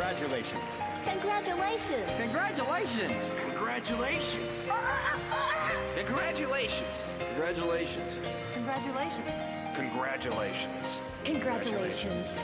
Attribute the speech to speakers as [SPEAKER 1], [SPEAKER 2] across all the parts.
[SPEAKER 1] Congratulations.
[SPEAKER 2] Congratulations!
[SPEAKER 3] Congratulations!
[SPEAKER 4] Congratulations! Congratulations!
[SPEAKER 1] Congratulations.
[SPEAKER 2] Congratulations!
[SPEAKER 4] Congratulations!
[SPEAKER 2] Congratulations!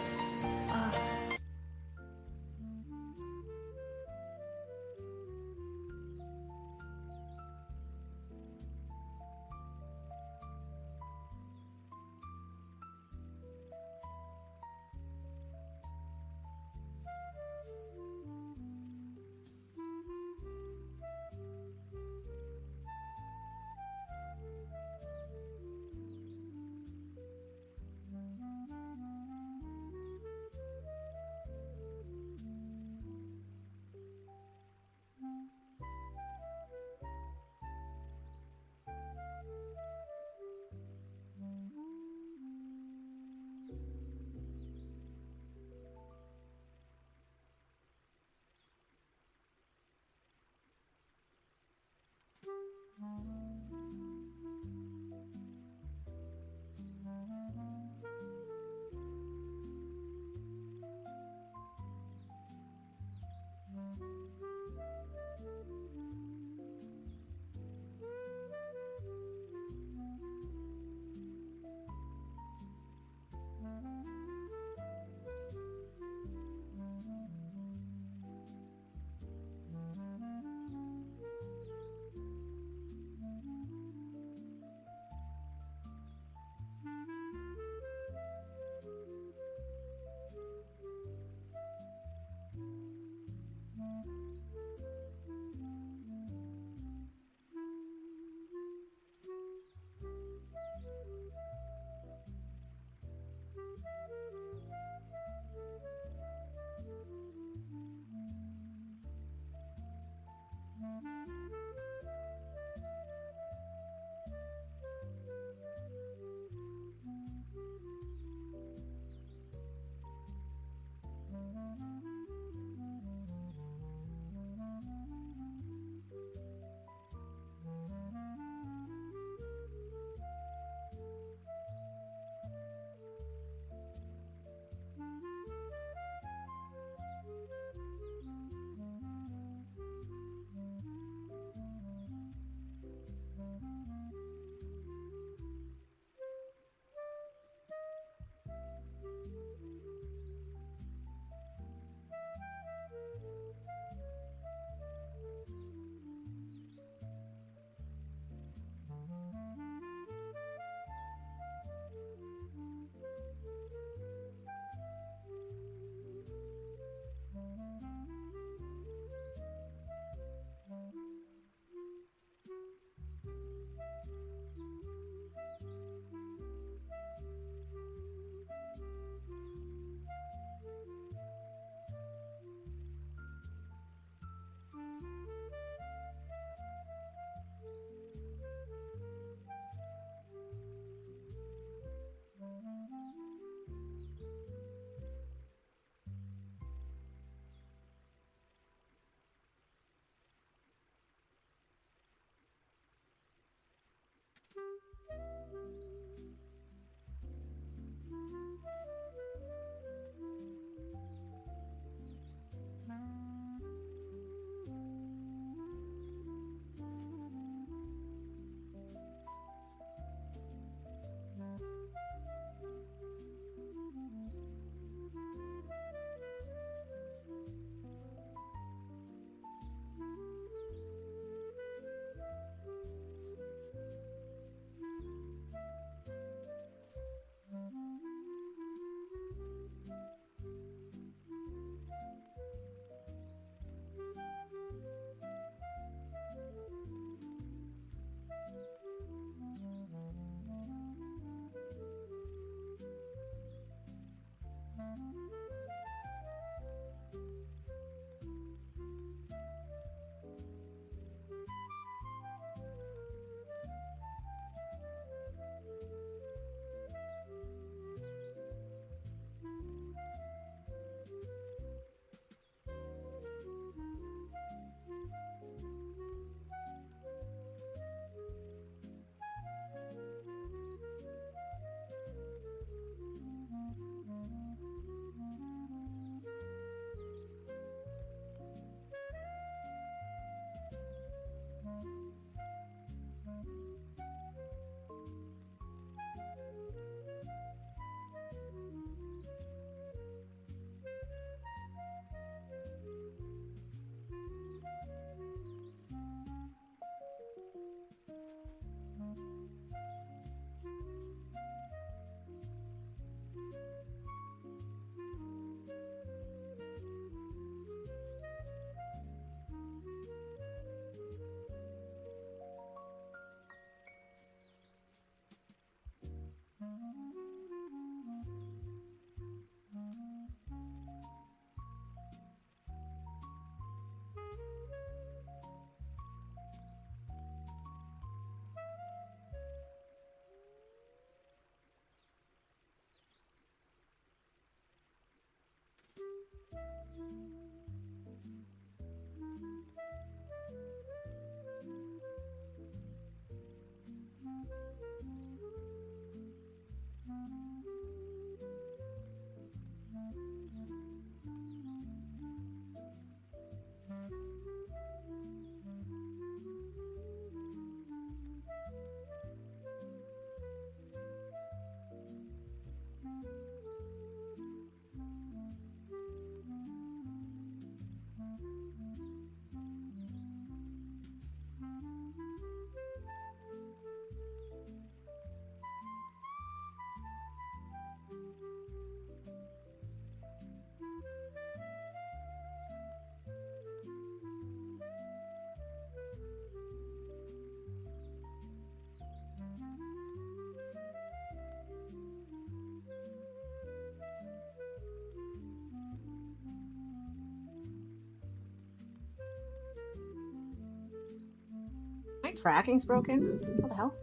[SPEAKER 1] My tracking's broken. What the hell?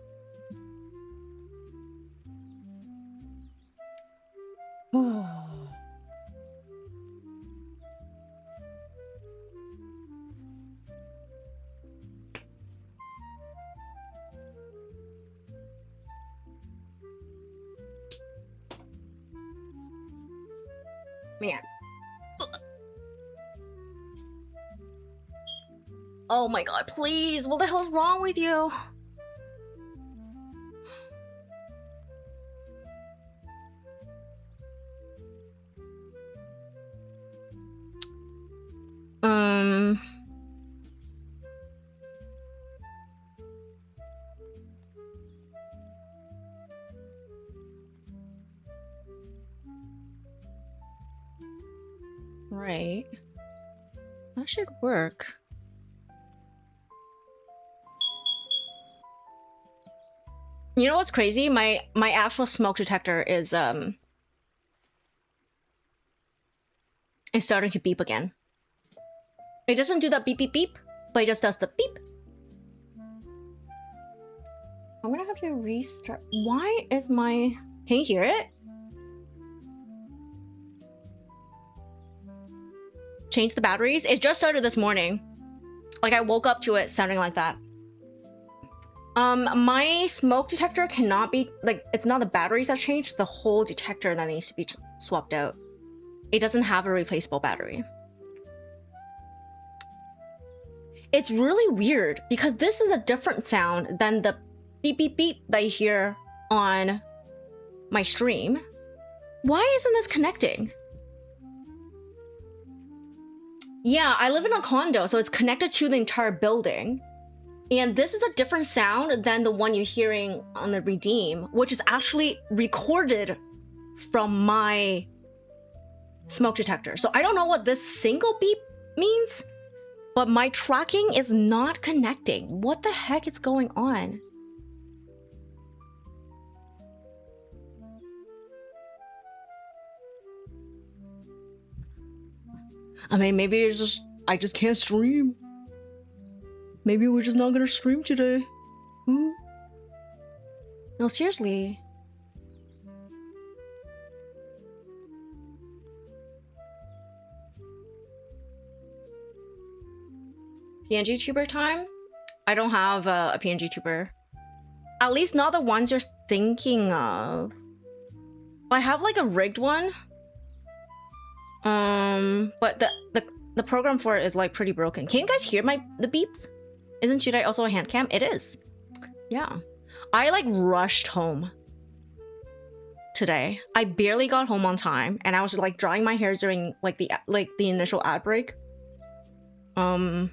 [SPEAKER 1] Man. Oh my god, please! What the hell's wrong with you? Right. That should work. You know what's crazy? My actual smoke detector is starting to beep again. It doesn't do that beep beep beep, but it just does the beep. I'm gonna have to restart. Why is my... Can you hear it? Change the batteries? It just started this morning. Like, I woke up to it sounding like that. My smoke detector cannot be... Like, it's not the batteries that changed, the whole detector that needs to be swapped out. It doesn't have a replaceable battery. It's really weird, because this is a different sound than the beep beep beep that you hear on my stream. Why isn't this connecting? Yeah, I live in a condo, so it's connected to the entire building. And this is a different sound than the one you're hearing on the Redeem, which is actually recorded from my smoke detector. So I don't know what this single beep means, but my tracking is not connecting. What the heck is going on? I mean, maybe it's just... I just can't stream. Maybe we're just not gonna stream today. No, seriously. PNG tuber time? I don't have a PNG tuber. At least not the ones you're thinking of. I have like a rigged one. But the program for it is like pretty broken. Can you guys hear the beeps? Isn't Judite also a hand cam? It is. Yeah. I like rushed home today. I barely got home on time, and I was like drying my hair during like the initial ad break. And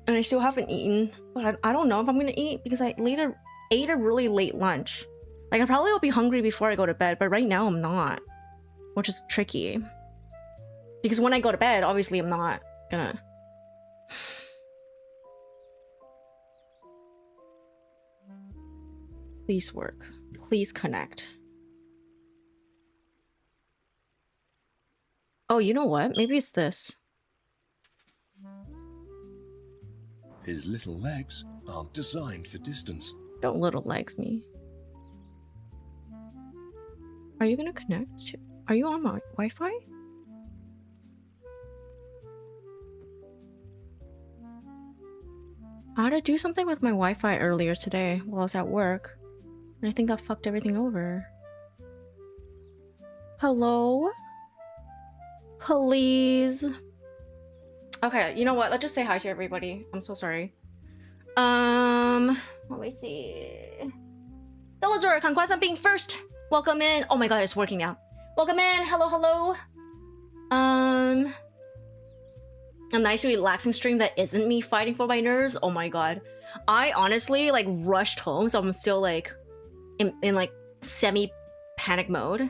[SPEAKER 1] I still haven't eaten, but I don't know if I'm gonna eat because I ate a really late lunch. Like I probably will be hungry before I go to bed, but right now I'm not, which is tricky. Because when I go to bed, obviously I'm not gonna. Please work. Please connect. Oh, you know what? Maybe it's this.
[SPEAKER 3] His little legs aren't designed for distance.
[SPEAKER 1] Don't little legs me. Are you gonna connect? Are you on my Wi-Fi? I had to do something with my Wi-Fi earlier today while I was at work. And I think that fucked everything over. Hello? Please? Okay, you know what? Let's just say hi to everybody. I'm so sorry. Let me see. Delazora, congrats on being first. Welcome in. Oh my god, it's working now. Welcome in. Hello, hello. A nice relaxing stream that isn't me fighting for my nerves. Oh my god. I honestly like rushed home, so I'm still like in like semi-panic mode.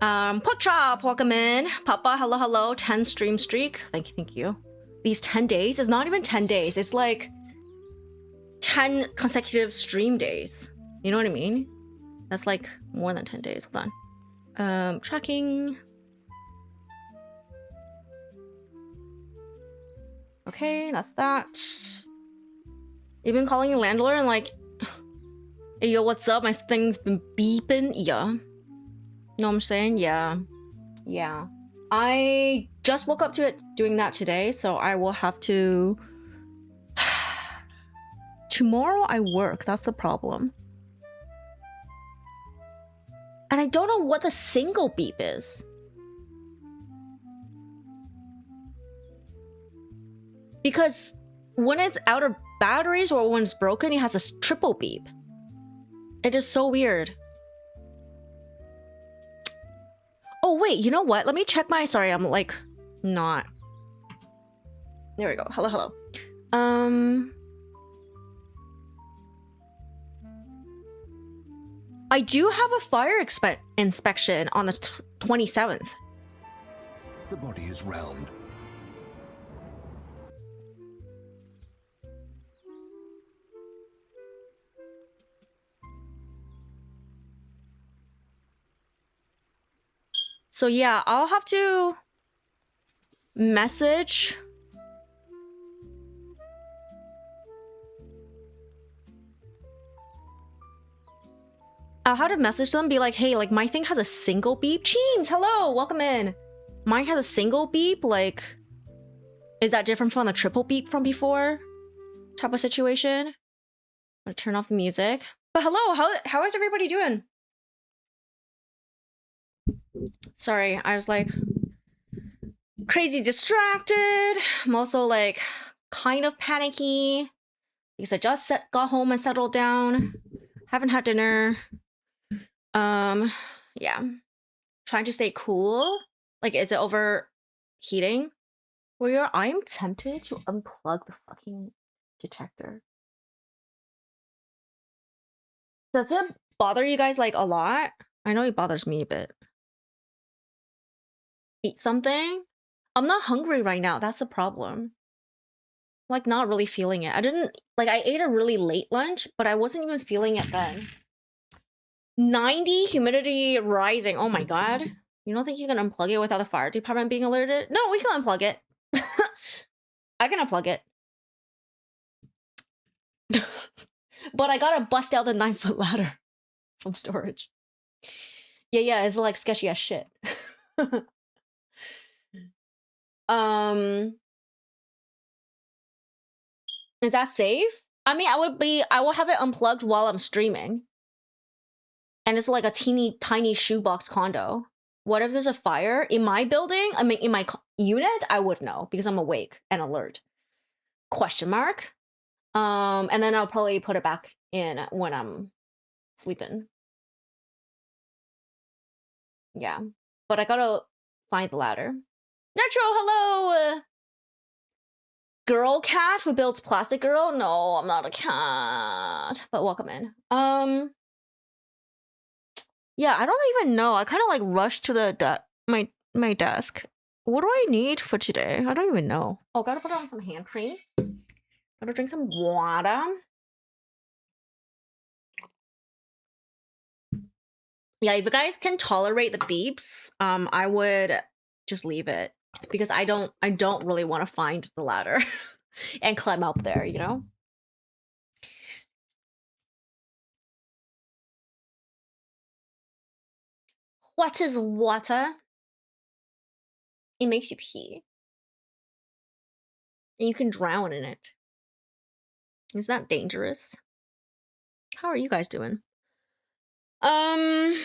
[SPEAKER 1] Pork chop, welcome in. Papa, hello, hello. 10 stream streak. Thank you. These 10 days is not even 10 days. It's like 10 consecutive stream days. You know what I mean? That's like more than 10 days. Hold on. Tracking. Okay, that's that. You've been calling your landlord and like, hey, yo, what's up? My thing's been beeping. Yeah. Know what I'm saying? Yeah. Yeah. I just woke up to it doing that today, so I will have to... Tomorrow I work, that's the problem. And I don't know what the single beep is. Because when it's out of batteries or when it's broken, it has a triple beep. It is so weird. Oh wait, you know what? Let me check my... Sorry, I'm like not... There we go. Hello, hello. I do have a fire inspection on the 27th.
[SPEAKER 3] The body is round.
[SPEAKER 1] So yeah, I'll have to message. I'll have to message them, be like, hey, like my thing has a single beep. Cheems, hello, welcome in. Mine has a single beep, like, is that different from the triple beep from before? Type of situation. I'm gonna turn off the music. But hello, how is everybody doing? Sorry, I was like crazy distracted. I'm also like kind of panicky because I just got home and settled down. Haven't had dinner. Yeah. Trying to stay cool. Like, is it overheating? Well, I'm tempted to unplug the fucking detector. Does it bother you guys like a lot? I know it bothers me a bit. Eat something? I'm not hungry right now. That's the problem. Like, not really feeling it. I ate a really late lunch, but I wasn't even feeling it then. 90, humidity rising. Oh my god. You don't think you can unplug it without the fire department being alerted? No, we can unplug it. I can unplug it. But I gotta bust out the 9-foot ladder from storage. Yeah, it's like sketchy as shit. Is that safe? I mean, I will have it unplugged while I'm streaming. And it's like a teeny tiny shoebox condo. What if there's a fire in my building? I mean, in my unit, I would know because I'm awake and alert. Question mark. And then I'll probably put it back in when I'm sleeping. Yeah, but I gotta find the ladder. Natural, hello! Girl cat who builds plastic girl? No, I'm not a cat. But welcome in. Yeah, I don't even know. I kind of like rushed to the my desk. What do I need for today? I don't even know. Oh, gotta put on some hand cream. Gotta drink some water. Yeah, if you guys can tolerate the beeps, I would just leave it because I don't really want to find the ladder and climb up there, you know? What is water? It makes you pee. And you can drown in it. Is that dangerous? How are you guys doing? I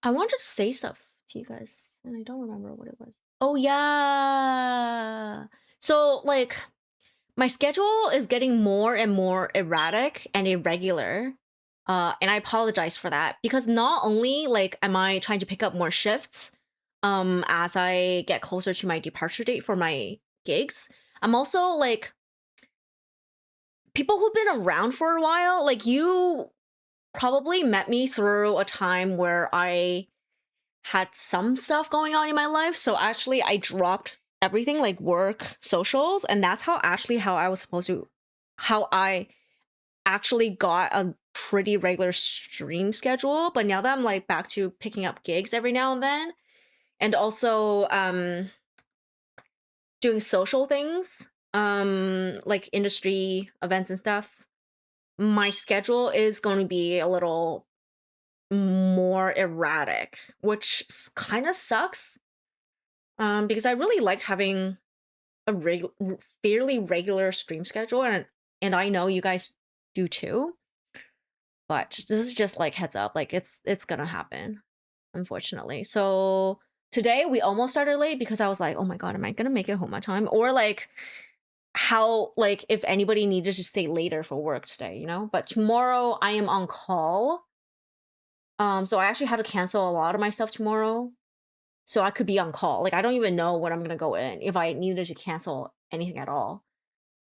[SPEAKER 1] wanted to say stuff to you guys, and I don't remember what it was. Oh yeah. So like my schedule is getting more and more erratic and irregular. And I apologize for that because not only like am I trying to pick up more shifts as I get closer to my departure date for my gigs, I'm also like people who've been around for a while, like you probably met me through a time where I had some stuff going on in my life. So actually I dropped everything like work, socials, and that's how I was supposed to how I actually got a pretty regular stream schedule. But now that I'm like back to picking up gigs every now and then and also doing social things, like industry events and stuff, my schedule is going to be a little more erratic, which kind of sucks. Because I really liked having a fairly regular stream schedule, and I know you guys do too. But this is just like heads up, like it's gonna happen, unfortunately. So today we almost started late because I was like, oh my god, am I gonna make it home on time? Or like how like if anybody needed to stay later for work today, you know? But tomorrow I am on call. So I actually had to cancel a lot of my stuff tomorrow. So I could be on call. Like I don't even know when I'm gonna go in if I needed to cancel anything at all.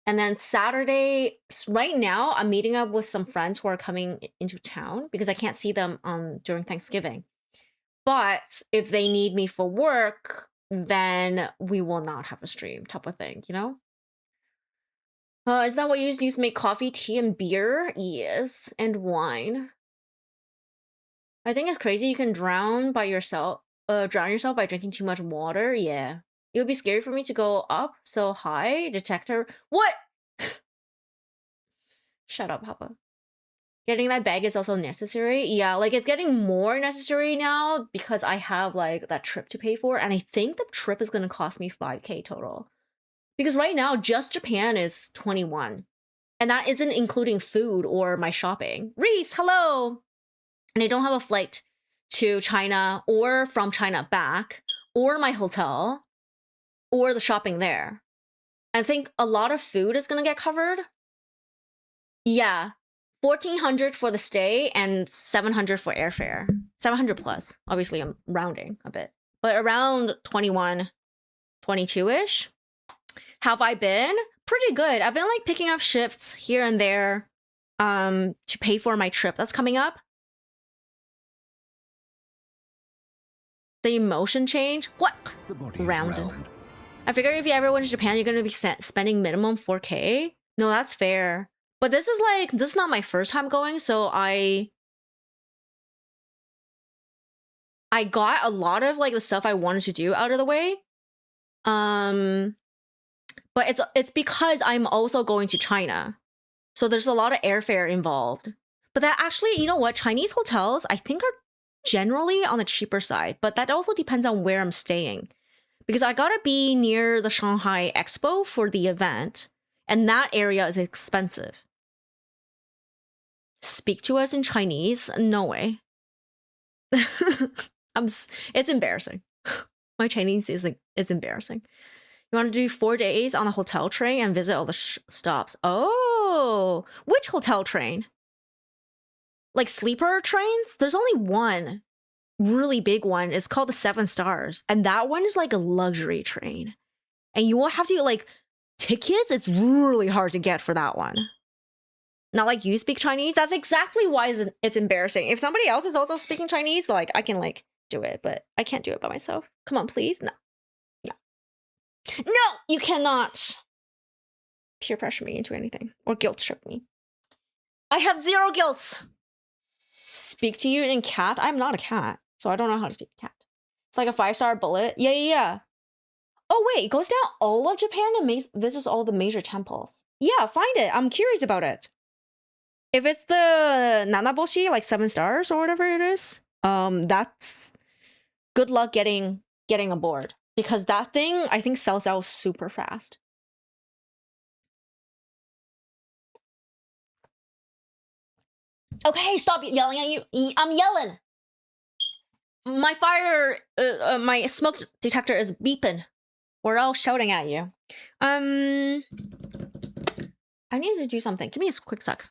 [SPEAKER 1] And then Saturday, right now, I'm meeting up with some friends who are coming into town because I can't see them during Thanksgiving. But if they need me for work, then we will not have a stream type of thing, you know? Is that what you use to make coffee, tea, and beer? Yes, and wine. I think it's crazy you can drown yourself by drinking too much water. Yeah. It would be scary for me to go up so high. Detector. What? Shut up, Papa. Getting that bag is also necessary. Yeah, like it's getting more necessary now because I have like that trip to pay for. And I think the trip is going to cost me 5K total. Because right now, just Japan is 21. And that isn't including food or my shopping. Reese, hello! And I don't have a flight to China or from China back or my hotel or the shopping there. I think a lot of food is going to get covered. Yeah. 1,400 for the stay and 700 for airfare. 700 plus. Obviously, I'm rounding a bit. But around 21, 22-ish. Have I been? Pretty good. I've been like picking up shifts here and there to pay for my trip that's coming up. The emotion change? What?
[SPEAKER 3] The body is
[SPEAKER 1] Round.
[SPEAKER 3] round.
[SPEAKER 1] I figure if you ever went to Japan, you're going to be spending minimum 4K. No, that's fair. But this is not my first time going, so I got a lot of like the stuff I wanted to do out of the way. But it's because I'm also going to China. So there's a lot of airfare involved. But that actually, you know what? Chinese hotels, I think, are generally on the cheaper side. But that also depends on where I'm staying. Because I gotta be near the Shanghai Expo for the event. And that area is expensive. Speak to us in Chinese? No way. It's embarrassing. My Chinese is embarrassing. You want to do 4 days on a hotel train and visit all the stops. Oh, which hotel train? Like sleeper trains? There's only one really big one. It's called the 7 Stars. And that one is like a luxury train. And you will have to like tickets. It's really hard to get for that one. Not like you speak Chinese. That's exactly why it's embarrassing. If somebody else is also speaking Chinese, like I can like do it, but I can't do it by myself. Come on, please. No. No, you cannot peer pressure me into anything or guilt trip me. I have 0 guilt. Speak to you in cat? I'm not a cat, so I don't know how to speak cat. It's like a 5-star bullet. Yeah. Oh, wait, it goes down all of Japan and visits all the major temples. Yeah, find it. I'm curious about it. If it's the Nanaboshi, like 7 stars or whatever it is, that's good luck getting aboard. because that thing I think sells out super fast. Okay, stop yelling at you. I'm yelling. My my smoke detector is beeping. We're all shouting at you. I need to do something. Give me a quick sec.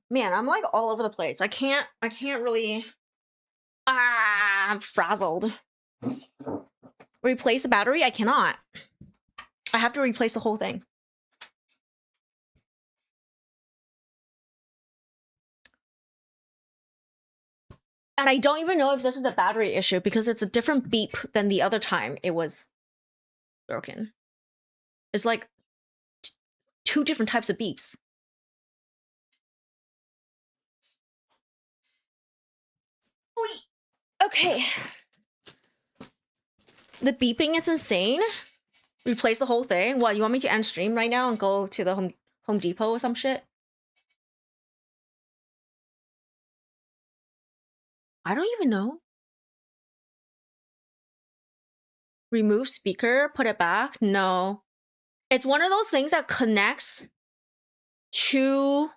[SPEAKER 1] Man, I'm like all over the place. I can't really. I'm frazzled. Replace the battery? I cannot. I have to replace the whole thing. And I don't even know if this is the battery issue because it's a different beep than the other time it was broken. It's like two different types of beeps. Okay. The beeping is insane. Replace the whole thing. What, you want me to end stream right now and go to the Home Depot or some shit? I don't even know. Remove speaker, put it back? No. It's one of those things that connects to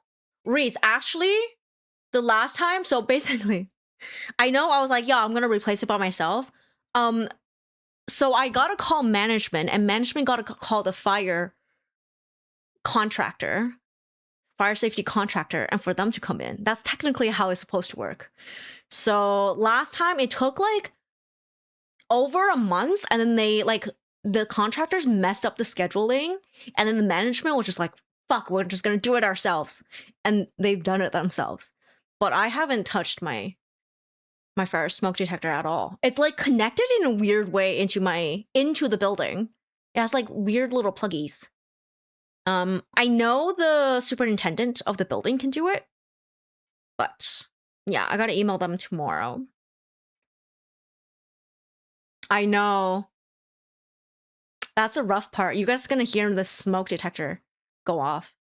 [SPEAKER 1] Reese. Actually, the last time, so basically, I know I was like, yeah, I'm gonna replace it by myself. So I got to call management, and management got to call the fire safety contractor, and for them to come in. That's technically how it's supposed to work. So last time it took like over a month, and then the contractors messed up the scheduling, and then the management was just like, fuck, we're just gonna do it ourselves. And they've done it themselves. But I haven't touched my fire smoke detector at all. It's like connected in a weird way into the building. It has like weird little pluggies. I know the superintendent of the building can do it, but yeah, I gotta email them tomorrow. I know. That's a rough part. You guys are gonna hear the smoke detector go off.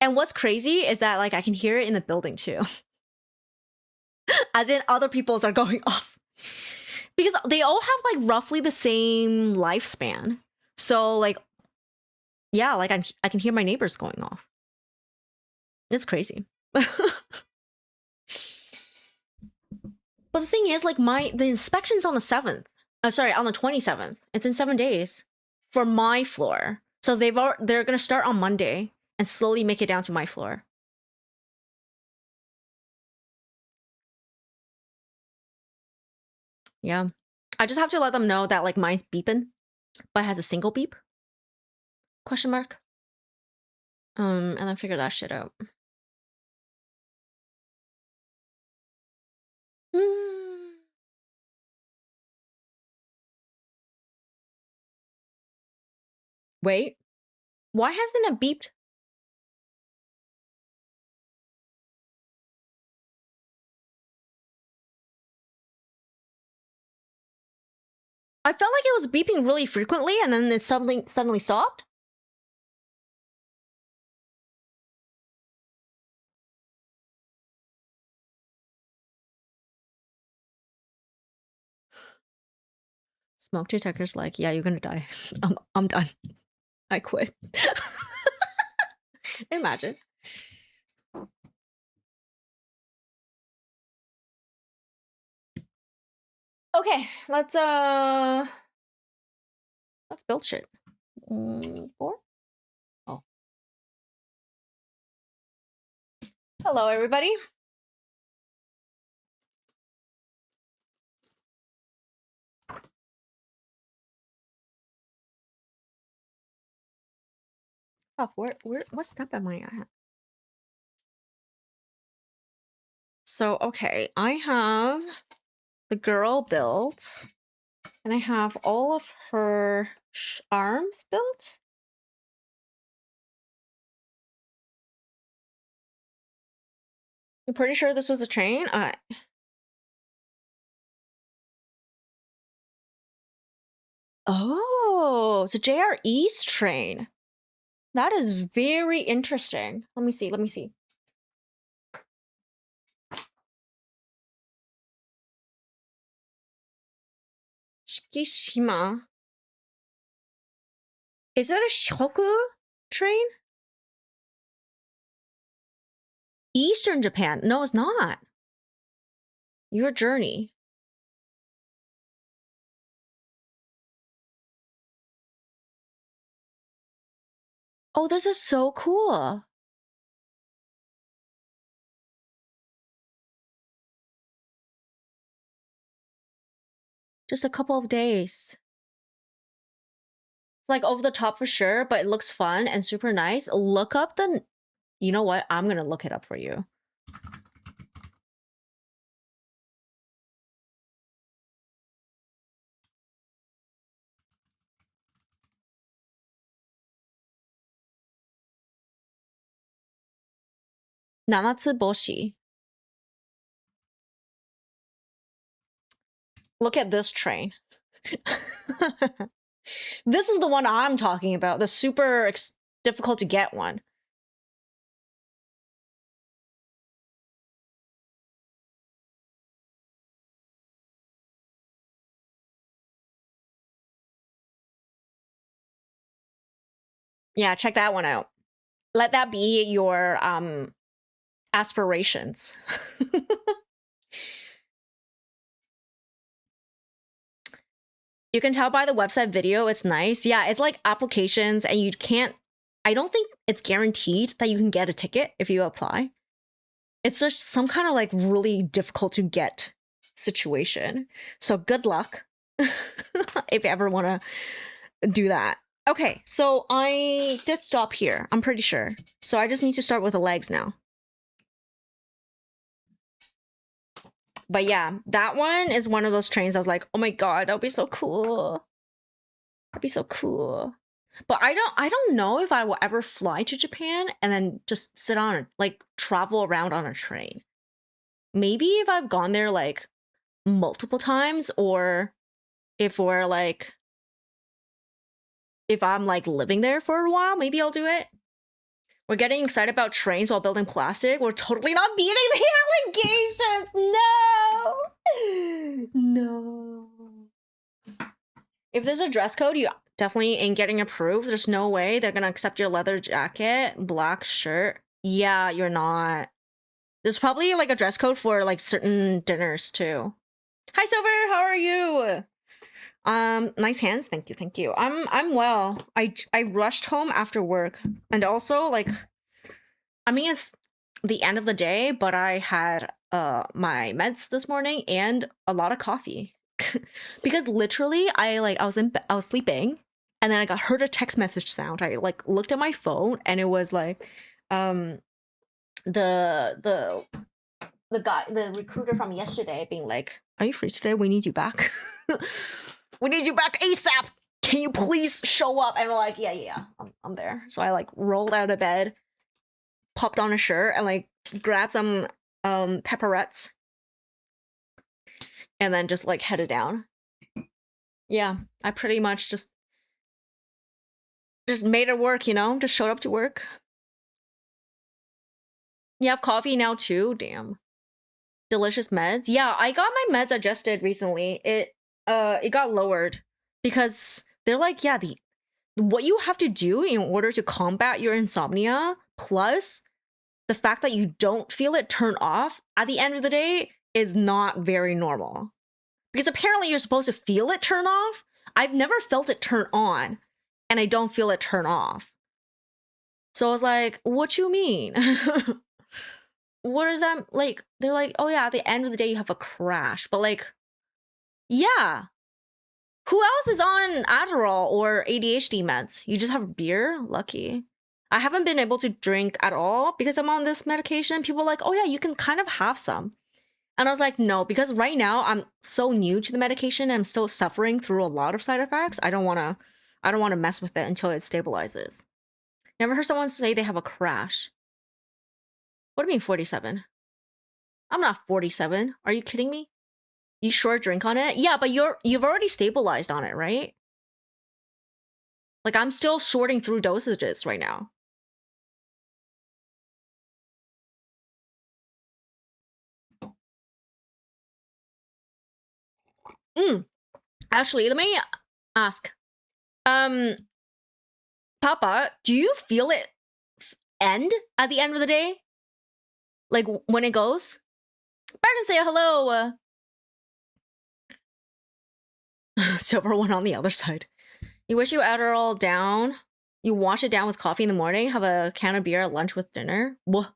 [SPEAKER 1] And what's crazy is that like I can hear it in the building too. As in other people's are going off. Because they all have like roughly the same lifespan. So like, yeah, like I can hear my neighbors going off. It's crazy. But the thing is, like the inspection's on the 7th. Sorry, on the 27th. It's in 7 days for my floor. So they're gonna start on Monday and slowly make it down to my floor. Yeah. I just have to let them know that like mine's beeping, but it has a single beep. Question mark. And then figure that shit out. Wait. Why hasn't it beeped? I felt like it was beeping really frequently and then it suddenly stopped. Smoke detector's like, yeah, you're gonna die. I'm done. I quit. Imagine. Okay, let's build shit. 4? Oh. Hello, everybody. Fuck, what step am I at? So, okay, I have the girl built, and I have all of her arms built. I'm pretty sure this was a train. Oh, it's a JR East train. That is very interesting. Let me see. Let me see. Shikishima. Is that a Shoku train? Eastern Japan. No, it's not. Your journey. Oh, this is so cool. Just a couple of days. Like over the top for sure, but it looks fun and super nice. Look up the... You know what? I'm gonna look it up for you. Nanatsuboshi. Look at this train. This is the one I'm talking about. The super difficult to get one. Yeah, check that one out. Let that be your aspirations. You can tell by the website video, it's nice. Yeah, it's like applications and you can't, I don't think it's guaranteed that you can get a ticket if you apply. It's just some kind of like really difficult to get situation. So good luck if you ever want to do that. Okay, so I did stop here, I'm pretty sure. So I just need to start with the legs now. But yeah, that one is one of those trains I was like, oh my god, that would be so cool. That'd be so cool. But I don't know if I will ever fly to Japan and then just sit on, like, travel around on a train. Maybe if I've gone there, like, multiple times, or if we're, like, if I'm, like, living there for a while, maybe I'll do it. We're getting excited about trains while building plastic. We're totally not beating the allegations. No. No. If there's a dress code, you definitely ain't getting approved. There's no way they're gonna accept your leather jacket, black shirt. Yeah, you're not. There's probably like a dress code for like certain dinners too. Hi Silver, how are you? Nice hands, thank you, thank you. I'm well. I rushed home after work, and also like, I mean it's the end of the day, but I had my meds this morning and a lot of coffee. Because literally I was sleeping and then I heard a text message sound. I like looked at my phone and it was like the guy, the recruiter from yesterday being like, are you free today? We need you back. We need you back ASAP. Can you please show up? And we're like, yeah, I'm there. So I like rolled out of bed, popped on a shirt and like grabbed some pepperettes and then just like headed down. Yeah, I pretty much just made it work, you know? Just showed up to work. You have coffee now too? Damn. Delicious meds? Yeah, I got my meds adjusted recently. It got lowered because they're like, yeah, what you have to do in order to combat your insomnia, plus the fact that you don't feel it turn off at the end of the day, is not very normal. Because apparently you're supposed to feel it turn off. I've never felt it turn on, and I don't feel it turn off. So I was like, what you mean? What is that? Like, they're like, oh yeah, at the end of the day you have a crash. But like, yeah. Who else is on Adderall or ADHD meds? You just have beer? Lucky. I haven't been able to drink at all because I'm on this medication. People are like, oh yeah, you can kind of have some. And I was like, no, because right now I'm so new to the medication and I'm still suffering through a lot of side effects. I don't want to mess with it until it stabilizes. Never heard someone say they have a crash. What do you mean 47? I'm not 47. Are you kidding me? You sure drink on it? Yeah, but you've already stabilized on it, right? Like, I'm still sorting through dosages right now. Actually, let me ask. Papa, do you feel it end at the end of the day? Like, when it goes? Barton, say hello. Silver one on the other side. You wish you Adderall down. You wash it down with coffee in the morning, have a can of beer at lunch with dinner. Whoa.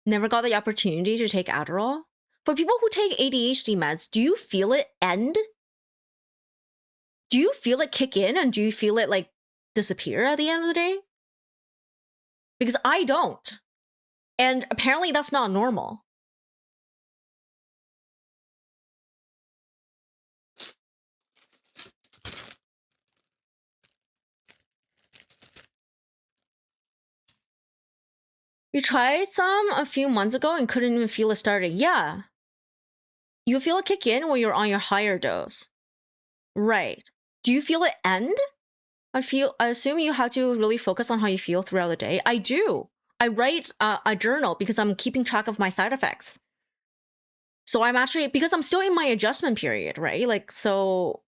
[SPEAKER 1] Never got the opportunity to take Adderall? For people who take ADHD meds, do you feel it end? Do you feel it kick in and do you feel it like disappear at the end of the day? Because I don't. And apparently that's not normal. You tried some a few months ago and couldn't even feel it starting. Yeah. You feel it kick in when you're on your higher dose. Right. Do you feel it end? I assume you have to really focus on how you feel throughout the day. I do. I write a journal because I'm keeping track of my side effects. So I'm actually, because I'm still in my adjustment period, right? Like, so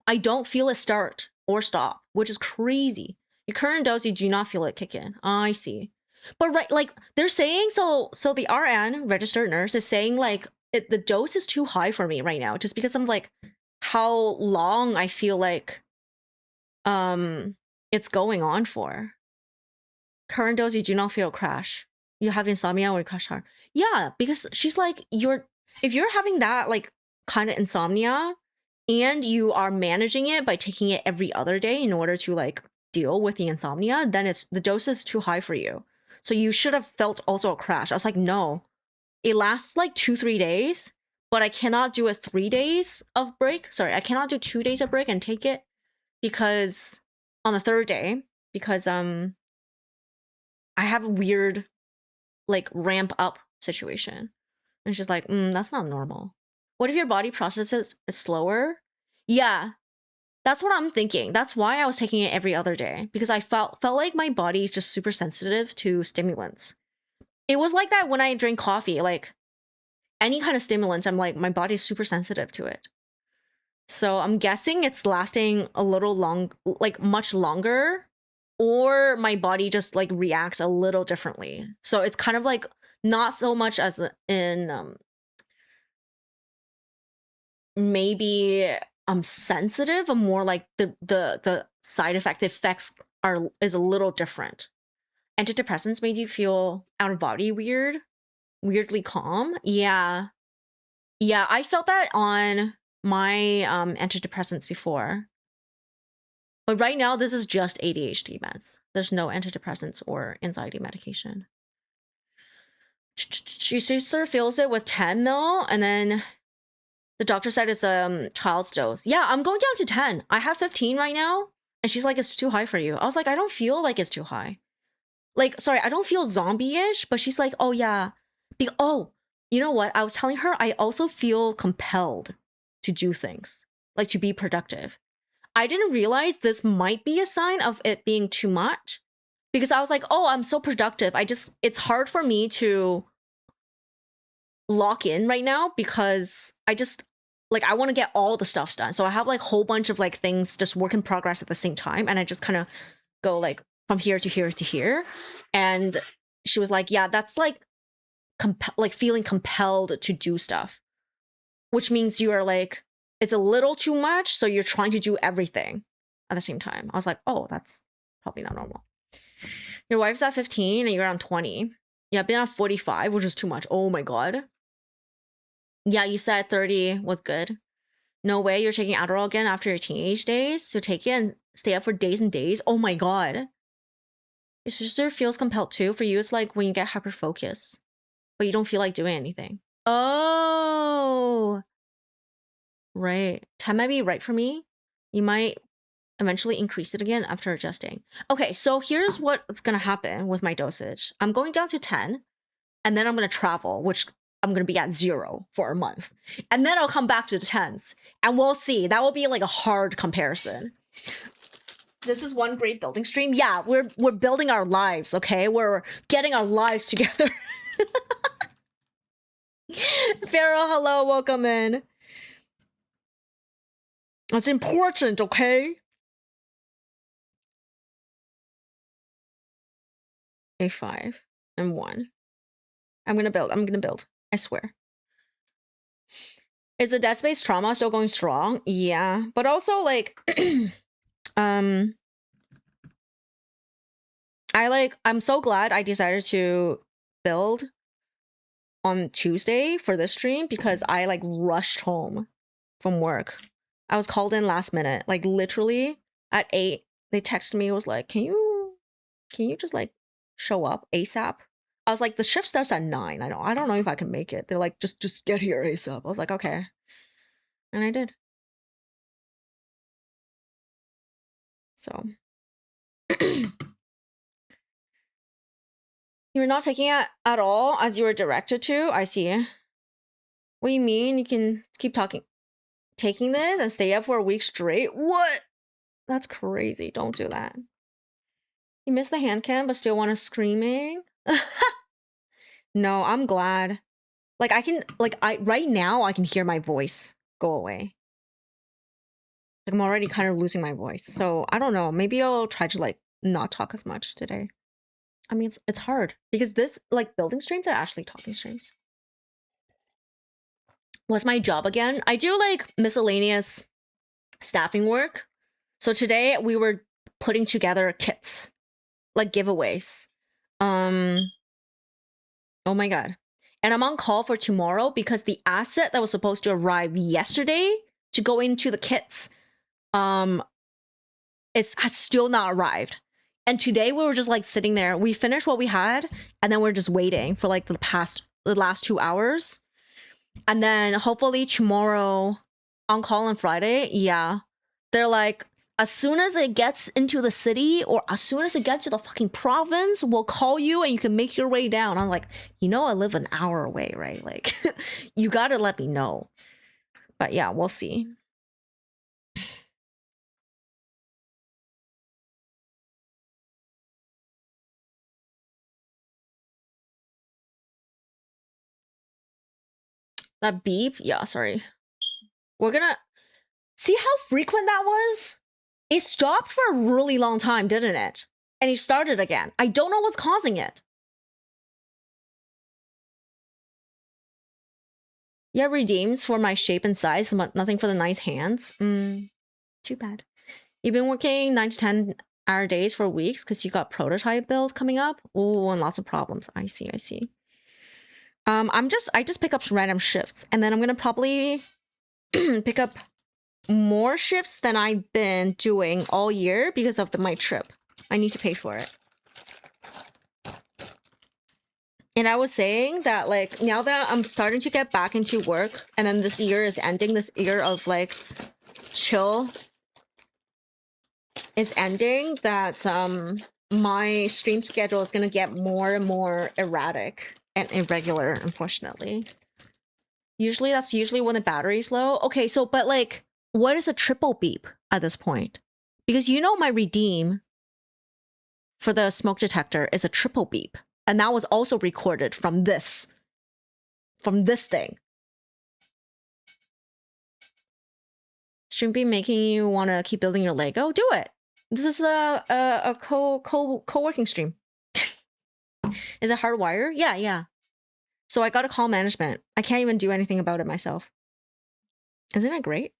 [SPEAKER 1] I don't feel it start or stop, which is crazy. Your current dose, you do not feel it kick in. I see. But right, like they're saying, so the RN, registered nurse, is saying like the dose is too high for me right now, just because I'm like how long I feel like it's going on for. Current dose, you do not feel crash. You have insomnia or crash hard. Yeah, because she's like, if you're having that like kind of insomnia and you are managing it by taking it every other day in order to like deal with the insomnia, then the dose is too high for you. So you should have felt also a crash. I was like, no, it lasts like 2-3 days, but I cannot do a 3 days of break. Sorry, I cannot do 2 days of break and take it because on the third day, because I have a weird like ramp up situation. And she's like, that's not normal. What if your body processes slower? Yeah, that's what I'm thinking. That's why I was taking it every other day, because I felt like my body is just super sensitive to stimulants. It was like that when I drink coffee, like any kind of stimulant, I'm like, my body's super sensitive to it. So I'm guessing it's lasting a little like much longer, or my body just like reacts a little differently. So it's kind of like not so much as in maybe I'm sensitive, I'm more like the side effects is a little different. Antidepressants made you feel out of body weirdly calm. Yeah, I felt that on my antidepressants before, but right now this is just ADHD meds. There's no antidepressants or anxiety medication. Your sister fills it with 10 ml, and then the doctor said it's child's dose. Yeah, I'm going down to 10. I have 15 right now, and she's like, it's too high for you. I was like, I don't feel like it's too high. Like, sorry, I don't feel zombie-ish, but she's like, oh yeah. Oh, you know what? I was telling her I also feel compelled to do things, like to be productive. I didn't realize this might be a sign of it being too much, because I was like, oh, I'm so productive. It's hard for me to lock in right now because I want to get all the stuff done. So I have like a whole bunch of like things just work in progress at the same time. And I just kind of go like from here to here to here. And she was like, yeah, that's like feeling compelled to do stuff, which means you are like, it's a little too much. So you're trying to do everything at the same time. I was like, oh, that's probably not normal. Your wife's at 15 and you're on 20. Yeah, I've been on 45, which is too much. Oh my God. Yeah, you said 30 was good. No way you're taking Adderall again after your teenage days. So take it and stay up for days and days. Oh my God. Your sister feels compelled too. For you, it's like when you get hyper focused, but you don't feel like doing anything. Oh, right. 10 might be right for me. You might eventually increase it again after adjusting. Okay, so here's what's going to happen with my dosage. I'm going down to 10, and then I'm going to travel, which I'm gonna be at 0 for a month. And then I'll come back to the 10s. And we'll see. That will be like a hard comparison. This is one great building stream. Yeah, we're building our lives, okay? We're getting our lives together. Farrell, hello, welcome in. It's important, okay? A5 and 1. I'm gonna build. I swear. Is the Dead Space trauma still going strong? Yeah, but also like, I'm so glad I decided to build on Tuesday for this stream because I like rushed home from work. I was called in last minute, like literally at 8. They texted me, was like, can you just like show up ASAP? I was like, the shift starts at 9. I don't know if I can make it. They're like, just get here ASAP. I was like, okay. And I did. So you're not taking it at all as you were directed to? I see. What do you mean? You can keep taking this and stay up for a week straight? What? That's crazy. Don't do that. You missed the hand cam but still want to screaming? No, I'm glad. Like right now I can hear my voice go away. Like, I'm already kind of losing my voice. So I don't know. Maybe I'll try to like not talk as much today. I mean, it's hard because this like building streams are actually talking streams. What's my job again? I do like miscellaneous staffing work. So today we were putting together kits, like giveaways. Oh my god. And I'm on call for tomorrow because the asset that was supposed to arrive yesterday to go into the kits has still not arrived. And today we were just like sitting there. We finished what we had and then we're just waiting for like the last 2 hours. And then hopefully tomorrow on call on Friday, yeah. They're like, as soon as it gets into the city or as soon as it gets to the fucking province, we'll call you and you can make your way down. I'm like, you know, I live an hour away, right? Like, you gotta let me know. But yeah, we'll see. That beep? Yeah, sorry. We're gonna... See how frequent that was? It stopped for a really long time, didn't it? And it started again. I don't know what's causing it. You have redeems for my shape and size, but nothing for the nice hands. Too bad. You've been working 9 to 10 hour days for weeks because you got prototype build coming up. Oh, and lots of problems. I see. I just pick up random shifts, and then I'm gonna probably pick up more shifts than I've been doing all year because of my trip. I need to pay for it. And I was saying that like now that I'm starting to get back into work and then this year is ending, this year of like chill is ending, that my stream schedule is gonna get more and more erratic and irregular, unfortunately. That's usually when the battery's low. Okay, so but like what is a triple beep at this point? Because you know my redeem for the smoke detector is a triple beep. And that was also recorded from this thing. Stream be making you want to keep building your Lego? Do it. This is a co-working stream. Is it hardwired? Yeah. So I got to call management. I can't even do anything about it myself. Isn't it great?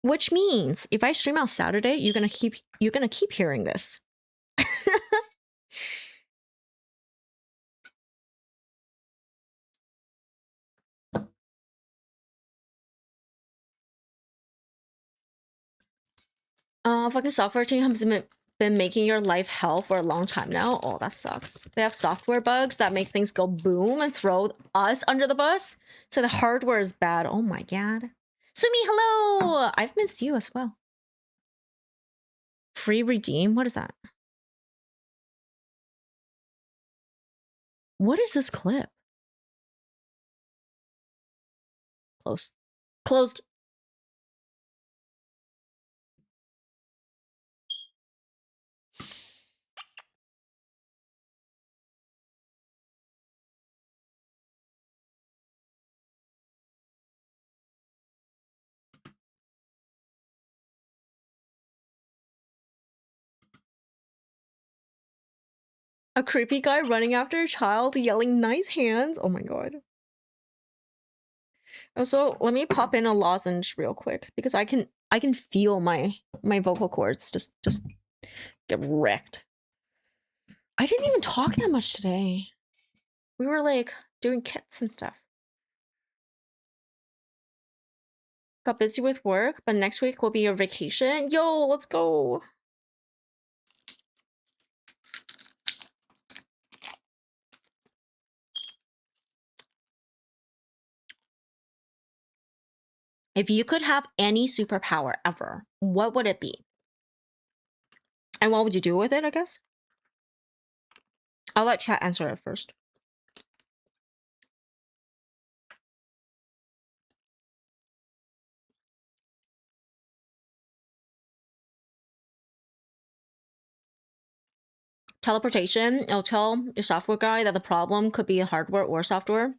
[SPEAKER 1] Which means if I stream on Saturday, you're gonna keep hearing this. Fucking software team has been making your life hell for a long time now. Oh, that sucks. They have software bugs that make things go boom and throw us under the bus. So the hardware is bad. Oh my god. Sumi, hello! I've missed you as well. Free redeem? What is that? What is this clip? Closed. Closed. A creepy guy running after a child yelling nice hands. Oh my god. Also, let me pop in a lozenge real quick because I can feel my vocal cords just get wrecked. I didn't even talk that much today. We were like doing kits and stuff. Got busy with work, but next week will be your vacation. Yo, let's go. If you could have any superpower ever, what would it be? And what would you do with it, I guess? I'll let chat answer it first. Teleportation. It'll tell your software guy that the problem could be hardware or software.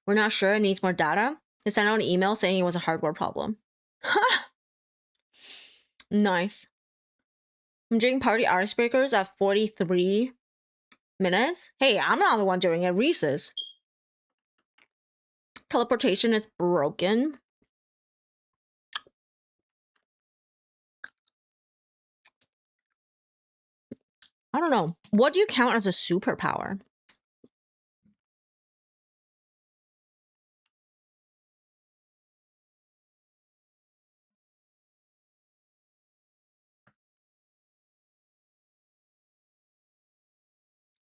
[SPEAKER 1] We're not sure. It needs more data. He sent out an email saying it was a hardware problem. Nice. I'm drinking party icebreakers at 43 minutes. Hey, I'm not the one doing it. Reese is. Teleportation is broken. I don't know. What do you count as a superpower?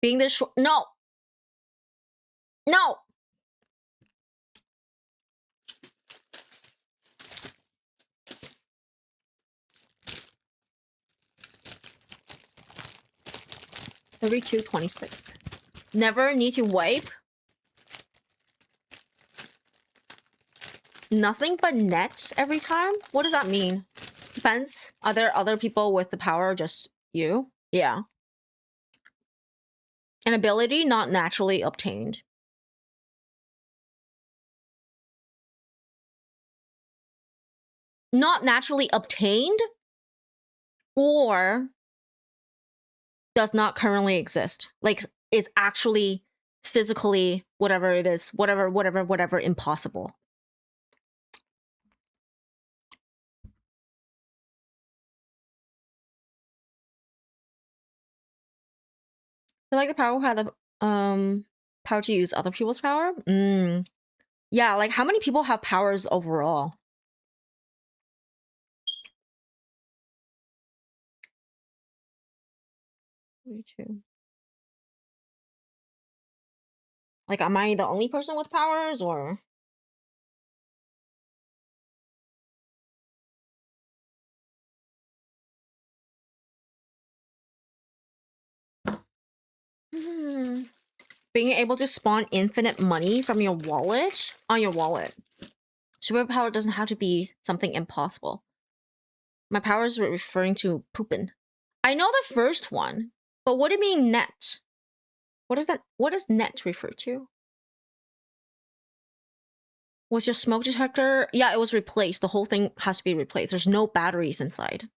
[SPEAKER 1] Being this short. No. No. Every 226. Never need to wipe. Nothing but net every time? What does that mean? Depends. Are there other people with the power or just you? Yeah. An ability not naturally obtained. Not naturally obtained? Or does not currently exist. Like, is actually physically whatever it is, whatever impossible. I like the power had the power to use other people's power. Yeah, like how many people have powers overall? Me too. Like, am I the only person with powers, or? Being able to spawn infinite money from your wallet on your wallet. Superpower doesn't have to be something impossible. My powers were referring to poopin'. I know the first one, but what do you mean net? What is that? What does net refer to? Was your smoke detector? Yeah, it was replaced. The whole thing has to be replaced. There's no batteries inside.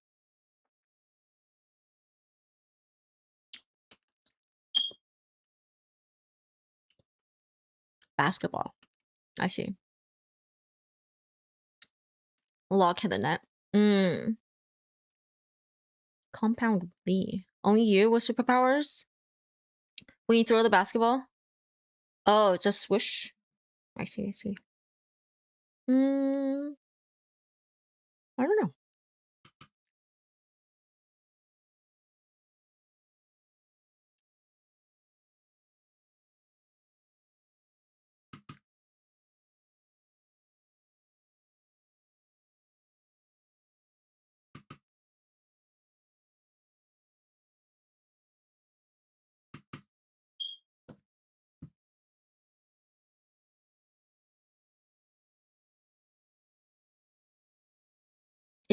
[SPEAKER 1] Basketball. I see. Lock hit the net. Compound V. Only you with superpowers? When you throw the basketball? Oh, it's a swish. I see, I see. I don't know.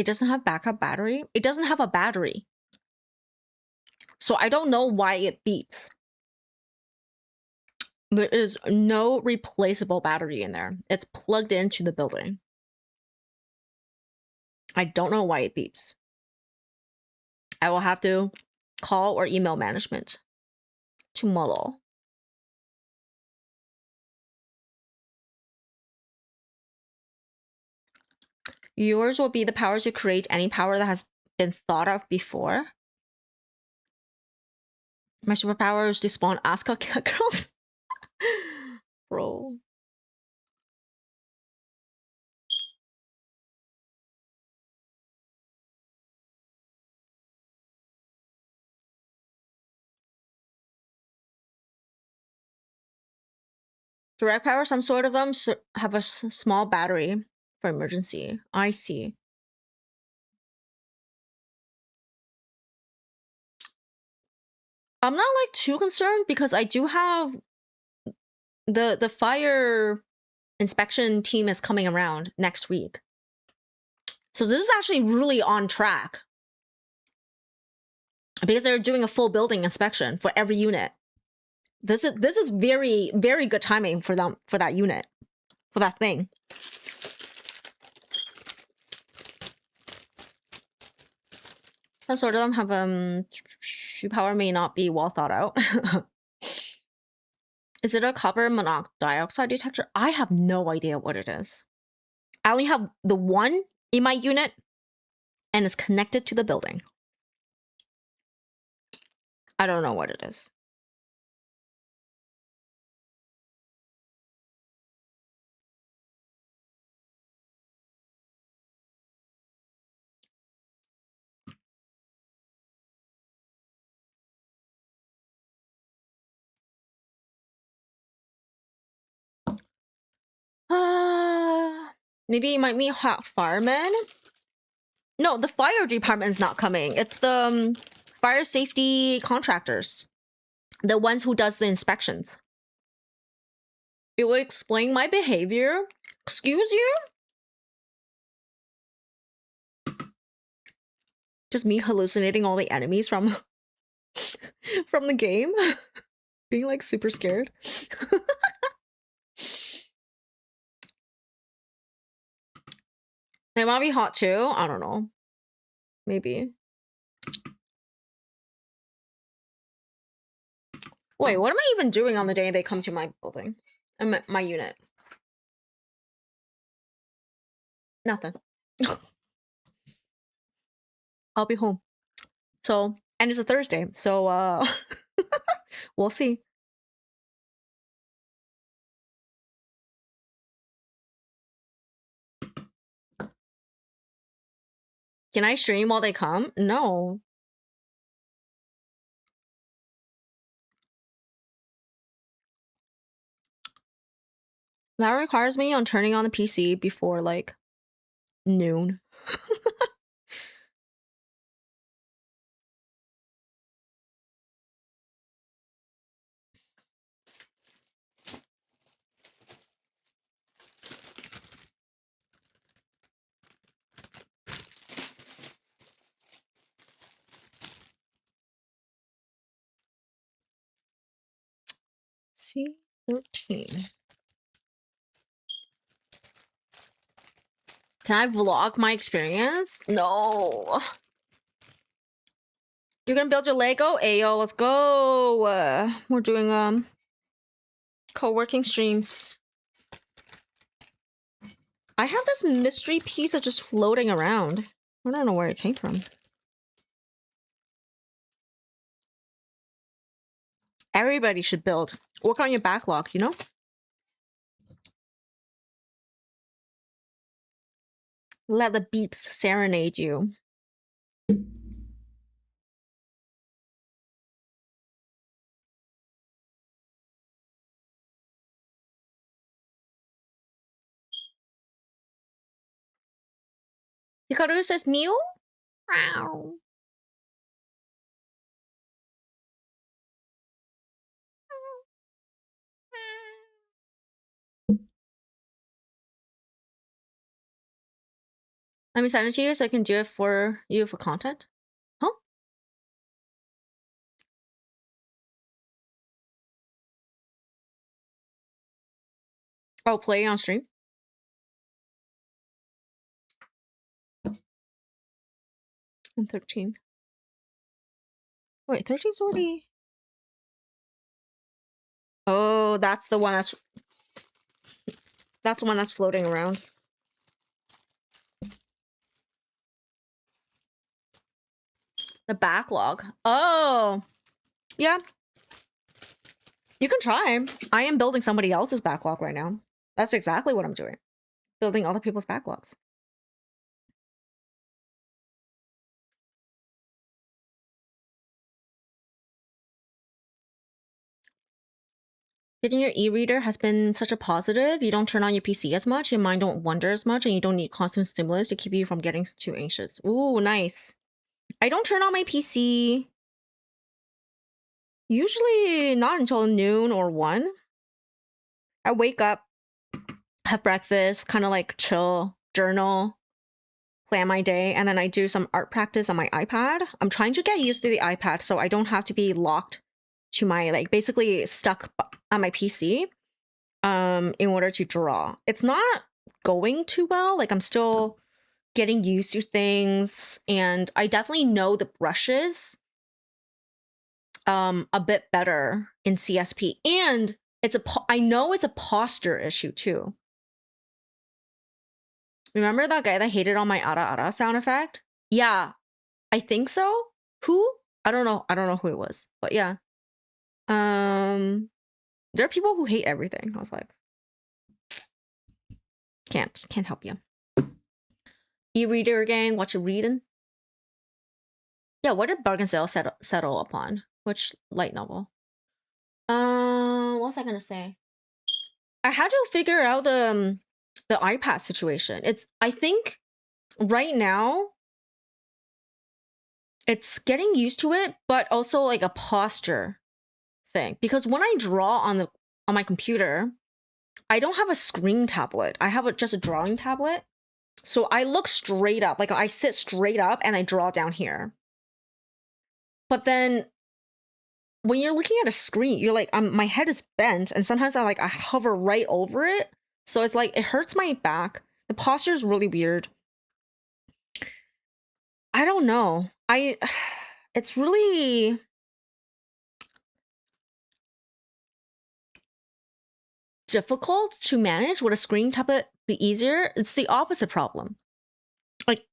[SPEAKER 1] It doesn't have backup battery. It doesn't have a battery. So I don't know why it beeps. There is no replaceable battery in there. It's plugged into the building. I don't know why it beeps. I will have to call or email management tomorrow. Yours will be the power to create any power that has been thought of before. My superpower is to spawn Asuka girls. Bro. Direct power, some sort of them have a small battery for emergency. I see. I'm not like too concerned because I do have the fire inspection team is coming around next week. So this is actually really on track. Because they're doing a full building inspection for every unit. This is very, very good timing for them, for that unit, for that thing. Some sort of them have power may not be well thought out. Is it a copper monoxide detector? I have no idea what it is. I only have the one in my unit and it's connected to the building. I don't know what it is. Maybe it might be hot fireman. No, the fire department is not coming. It's the fire safety contractors. The ones who does the inspections. It will explain my behavior. Excuse you? Just me hallucinating all the enemies from from the game. Being like super scared. They might be hot too. I don't know. Maybe. Wait, what am I even doing on the day they come to my building? My unit. Nothing. I'll be home. So, and it's a Thursday. So, we'll see. Can I stream while they come? No. That requires me on turning on the PC before like noon. C13. Can I vlog my experience? No. You're gonna build your Lego? Ayo, let's go. We're doing co-working streams. I have this mystery piece that's just floating around. I don't know where it came from. Everybody should build. Work on your backlog, you know? Let the beeps serenade you. Hikaru says mew? Meow. Let me send it to you so I can do it for you for content. Huh? Oh, play on stream. I'm 13. Wait, 13's already. Oh, that's the one that's the one that's floating around. The backlog. Oh, yeah. You can try. I am building somebody else's backlog right now. That's exactly what I'm doing. Building other people's backlogs. Getting your e-reader has been such a positive. You don't turn on your PC as much, your mind don't wander as much, and you don't need constant stimulus to keep you from getting too anxious. Ooh, nice. I don't turn on my PC usually not until noon or 1. I wake up, have breakfast, kind of like chill, journal, plan my day, and then I do some art practice on my iPad. I'm trying to get used to the iPad so I don't have to be locked to my, like, basically stuck on my PC in order to draw. It's not going too well. Like, I'm still getting used to things, and I definitely know the brushes a bit better in CSP, and I know it's a posture issue too. Remember that guy that hated on my ara ara sound effect? Yeah, I think so. Who? I don't know who it was, but yeah. There are people who hate everything. I was like, can't help you. E-reader gang, what you reading? Yeah, what did Bargain Sale settle upon? Which light novel? What was I gonna say? I had to figure out the iPad situation. I think right now it's getting used to it, but also like a posture thing. Because when I draw on my computer, I don't have a screen tablet. I have just a drawing tablet. So I look straight up, like I sit straight up and I draw down here. But then when you're looking at a screen, you're like, my head is bent, and sometimes I hover right over it. So it's like, it hurts my back. The posture is really weird. I don't know. It's really difficult to manage. Would a screen tablet be easier? It's the opposite problem. Like,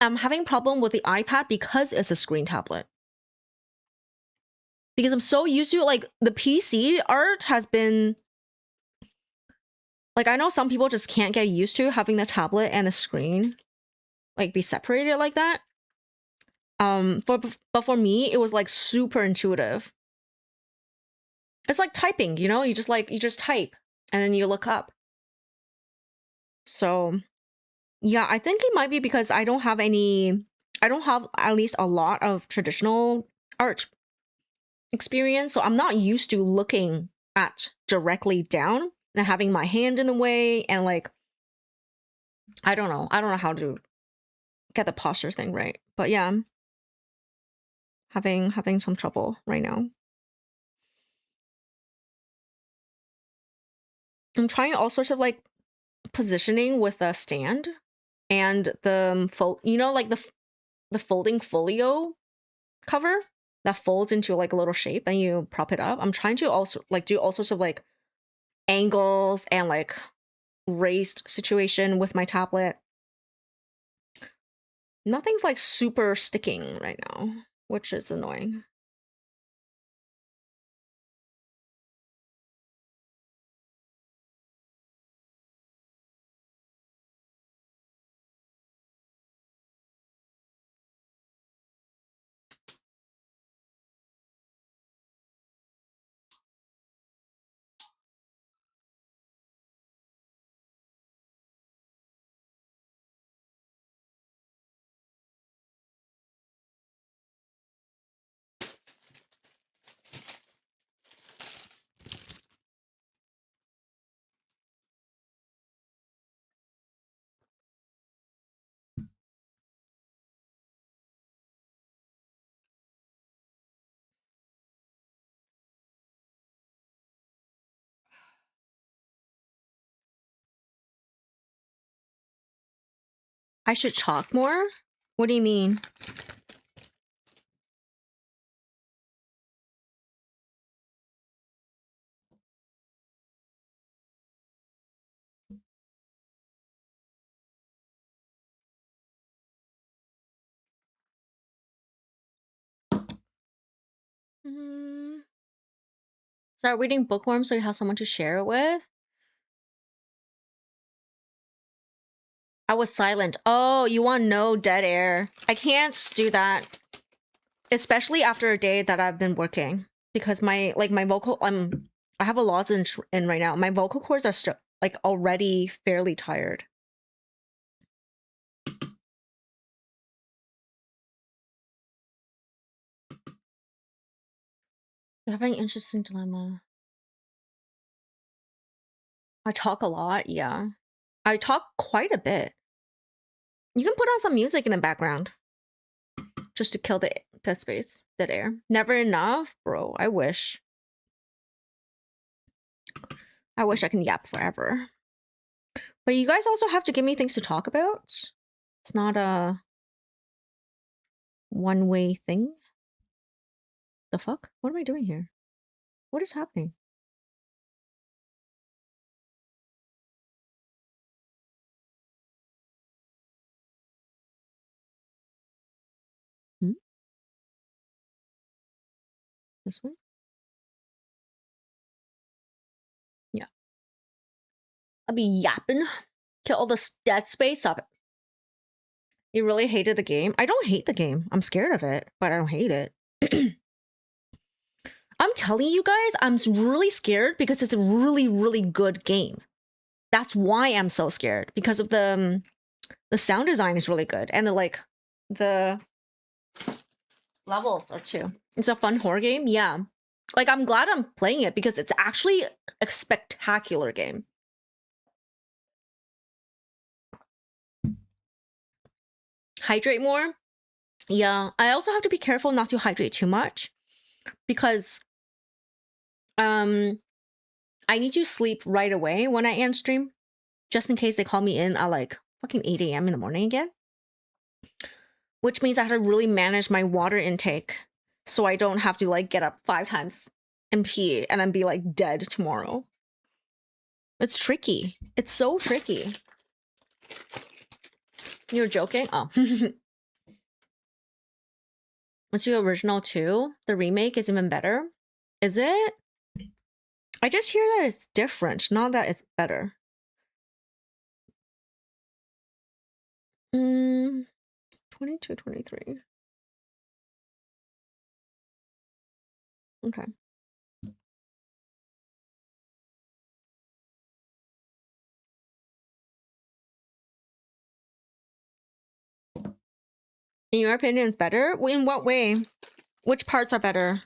[SPEAKER 1] I'm having problem with the iPad because it's a screen tablet. Because I'm so used to it. Like, the PC art has been, like, I know some people just can't get used to having the tablet and the screen like be separated like that. But for me, it was like super intuitive. It's like typing, you know, you just type and then you look up. So yeah, I think it might be because I don't have at least a lot of traditional art experience. So I'm not used to looking at directly down and having my hand in the way, and like, I don't know how to get the posture thing right. But yeah, I'm having some trouble right now. I'm trying all sorts of like positioning with a stand and the you know, like the folding folio cover that folds into like a little shape and you prop it up. I'm trying to also like do all sorts of like angles and like raised situation with my tablet. Nothing's like super sticking right now, which is annoying. I should talk more? What do you mean? Start reading bookworm so you have someone to share it with. I was silent. Oh, you want no dead air. I can't do that. Especially after a day that I've been working. Because my vocal I have a lozenge in right now. My vocal cords are like already fairly tired. You're having an interesting dilemma. I talk a lot, yeah. I talk quite a bit. You can put on some music in the background. Just to kill the dead space, dead air. Never enough? Bro, I wish. I wish I can yap forever. But you guys also have to give me things to talk about. It's not a one-way thing. The fuck? What am I doing here? What is happening? Hmm? This one? Yeah. I'll be yapping. Kill all the dead space up. You really hated the game? I don't hate the game. I'm scared of it, but I don't hate it. I'm telling you guys, I'm really scared because it's a really, really good game. That's why I'm so scared, because of the sound design is really good, and the levels are too. It's a fun horror game, yeah. Like, I'm glad I'm playing it because it's actually a spectacular game. Hydrate more? Yeah, I also have to be careful not to hydrate too much because I need to sleep right away when I end stream, just in case they call me in at like fucking 8 a.m. in the morning again. Which means I have to really manage my water intake so I don't have to like get up 5 times and pee and then be like dead tomorrow. It's tricky. It's so tricky. You're joking? Oh. What's the original too? The remake is even better? Is it? I just hear that it's different, not that it's better. 22, 23. Okay. In your opinion, it's better? In what way? Which parts are better?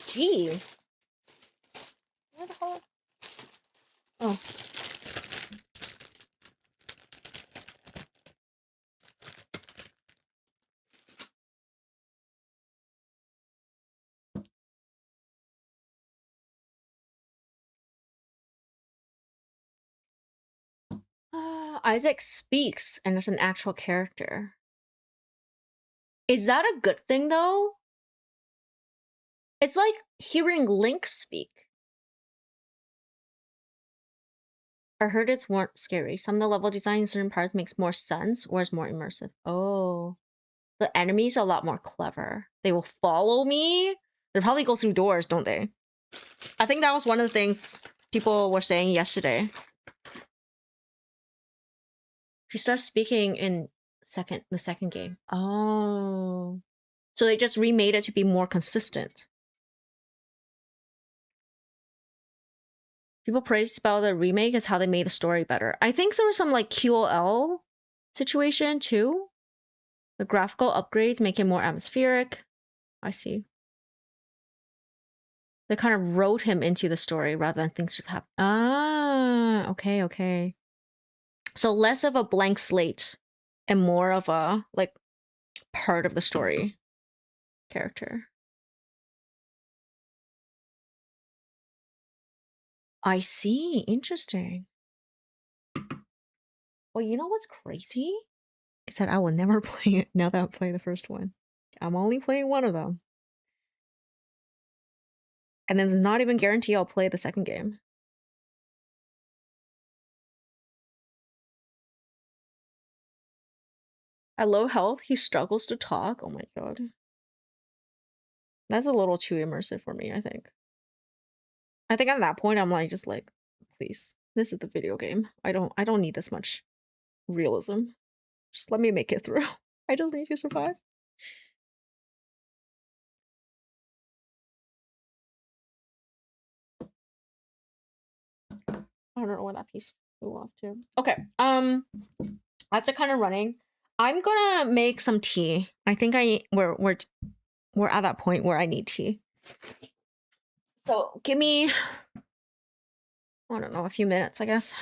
[SPEAKER 1] Gee. Where the hell? Oh. Isaac speaks and is an actual character. Is that a good thing though? It's like hearing Link speak. I heard it's more scary. Some of the level design in certain parts makes more sense or is more immersive. Oh. The enemies are a lot more clever. They will follow me. They probably go through doors, don't they? I think that was one of the things people were saying yesterday. He starts speaking in the second game. Oh. So they just remade it to be more consistent. People praise about the remake is how they made the story better. I think there was some like QOL situation too. The graphical upgrades make it more atmospheric. I see. They kind of wrote him into the story rather than things just happen. Ah, okay, okay. So less of a blank slate and more of a like part of the story character. I see. Interesting. Well, you know what's crazy? Is that I will never play it now that I'm playing the first one. I'm only playing one of them. And then it's not even guaranteed I'll play the second game. At low health, he struggles to talk. Oh my god. That's a little too immersive for me, I think. I think at that point I'm like just like, please, this is the video game. I don't need this much realism. Just let me make it through. I just need to survive. I don't know where that piece flew off to. Okay. That's it kind of running. I'm gonna make some tea. I think we're at that point where I need tea. So give me, I don't know, a few minutes, I guess.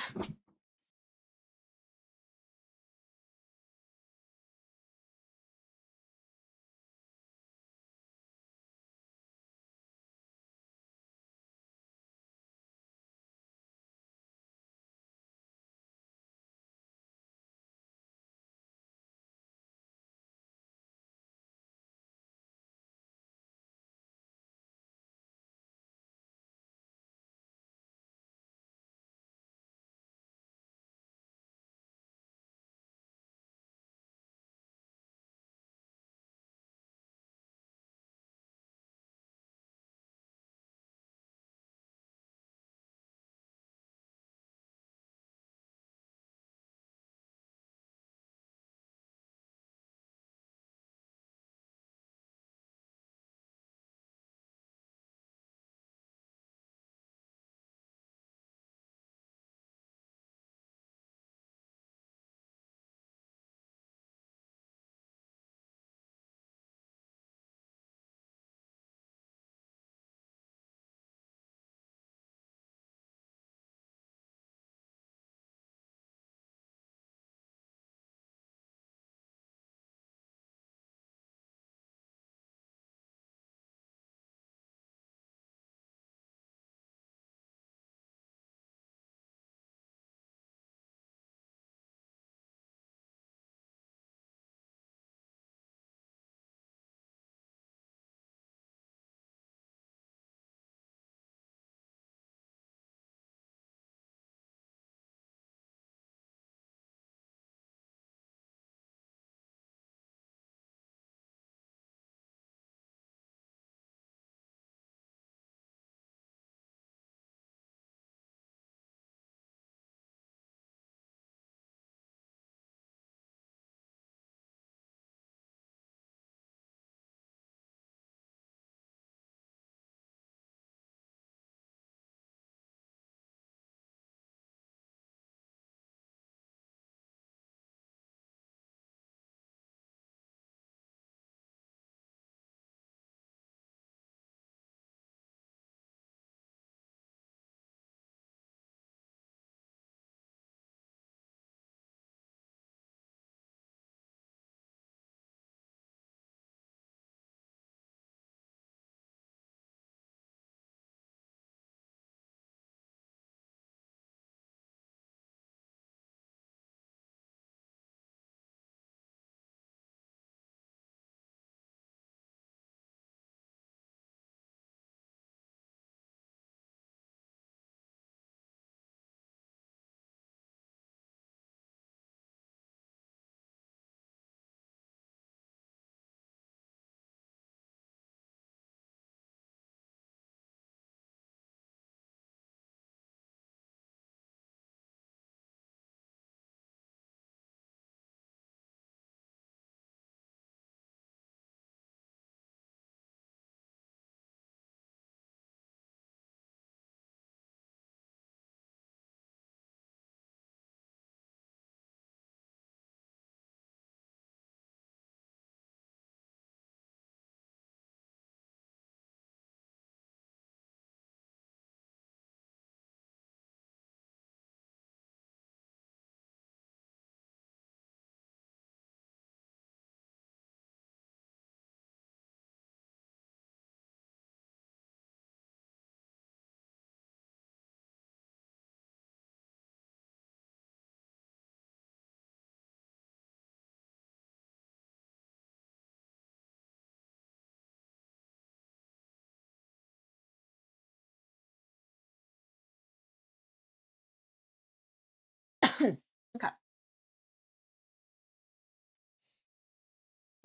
[SPEAKER 1] Okay.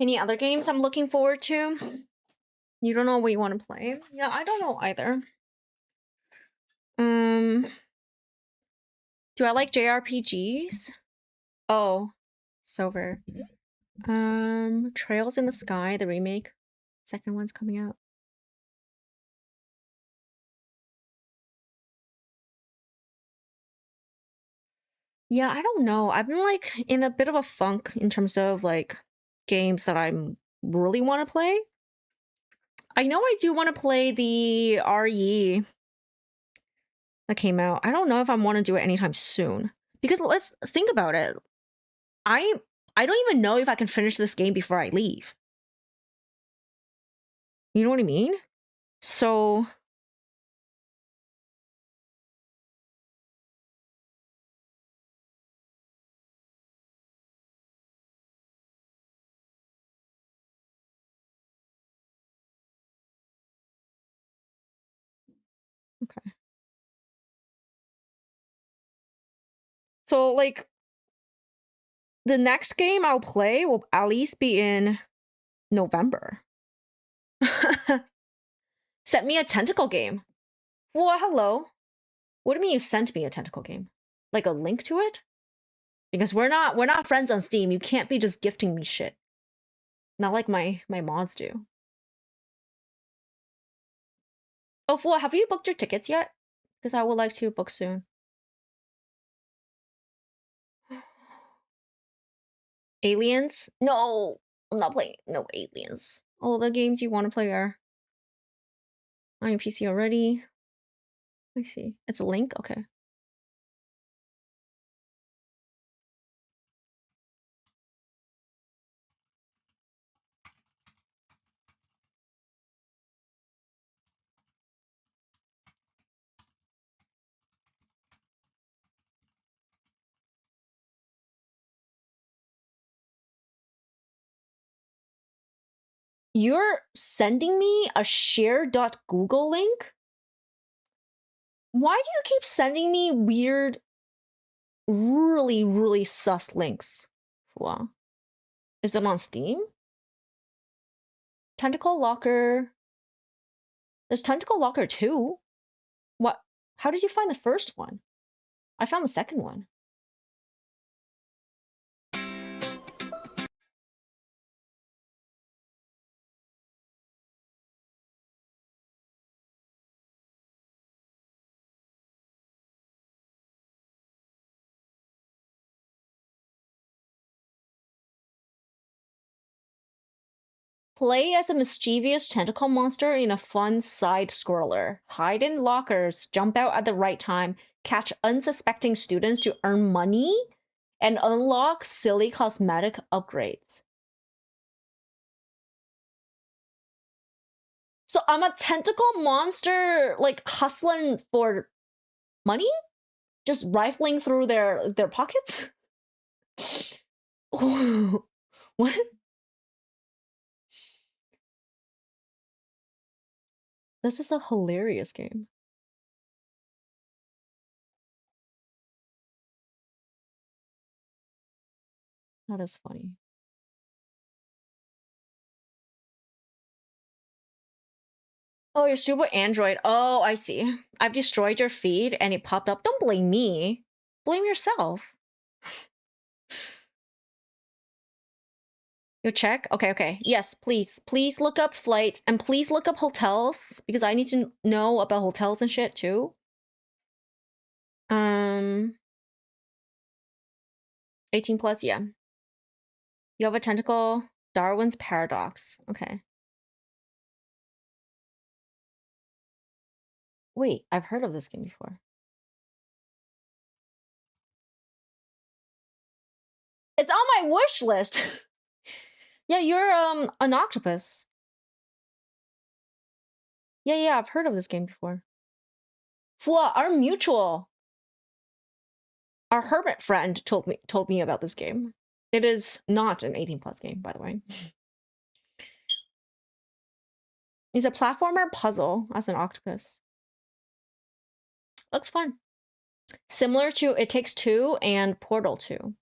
[SPEAKER 1] Any other games I'm looking forward to? You don't know what you want to play? Yeah, I don't know either. Do I like JRPGs? Oh, Silver. Trails in the Sky, the remake. Second one's coming out. Yeah, I don't know. I've been like in a bit of a funk in terms of like games that I'm really want to play. I know I do want to play the RE that came out. I don't know if I want to do it anytime soon. Because let's think about it. I don't even know if I can finish this game before I leave. You know what I mean? So okay. So like the next game I'll play will at least be in November. Sent me a tentacle game. Well, hello. What do you mean you sent me a tentacle game? Like a link to it? Because we're not friends on Steam. You can't be just gifting me shit. Not like my mods do. Oh, fool, have you booked your tickets yet? Because I would like to book soon. Aliens? No, I'm not playing no Aliens. All the games you want to play are on your PC already. Let me see. It's a link? Okay. You're sending me a share.google link? Why do you keep sending me weird, really, really sus links? Wow. Is it on Steam? Tentacle Locker. There's Tentacle Locker 2. What? How did you find the first one? I found the second one. Play as a mischievous tentacle monster in a fun side-scroller. Hide in lockers, jump out at the right time, catch unsuspecting students to earn money, and unlock silly cosmetic upgrades. So I'm a tentacle monster, like, hustling for money? Just rifling through their pockets? What? This is a hilarious game. That is funny. Oh, your stupid Android. Oh, I see. I've destroyed your feed and it popped up. Don't blame me. Blame yourself. You check? Okay, okay. Yes, please. Please look up flights and please look up hotels because I need to know about hotels and shit too. 18 plus, yeah. You have a tentacle. Darwin's paradox. Okay. Wait, I've heard of this game before. It's on my wish list. Yeah, you're an octopus. Yeah, I've heard of this game before. Fua, our mutual, our hermit friend told me about this game. It is not an 18 plus game, by the way. It's a platformer puzzle as an octopus. Looks fun. Similar to It Takes Two and Portal 2.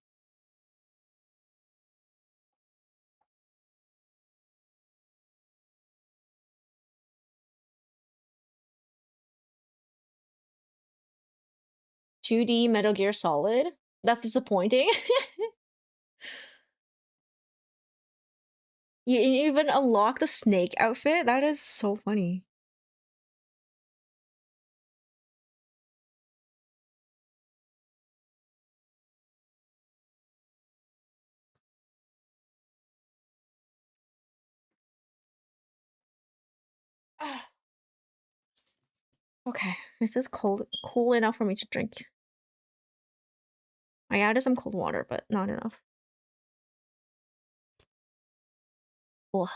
[SPEAKER 1] $2D Metal Gear Solid. That's disappointing. You even unlock the Snake outfit? That is so funny. Okay, is this cool enough for me to drink? I added some cold water, but not enough. Ugh.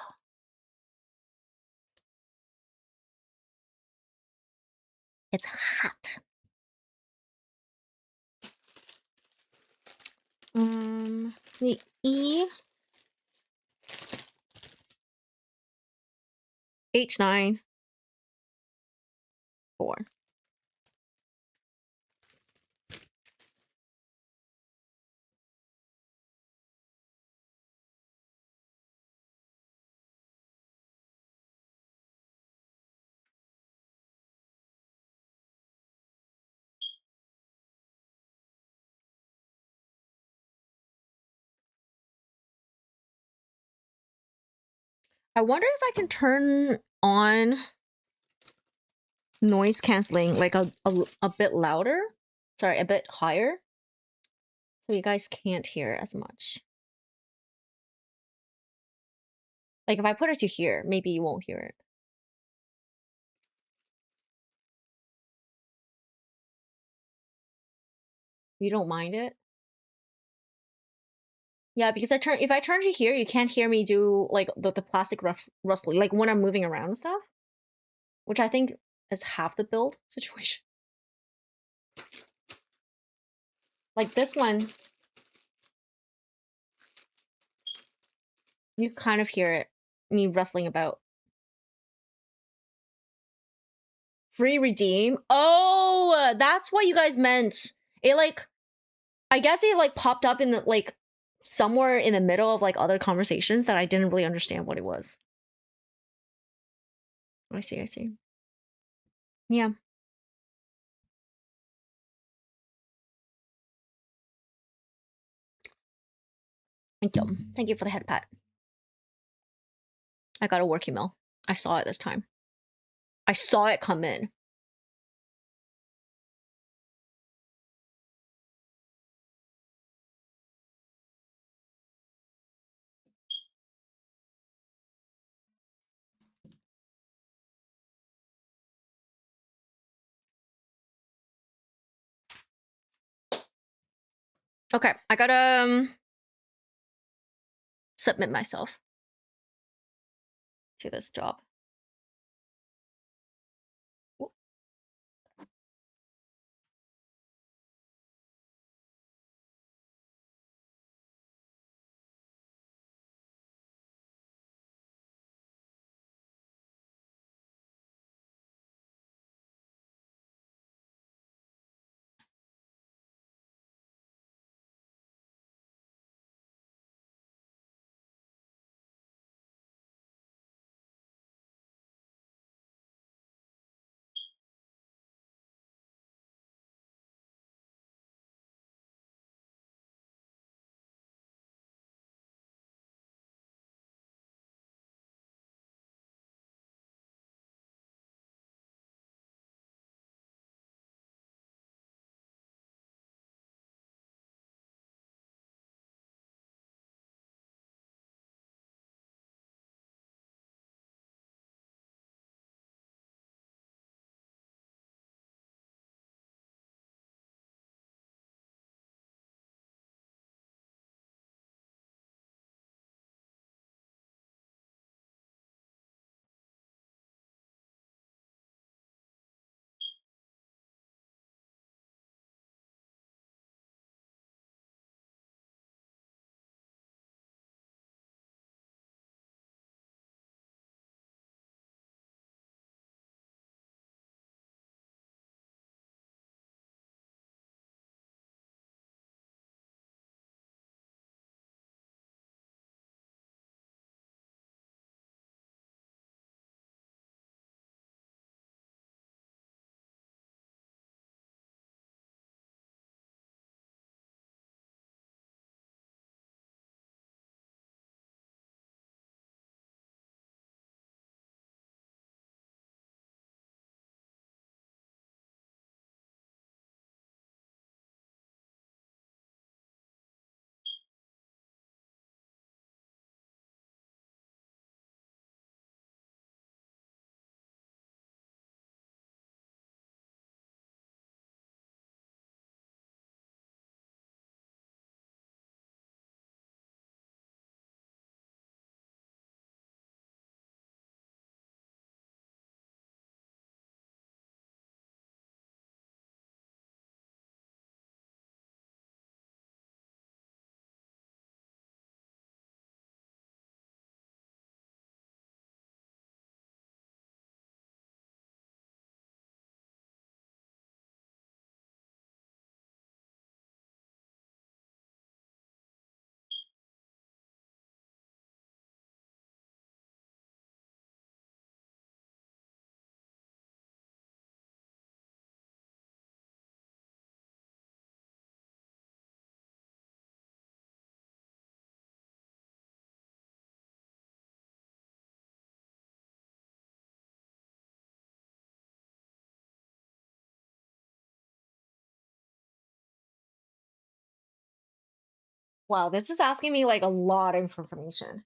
[SPEAKER 1] It's hot. The H9 4. I wonder if I can turn on noise canceling like a bit louder. Sorry, a bit higher. So you guys can't hear as much. Like if I put it to here, maybe you won't hear it. You don't mind it? Yeah, because if I turn to here, you can't hear me do like the plastic rustling, like when I'm moving around and stuff. Which I think is half the build situation. Like this one, you kind of hear it, me rustling about. Free redeem? Oh, that's what you guys meant. It like, I guess it like popped up in the like somewhere in the middle of like other conversations that I didn't really understand what it was. I see, I see. Yeah. Thank you. Thank you for the head pat. I got a work email. I saw it this time. I saw it come in. Okay, I gotta submit myself to this job. Wow, this is asking me like a lot of information.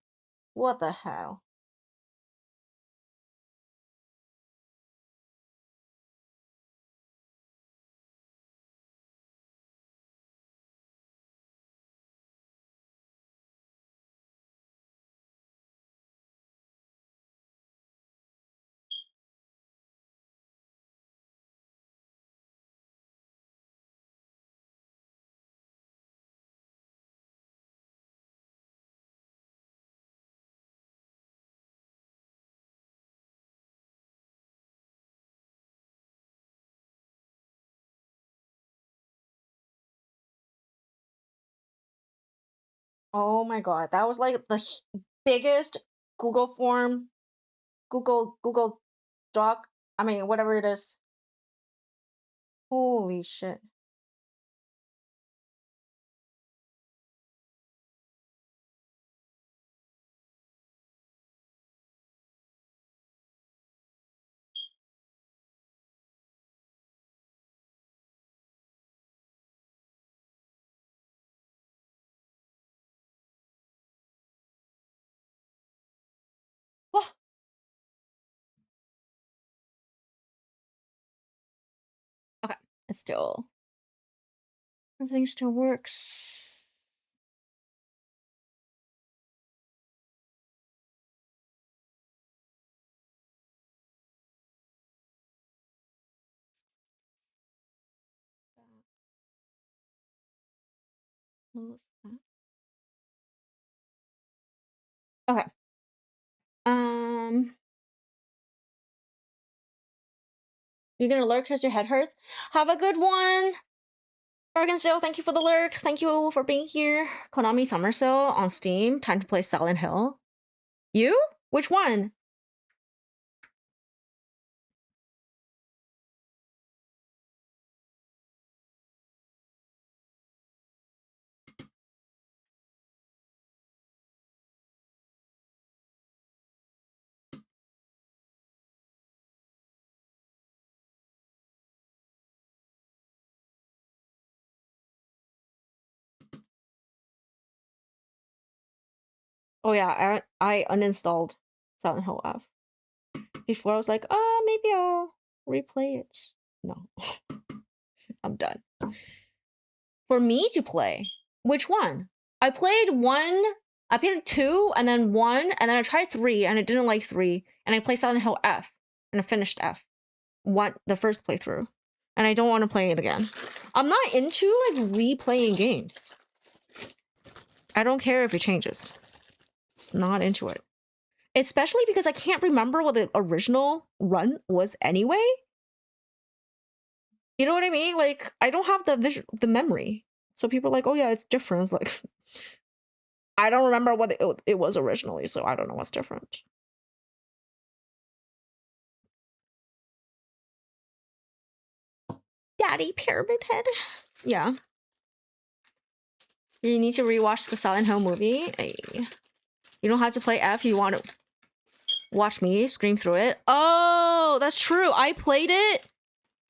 [SPEAKER 1] What the hell? Oh my god, that was like the biggest Google form, Google Doc. I mean, whatever it is. Holy shit. Wah. Okay, it's still everything still works. Close that. Okay. You're gonna lurk because your head hurts. Have a good one. Arkansas, thank you for the lurk. Thank you for being here. Konami Summer Sale on Steam. Time to play Silent Hill. You? Which one? Oh yeah, I uninstalled Silent Hill F. Before I was like, maybe I'll replay it. No, I'm done. For me to play, which one? I played one, I played two, and then one, and then I tried three, and I didn't like three, and I played Silent Hill F, and I finished F. What the first playthrough, and I don't want to play it again. I'm not into like replaying games. I don't care if it changes. It's not into it. Especially because I can't remember what the original run was anyway. You know what I mean? Like, I don't have the memory. So people are like, oh yeah, it's different. It's like, I don't remember what it was originally, so I don't know what's different. Daddy Pyramid Head. Yeah. You need to rewatch the Silent Hill movie. You don't have to play F. You want to watch me scream through it. Oh, that's true. I played it.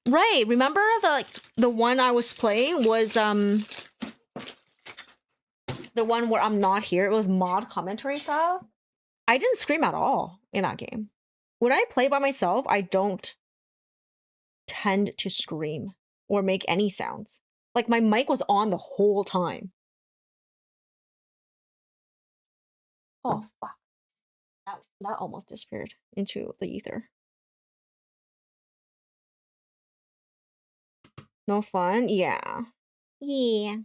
[SPEAKER 1] Right. Remember the one I was playing was the one where I'm not here. It was mod commentary style. I didn't scream at all in that game. When I play by myself, I don't tend to scream or make any sounds. Like my mic was on the whole time. Oh fuck. That almost disappeared into the ether. No fun? Yeah. Yeah.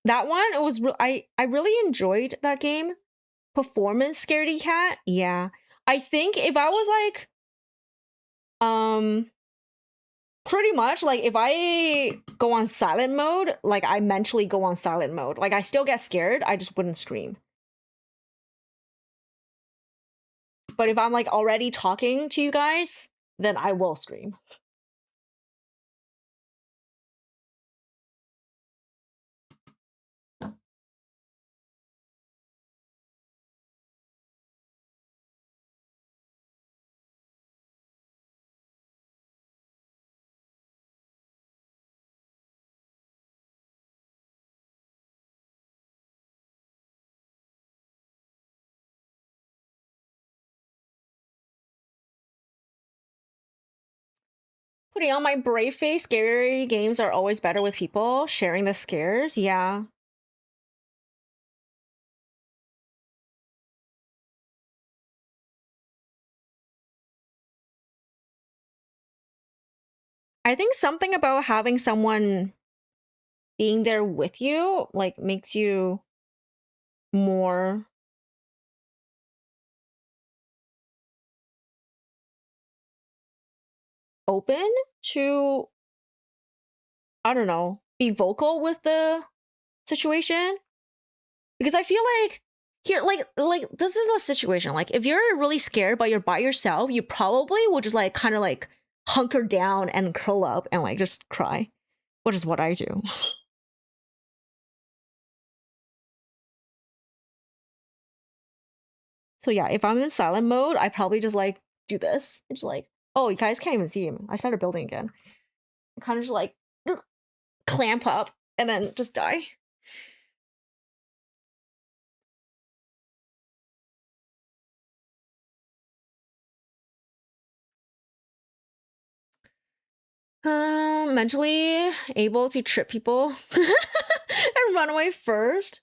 [SPEAKER 1] That one, it was I really enjoyed that game. Performance Scaredy Cat? Yeah. I think if I was like pretty much like if I go on silent mode, like I mentally go on silent mode. Like I still get scared, I just wouldn't scream. But if I'm like already talking to you guys, then I will scream. Putting on my brave face, scary games are always better with people. Sharing the scares, yeah. I think something about having someone being there with you, like, makes you more open to, I don't know, be vocal with the situation. Because I feel like here, like this is the situation. Like, if you're really scared but you're by yourself, you probably would just like kind of like hunker down and curl up and like just cry, which is what I do. So yeah, if I'm in silent mode, I probably just like do this. It's like, oh, you guys can't even see him. I started building again. I kind of just like clamp up and then just die. Mentally able to trip people and run away first.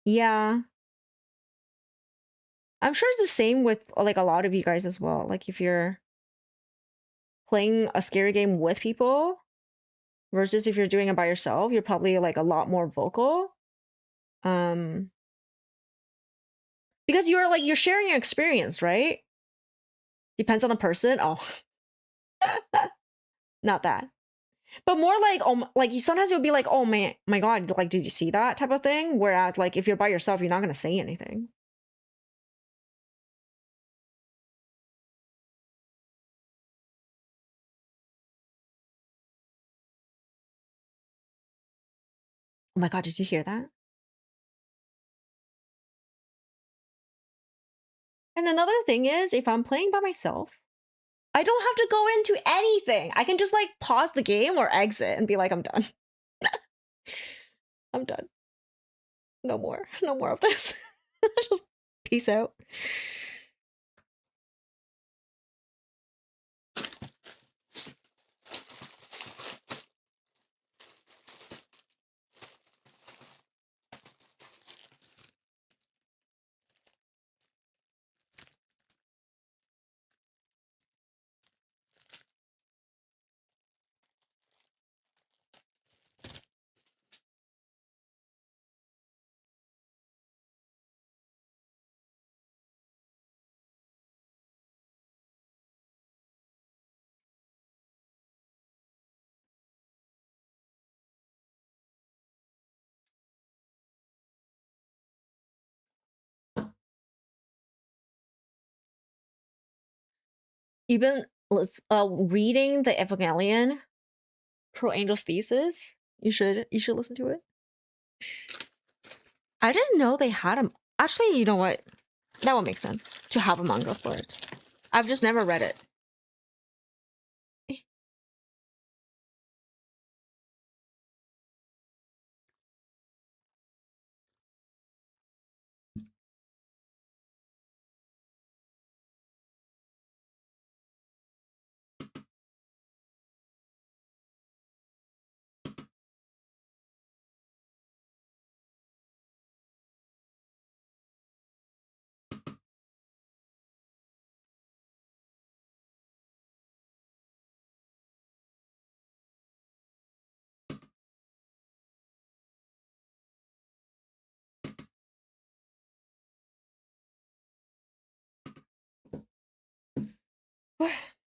[SPEAKER 1] Yeah. I'm sure it's the same with like a lot of you guys as well. Like if you're playing a scary game with people versus if you're doing it by yourself, you're probably like a lot more vocal. Um because you're sharing your experience, right? Depends on the person. Oh, not that. But more like, oh, like you sometimes you'll be like, oh man, my God, like, did you see that type of thing? Whereas like if you're by yourself, you're not gonna say anything. Oh my God, did you hear that? And another thing is, if I'm playing by myself, I don't have to go into anything. I can just like pause the game or exit and be like, I'm done. I'm done. No more. No more of this. Just peace out. Even let's reading the Evangelion Pro Angel's thesis. You should listen to it. I didn't know they had a. Actually, you know what? That would make sense to have a manga for it. I've just never read it.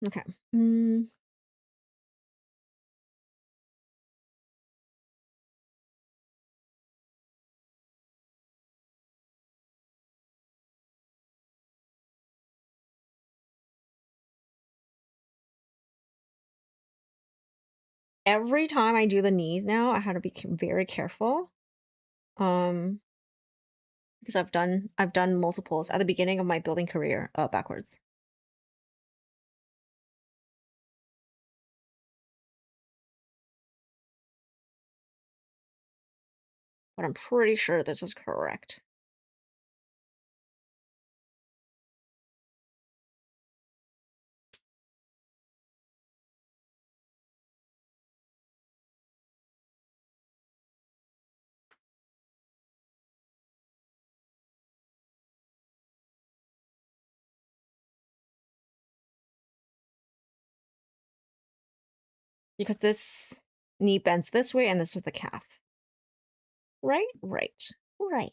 [SPEAKER 1] Okay. Every time I do the knees now, I had to be very careful. Because I've done multiples at the beginning of my building career backwards. But I'm pretty sure this is correct. Because this knee bends this way and this is the calf. Right? Right. Right.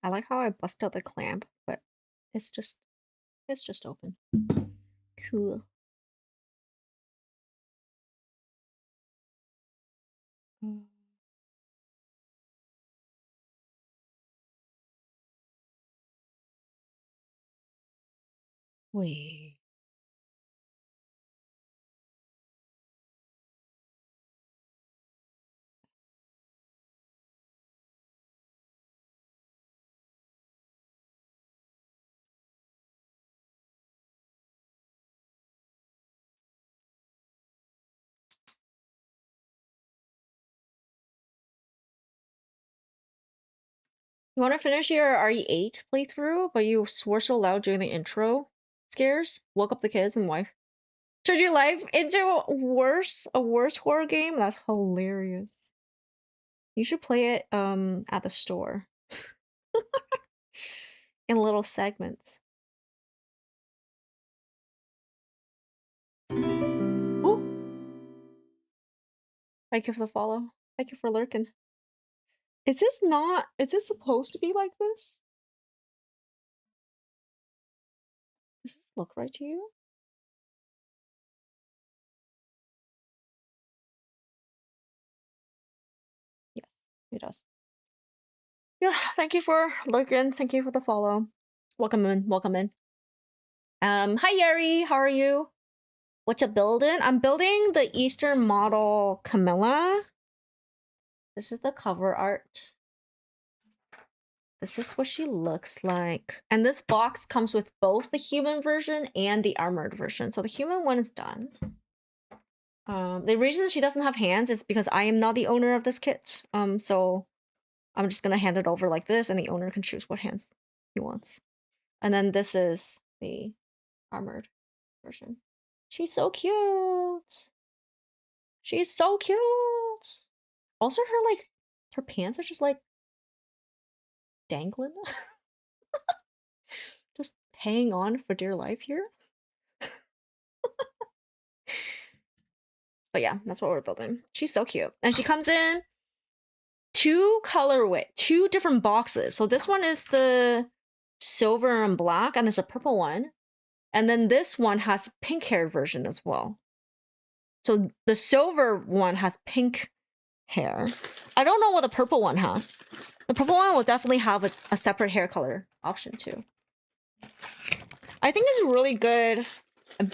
[SPEAKER 1] I like how I bust out the clamp, but it's just open. Cool. Wait. You want to finish your RE8 playthrough, but you swore so loud during the intro scares, woke up the kids and wife. Turned your life into a worse horror game? That's hilarious. You should play it at the store. In little segments. Ooh. Thank you for the follow. Thank you for lurking. Is this supposed to be like this? Does this look right to you? Yes, it does. Yeah, thank you for lurking. Thank you for the follow. Welcome in, welcome in. Hi Yeri, how are you? What you building? I'm building the Eastern model Camilla. This is the cover art. This is what she looks like. And this box comes with both the human version and the armored version. So the human one is done. The reason she doesn't have hands is because I am not the owner of this kit. So I'm just gonna hand it over like this and the owner can choose what hands he wants. And then this is the armored version. She's so cute. She's so cute. Also, her pants are just like dangling. Just hanging on for dear life here. But yeah, that's what we're building. She's so cute. And she comes in two different boxes. So this one is the silver and black, and there's a purple one. And then this one has pink haired version as well. So the silver one has pink hair. I don't know what the purple one has. The purple one will definitely have a separate hair color option too. I think it's a really good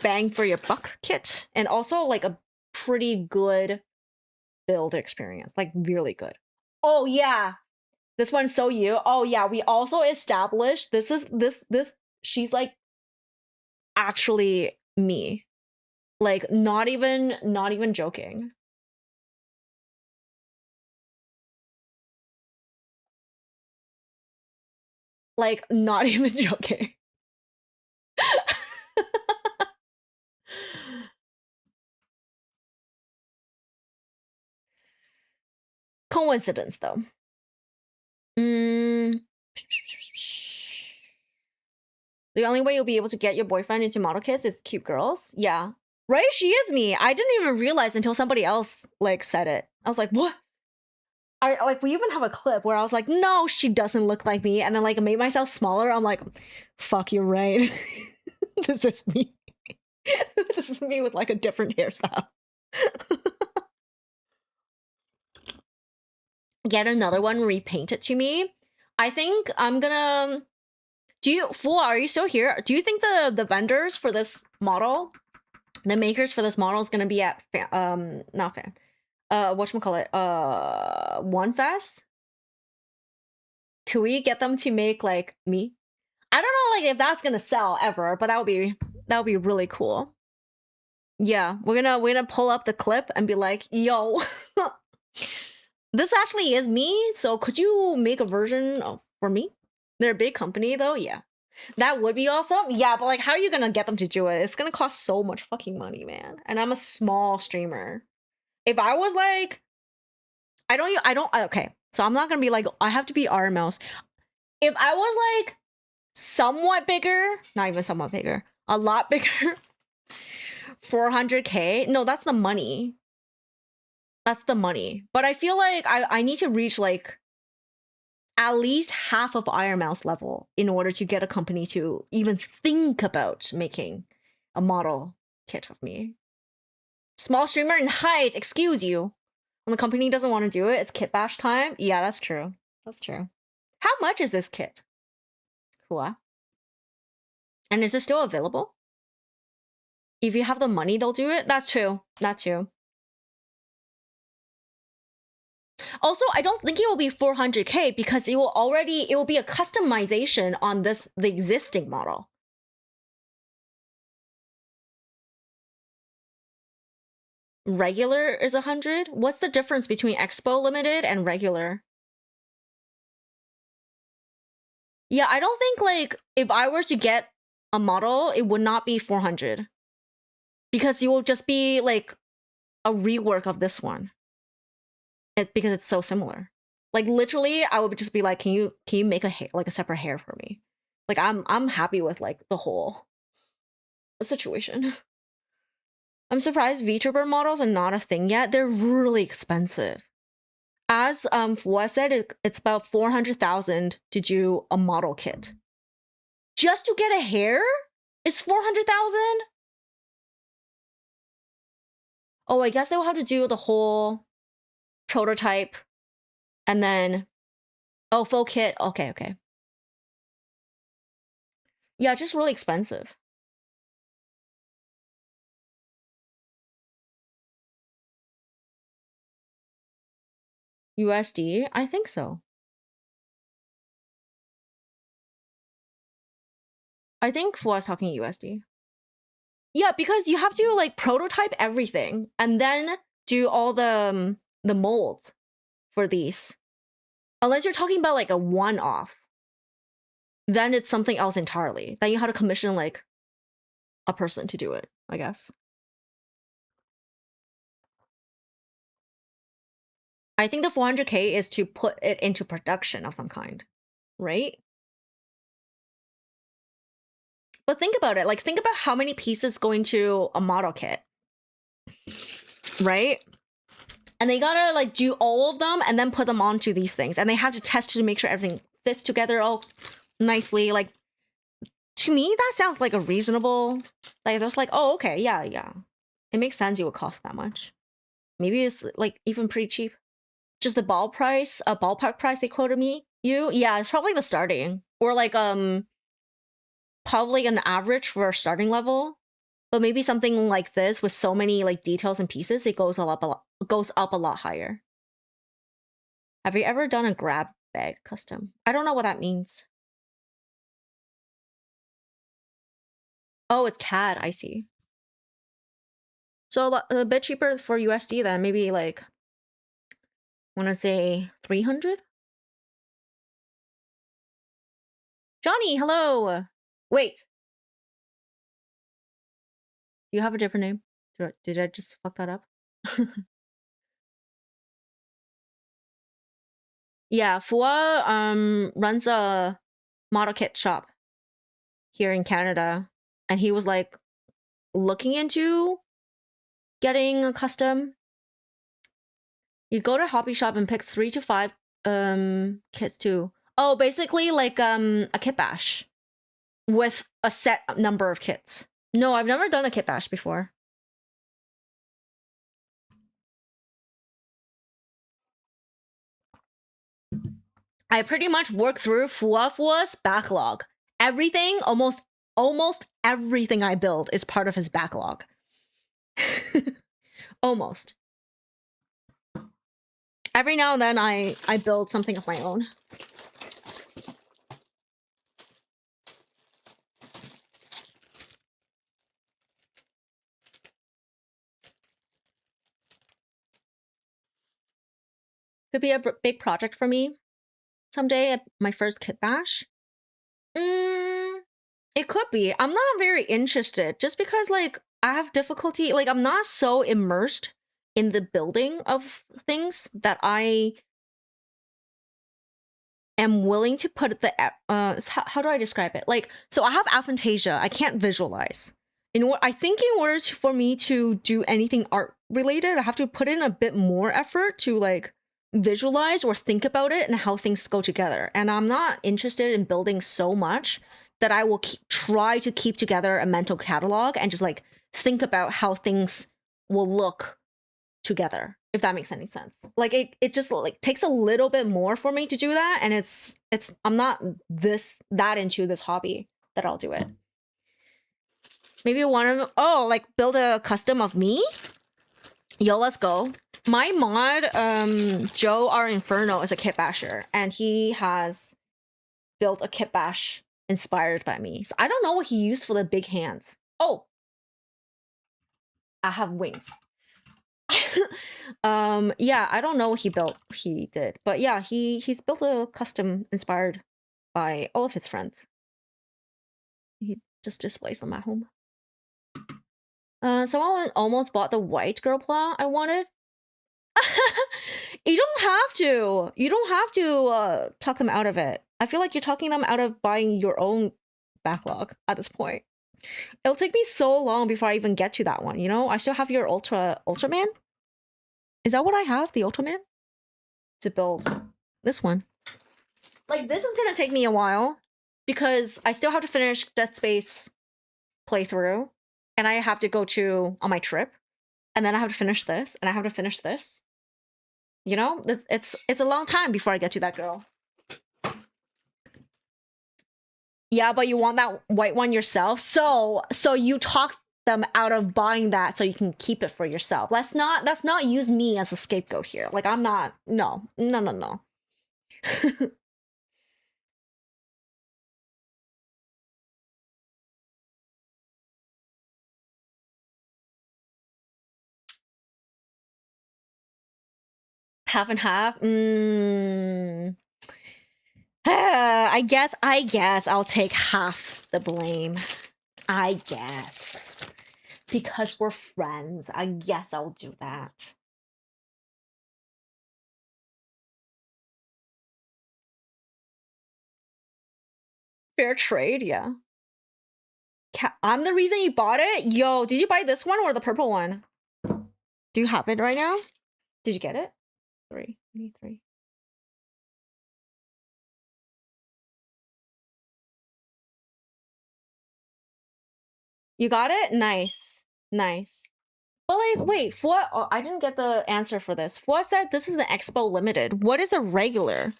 [SPEAKER 1] bang for your buck kit, and also like a pretty good build experience, like really good. Oh yeah, this one's so you. Oh yeah, we also established this she's like actually me, like not even joking. Like not even joking. Coincidence though. The only way you'll be able to get your boyfriend into model kits is cute girls. Yeah. Right? She is me. I didn't even realize until somebody else like said it. I was like, what? We even have a clip where I was like, no, she doesn't look like me. And then like I made myself smaller. I'm like, fuck, you're right. This is me. This is me with like a different hairstyle. Get another one repainted to me. I think I'm gonna... Fool, are you still here? Do you think the vendors for this model, the makers for this model is gonna be at whatchamacallit, One Fest? Could we get them to make like me? I don't know like if that's gonna sell ever, but that would be really cool. Yeah, we're gonna pull up the clip and be like, yo, This actually is me, so could you make a version for me? They're a big company though, yeah. That would be awesome. Yeah, but like how are you gonna get them to do it? It's gonna cost so much fucking money, man. And I'm a small streamer. If I was like, okay. So I'm not gonna be like, I have to be R mouse. If I was like somewhat bigger, not even somewhat bigger, a lot bigger, 400K. No, that's the money. That's the money. But I feel like I need to reach like at least half of Iron Mouse level in order to get a company to even think about making a model kit of me. Small streamer in height, excuse you. When the company doesn't want to do it, it's kit bash time. Yeah, that's true. That's true. How much is this kit? Cool. And is it still available? If you have the money, they'll do it. That's true. That's true. Also, I don't think it will be 400K because it will be a customization on the existing model. Regular is 100. What's the difference between Expo Limited and regular? Yeah, I don't think like if I were to get a model, it would not be 400 because it will just be like a rework of this one. Because it's so similar. Like literally, I would just be like, can you make a hair, like a separate hair for me? Like I'm happy with like the whole situation. I'm surprised VTuber models are not a thing yet. They're really expensive. As Fua said, it's about 400,000 to do a model kit. Just to get a hair is 400,000. Oh, I guess they'll have to do the whole prototype and then full kit. Okay. Yeah, just really expensive. USD? I think so. I think Fua's talking USD. Yeah, because you have to like prototype everything and then do all the molds for these. Unless you're talking about like a one-off, then it's something else entirely. Then you have to commission like a person to do it, I guess. I think the 400K is to put it into production of some kind, right? But think about it. Like, think about how many pieces go into a model kit, right? And they gotta like do all of them and then put them onto these things. And they have to test to make sure everything fits together all nicely. Like, to me, that sounds like a reasonable, like, there's like, oh, okay, yeah. It makes sense it would cost that much. Maybe it's like even pretty cheap. Just the ballpark price they quoted you? Yeah, it's probably the starting. Or like, probably an average for a starting level. But maybe something like this with so many like details and pieces, it goes up a lot higher. Have you ever done a grab bag custom? I don't know what that means. Oh, it's CAD, I see. So a bit cheaper for USD then, maybe like, I wanna say 300? Johnny, hello! Wait. Do you have a different name? Did I just fuck that up? Yeah, Fua runs a model kit shop here in Canada, and he was like looking into getting a custom. You go to hobby shop and pick 3 to 5 kits too. Oh, basically like a kit bash with a set number of kits. No, I've never done a kit bash before. I pretty much worked through Fua's backlog. Everything, almost everything I build is part of his backlog. Almost. Every now and then I build something of my own. Could be a big project for me someday at my first kit bash. It could be. I'm not very interested just because like I have difficulty, like I'm not so immersed in the building of things that I am willing to put the how do I describe it? Like, so I have aphantasia. I can't visualize. I think in order for me to do anything art related, I have to put in a bit more effort to like visualize or think about it and how things go together. And I'm not interested in building so much that I will try to keep together a mental catalog and just like think about how things will look together, if that makes any sense. Like it just like takes a little bit more for me to do that, and it's I'm not that into this hobby that I'll do it. Maybe one of them, oh, like build a custom of me? Yo, let's go. My mod, Joe our Inferno, is a kit basher, and he has built a kit bash inspired by me. So I don't know what he used for the big hands. Oh, I have wings. Yeah, I don't know what he did, but yeah, he's built a custom inspired by all of his friends. He just displays them at home. Someone almost bought the white girl plow I wanted. You don't have to talk them out of it. I feel like you're talking them out of buying your own backlog at this point. It'll take me so long before I even get to that one, you know? I still have your Ultraman. Is that what I have? The Ultraman? To build this one. Like, this is gonna take me a while because I still have to finish Dead Space playthrough, and I have to go on my trip, and then I have to finish this, and I have to finish this. You know, it's a long time before I get to that girl. Yeah, but you want that white one yourself, so you talk them out of buying that so you can keep it for yourself. Let's not use me as a scapegoat here. Like, I'm not. No. Half and half. I guess I'll take half the blame. I guess. Because we're friends. I guess I'll do that. Fair trade, yeah. I'm the reason you bought it? Yo, did you buy this one or the purple one? Do you have it right now? Did you get it? 3. I need 3. You got it? Nice. Nice. But like, wait, oh, I didn't get the answer for this. Fua said this is the Expo Limited. What is a regular?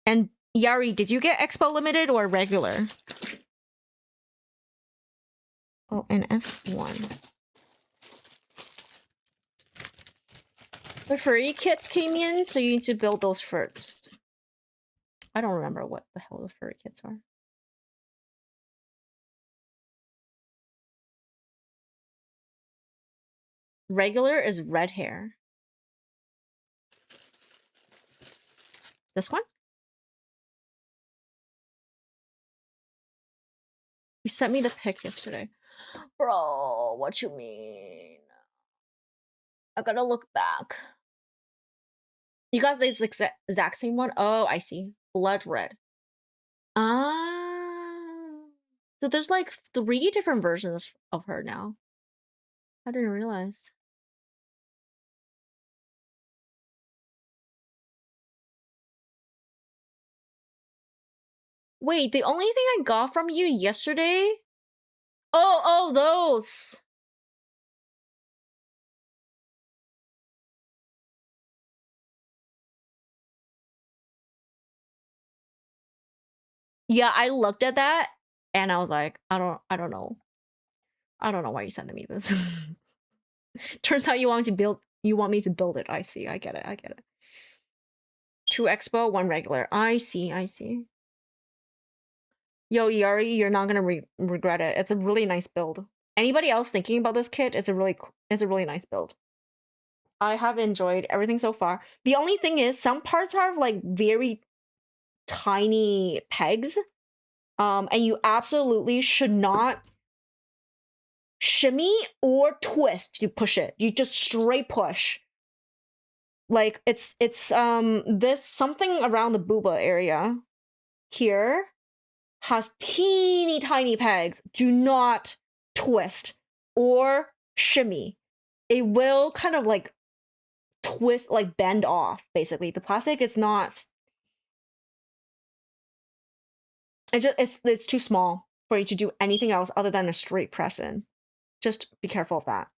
[SPEAKER 1] And Yari, did you get Expo Limited or regular? Oh, an F1. The furry kits came in, so you need to build those first. I don't remember what the hell the furry kits are. Regular is red hair. This one? You sent me the pic yesterday. Bro, what you mean? I gotta look back. You got the exact same one? Oh, I see. Blood red. Ah. So there's like 3 different versions of her now. I didn't realize. Wait, the only thing I got from you yesterday? Oh, those. Yeah, I looked at that and I was like, I don't know. I don't know why you sending me this. Turns out you want me to build it. I see. I get it. 2 expo, 1 regular. I see. Yo, Yari, you're not gonna regret it. It's a really nice build. Anybody else thinking about this kit? It's a really nice build. I have enjoyed everything so far. The only thing is some parts have like very tiny pegs. And you absolutely should not shimmy or twist to push it. You just straight push. Like it's this something around the booba area here has teeny tiny pegs. Do not twist or shimmy. It will kind of like twist, like bend off, basically. The plastic is not, it's too small for you to do anything else other than a straight press in. Just be careful of that.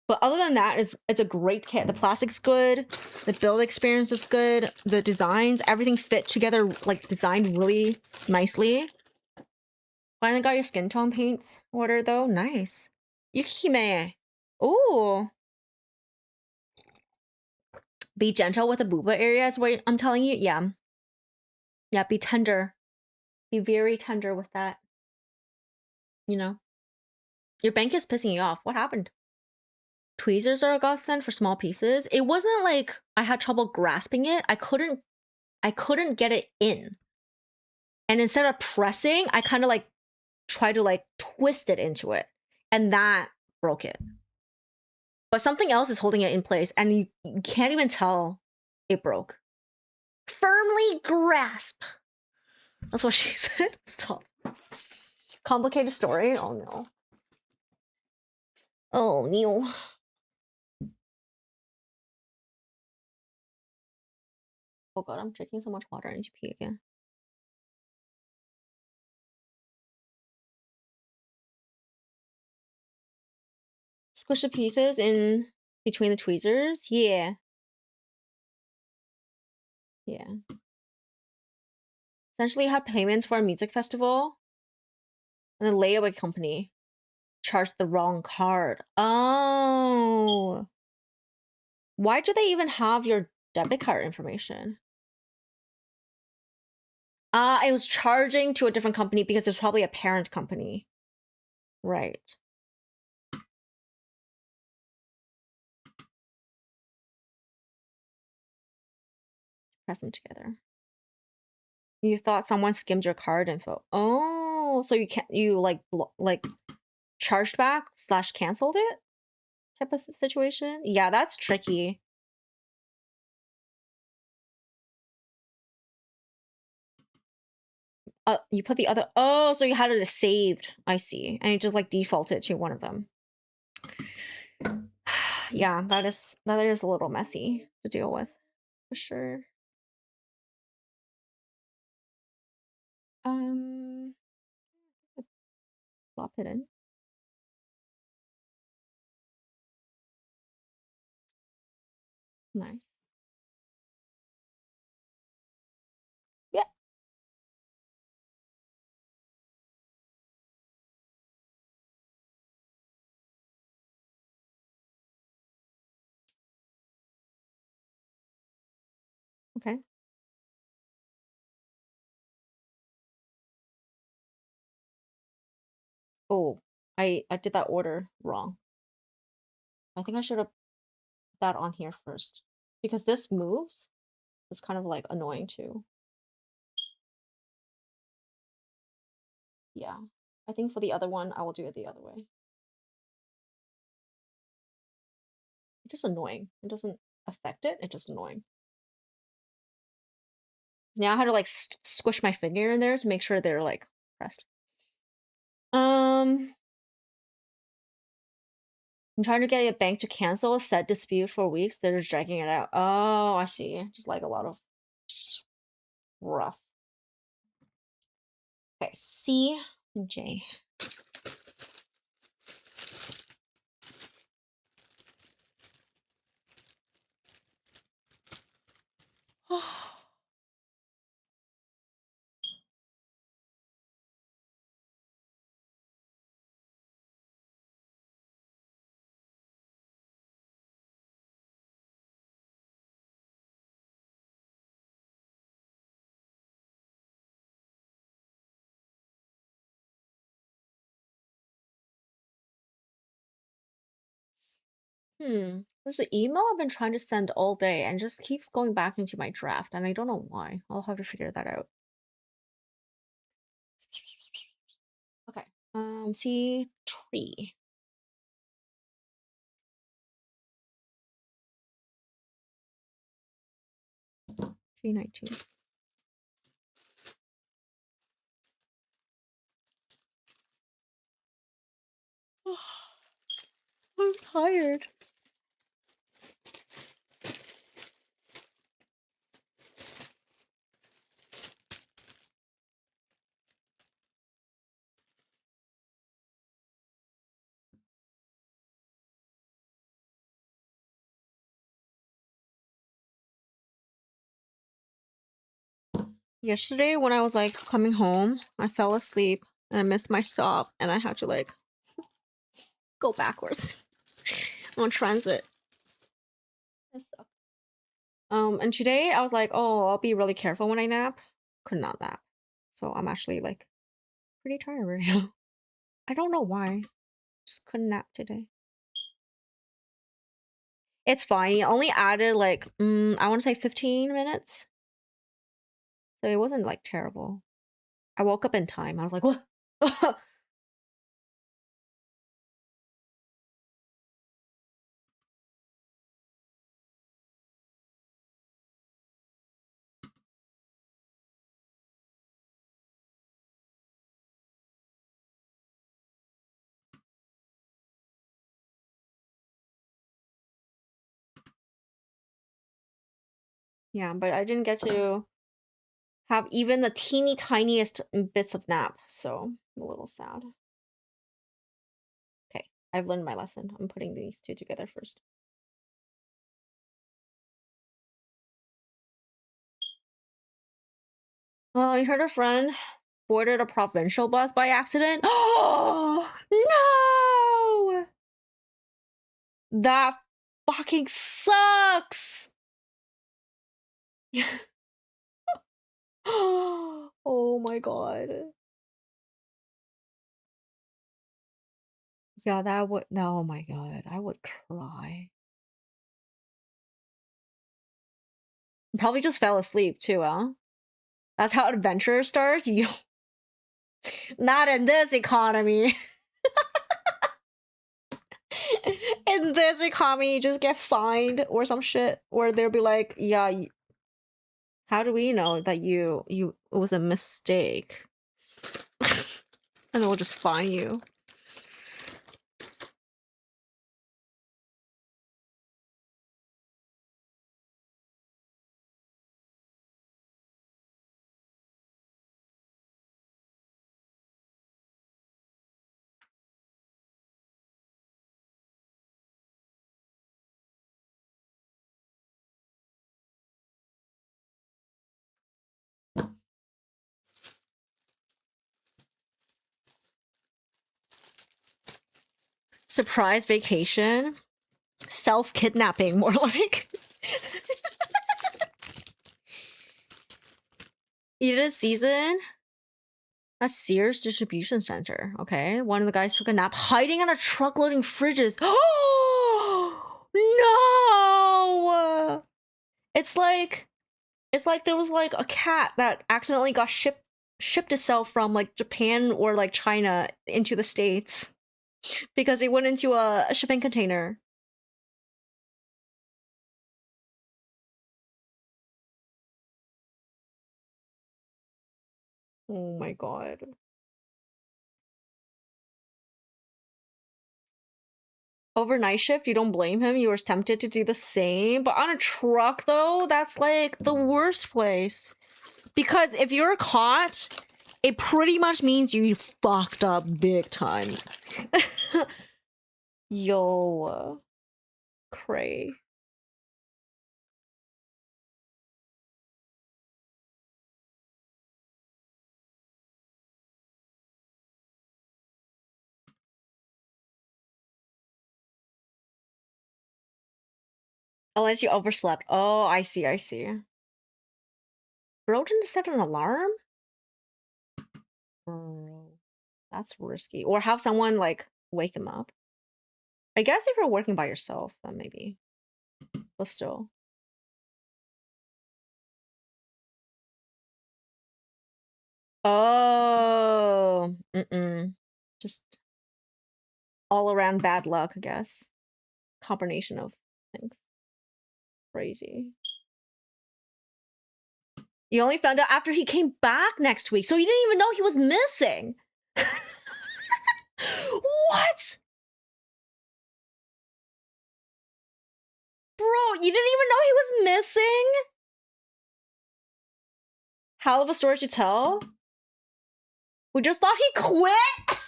[SPEAKER 1] But other than that, it's a great kit. The plastic's good, the build experience is good, the designs, everything fit together, like designed really nicely. Finally got your skin tone paints ordered though. Nice. Yukihime. Ooh. Be gentle with the booba area is what I'm telling you. Yeah. Yeah, be tender. Be very tender with that. You know. Your bank is pissing you off. What happened? Tweezers are a godsend for small pieces. It wasn't like I had trouble grasping it. I couldn't get it in. And instead of pressing, I kind of like tried to like twist it into it. And that broke it. But something else is holding it in place and you can't even tell it broke. Firmly grasp. That's what she said. Stop. Complicated story? Oh no. Oh no. Oh god, I'm drinking so much water. I need to pee again. Squish the pieces in between the tweezers. Yeah. Yeah. Essentially had payments for a music festival. And the layaway company charged the wrong card. Oh. Why do they even have your debit card information? It was charging to a different company because it's probably a parent company. Right. Press them together. You thought someone skimmed your card info. Oh, so you can't, you like charged back / canceled it type of situation? Yeah, that's tricky. You put the other, oh, so you had it as saved. I see. And you just like defaulted to one of them. Yeah, that is a little messy to deal with, for sure. Plop it in. Nice. Yeah. Okay. Oh, I did that order wrong. I think I should have put that on here first. Because this moves is kind of like annoying too. Yeah. I think for the other one, I will do it the other way. It's just annoying. It doesn't affect it. It's just annoying. Now I had to like squish my finger in there to make sure they're like pressed. I'm trying to get a bank to cancel a set dispute for weeks. They're just dragging it out. Oh, I see. Just like a lot of rough. Okay, C, J. There's an email I've been trying to send all day and just keeps going back into my draft, and I don't know why. I'll have to figure that out. Okay. C tree. C19. I'm tired. Yesterday when I was like coming home, I fell asleep and I missed my stop and I had to like go backwards on transit. That sucked. And today I was like, oh, I'll be really careful when I nap. Could not nap. So I'm actually like pretty tired right now. I don't know why. Just couldn't nap today. It's fine. He only added like I want to say 15 minutes. So it wasn't like terrible. I woke up in time. I was like, what? Yeah, but I didn't get to have even the teeny tiniest bits of nap, so I'm a little sad. Okay, I've learned my lesson. I'm putting these two together first. Oh, I heard a friend boarded a provincial bus by accident. Oh no! That fucking sucks! Oh my god. Yeah, that would. No, oh my god, I would cry. Probably just fell asleep too, huh? That's how adventure starts? You not in this economy. In this economy, you just get fined or some shit. Or they'll be like, yeah, how do we know that it was a mistake? And they'll just fine you. Surprise vacation? Self-kidnapping, more like. You did a season? A Sears distribution center. Okay. One of the guys took a nap hiding in a truck loading fridges. Oh no! It's like there was like a cat that accidentally got shipped itself from like Japan or like China into the States because it went into a shipping container. Oh my god. Overnight shift, you don't blame him. You were tempted to do the same. But on a truck, though, that's like the worst place. Because if you're caught, it pretty much means you fucked up big time. Yo. Cray. Unless you overslept. Oh, I see, I see. Bro didn't set an alarm? Bro. That's risky. Or have someone, like, wake him up. I guess if you're working by yourself, then maybe. But still. Oh, just all around bad luck, I guess. Combination of things. Crazy. You only found out after he came back next week, so you didn't even know he was missing. What? Bro, you didn't even know he was missing? Hell of a story to tell. We just thought he quit.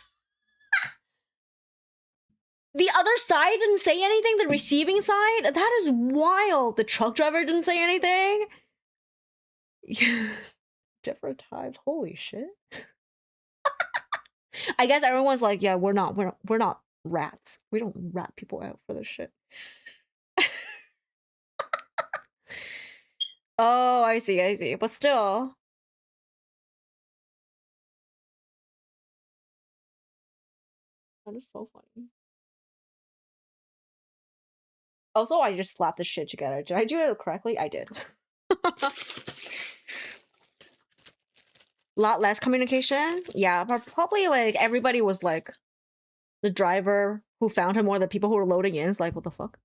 [SPEAKER 1] The other side didn't say anything, the receiving side? That is wild. The truck driver didn't say anything? Yeah. Different times. Holy shit. I guess everyone's like, yeah, we're not rats. We don't rat people out for this shit. Oh, I see. But still. That is so funny. Also, I just slapped this shit together. Did I do it correctly? I did. Lot less communication? Yeah, but probably like everybody was like the driver who found him or the people who were loading in is like, what the fuck?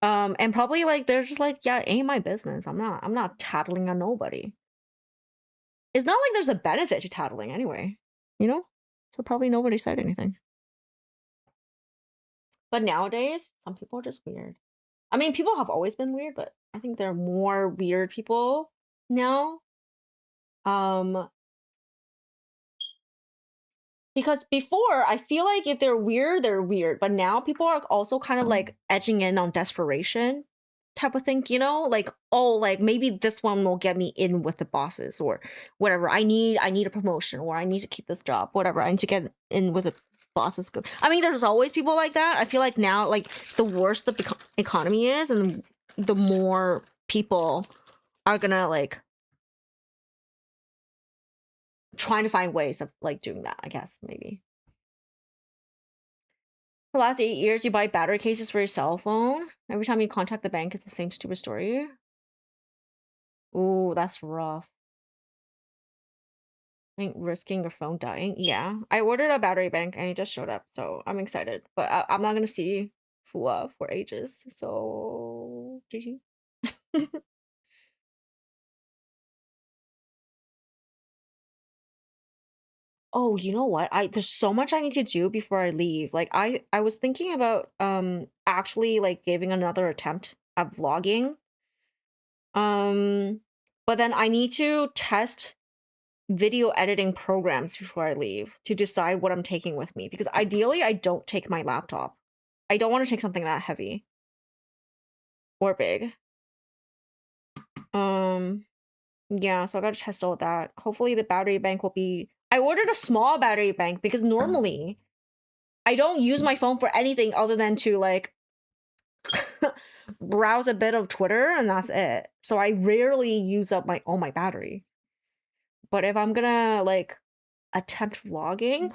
[SPEAKER 1] And probably like they're just like, yeah, ain't my business. I'm not tattling on nobody. It's not like there's a benefit to tattling anyway, you know? So probably nobody said anything. But nowadays, some people are just weird. I mean, people have always been weird, but I think there are more weird people now. Because before, I feel like if they're weird, but now people are also kind of like edging in on desperation type of thing, you know? Like, oh, like maybe this one will get me in with the bosses or whatever. I need a promotion or I need to keep this job, whatever. I need to get in with the bosses. Good. I mean, there's always people like that. I feel like now, like the worse the economy is and the more people are gonna like trying to find ways of like doing that, I guess, maybe. The last 8 years, you buy battery cases for your cell phone. Every time you contact the bank, it's the same stupid story. Ooh, that's rough. I think risking your phone dying. Yeah, I ordered a battery bank and it just showed up, so I'm excited. But I'm not gonna see Fua for ages, so GG. Oh, you know what? There's so much I need to do before I leave. Like I was thinking about actually like giving another attempt at vlogging. But then I need to test video editing programs before I leave to decide what I'm taking with me because ideally I don't take my laptop. I don't want to take something that heavy or big. Yeah, so I got to test all of that. Hopefully the battery bank will be I ordered a small battery bank because normally I don't use my phone for anything other than to like browse a bit of Twitter and that's it. So I rarely use up all my battery. But if I'm gonna like attempt vlogging,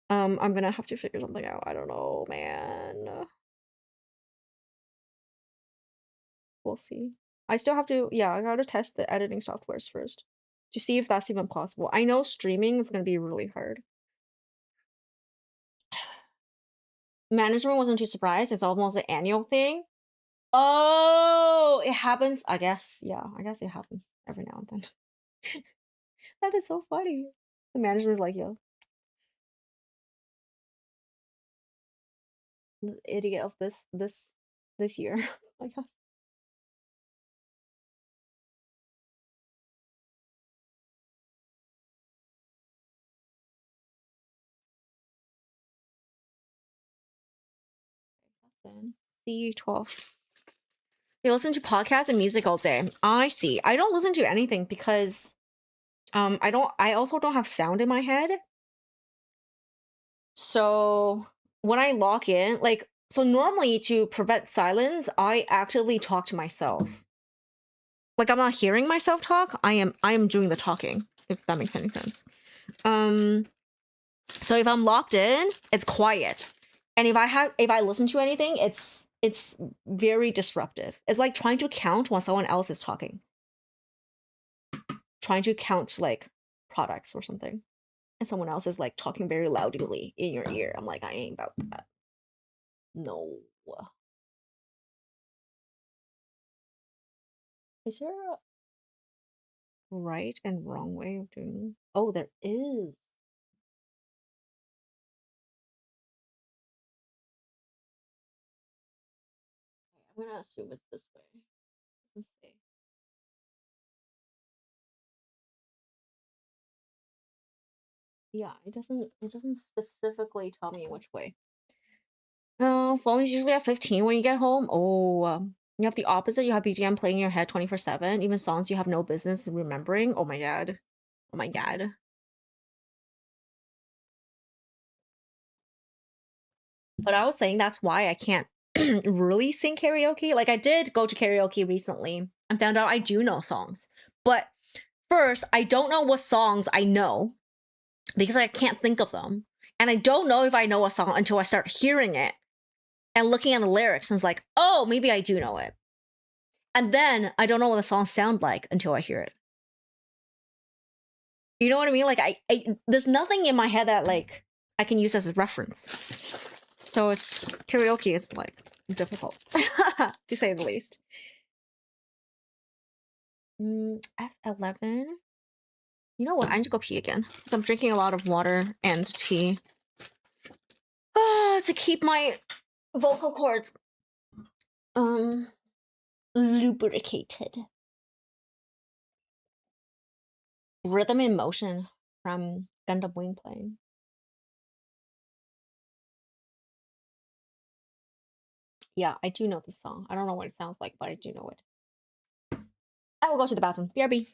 [SPEAKER 1] I'm gonna have to figure something out. I don't know, man. We'll see. I still have to, yeah, I gotta test the editing softwares first to see if that's even possible. I know streaming is gonna be really hard. Management wasn't too surprised. It's almost an annual thing. Oh, it happens. I guess, yeah, I guess it happens every now and then. That is so funny. The manager's like, yo, the idiot of this year, I guess. Then C12. You listen to podcasts and music all day. I see. I don't listen to anything because I also don't have sound in my head. So when I lock in, like so normally to prevent silence, I actively talk to myself. Like I'm not hearing myself talk, I am doing the talking, if that makes any sense. So if I'm locked in, it's quiet. And if I listen to anything, it's very disruptive. It's like trying to count when someone else is talking. Trying to count like products or something. And someone else is like talking very loudly in your ear. I'm like, I ain't about that. No. Is there a right and wrong way of doing? Oh, there is. I'm gonna assume it's this way. Let's see. Yeah, it doesn't specifically tell me which way. Phone's usually at 15 when you get home. Oh, you have the opposite. You have BGM playing in your head 24/7, even songs you have no business remembering. Oh my god. Oh my god. But I was saying that's why I can't really sing karaoke. Like I did go to karaoke recently and found out I do know songs. But first, I don't know what songs I know because I can't think of them. And I don't know if I know a song until I start hearing it and looking at the lyrics and it's like, oh, maybe I do know it. And then I don't know what the songs sound like until I hear it. You know what I mean? Like I there's nothing in my head that like I can use as a reference. So it's karaoke is like difficult to say the least. F11. You know what? I need to go pee again. So I'm drinking a lot of water and tea. To keep my vocal cords lubricated. Rhythm in Motion from Gundam Wing playing. Yeah, I do know this song. I don't know what it sounds like, but I do know it. I will go to the bathroom. BRB.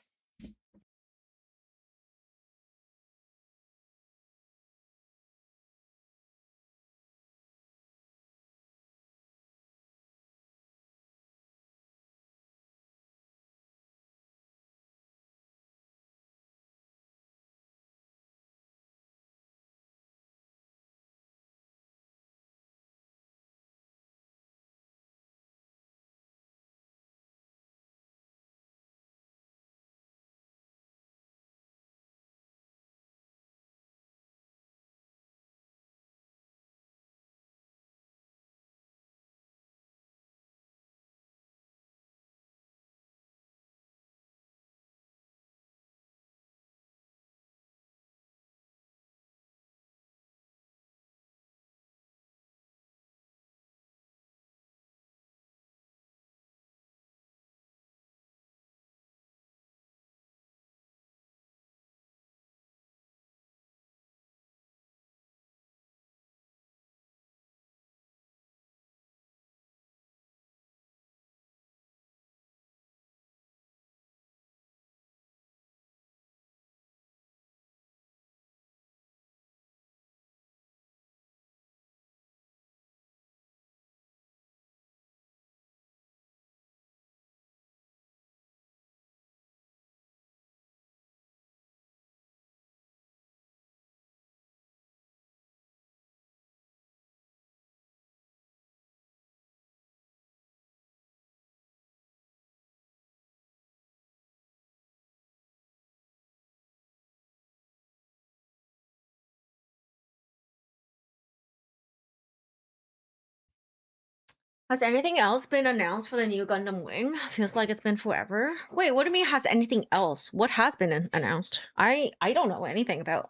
[SPEAKER 1] Has anything else been announced for the new Gundam Wing? Feels like it's been forever. Wait, what do you mean has anything else? What has been announced? I don't know anything about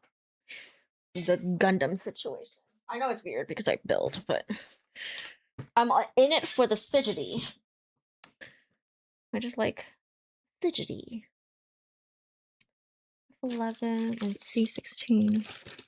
[SPEAKER 1] the Gundam situation. I know it's weird because I build, but I'm in it for the fidgety. I just like fidgety. 11 and C16.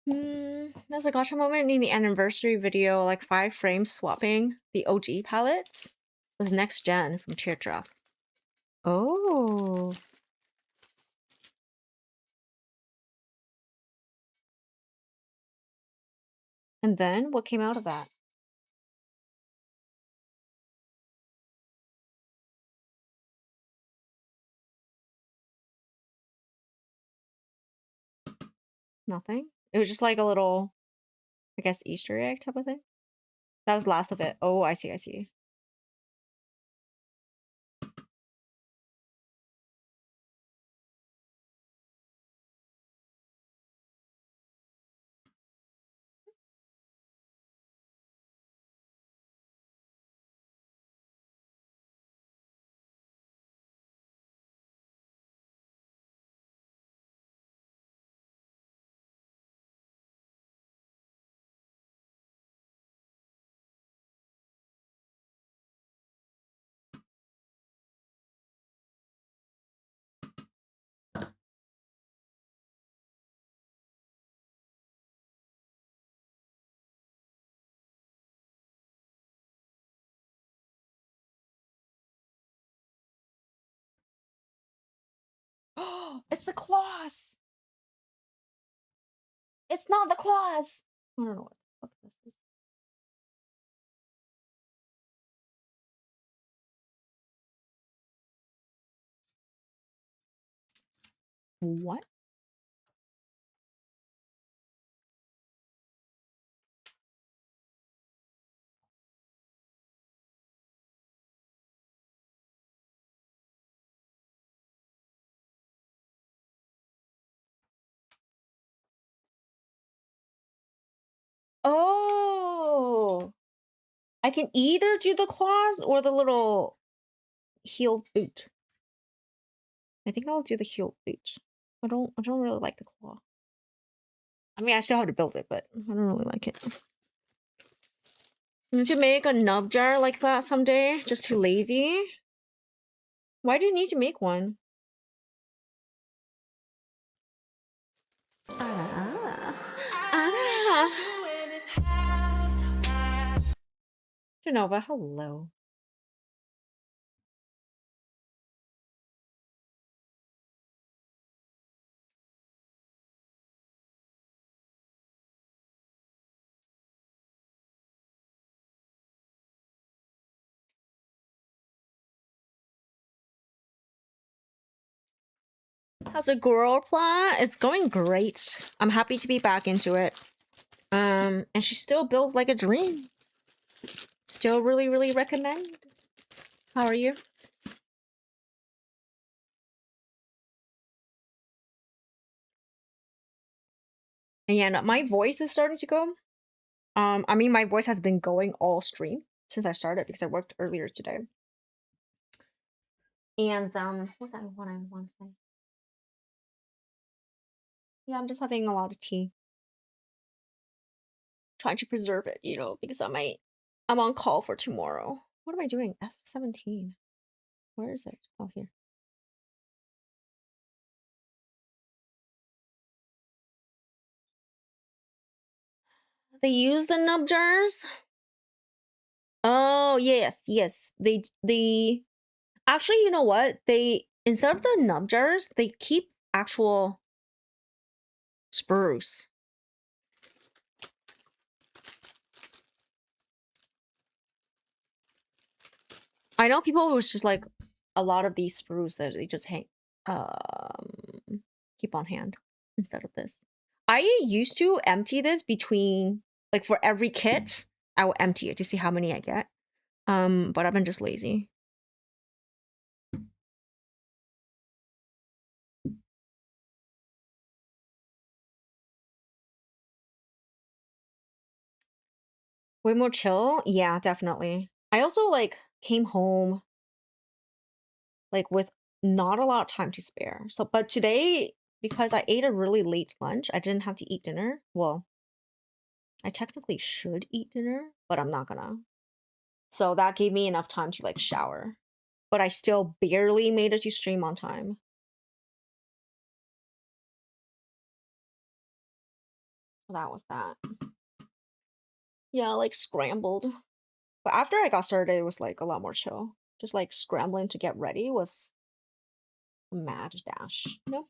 [SPEAKER 1] There's a gotcha moment in the anniversary video, like 5 frames swapping the OG palettes with next gen from Teardrop. Oh. And then what came out of that? Nothing. It was just like a little, I guess, Easter egg type of thing. That was last of it. Oh, I see, I see. Oh, it's the claws! It's not the claws! I don't know what the fuck this is. What? Oh! I can either do the claws or the little heeled boot. I think I'll do the heeled boot. I don't really like the claw. I mean, I still have to build it, but I don't really like it. I need to make a nub jar like that someday. Just too lazy. Why do you need to make one? Genova, hello. How's it, girl plot? It's going great. I'm happy to be back into it. And she still builds like a dream. Still really, really recommend. How are you? And yeah, no, my voice is starting to go. I mean, my voice has been going all stream since I started because I worked earlier today. And what's that one I want to say? Yeah, I'm just having a lot of tea. Trying to preserve it, you know, because I'm on call for tomorrow. What am I doing? F17. Where is it? Oh, here. They use the nub jars. Oh, yes, yes. They actually, you know what? They, instead of the nub jars, they keep actual spruce. I know people was just like a lot of these spruce that they just hang keep on hand instead of this. I used to empty this between, like, for every kit, I will empty it to see how many I get. But I've been just lazy. Way more chill? Yeah, definitely. I also, like, came home, like, with not a lot of time to spare. So, but today, because I ate a really late lunch, I didn't have to eat dinner. Well, I technically should eat dinner, but I'm not gonna. So that gave me enough time to, like, shower. But I still barely made it to stream on time. That was that. Yeah, like scrambled. But after I got started, it was like a lot more chill. Just like scrambling to get ready was a mad dash. No.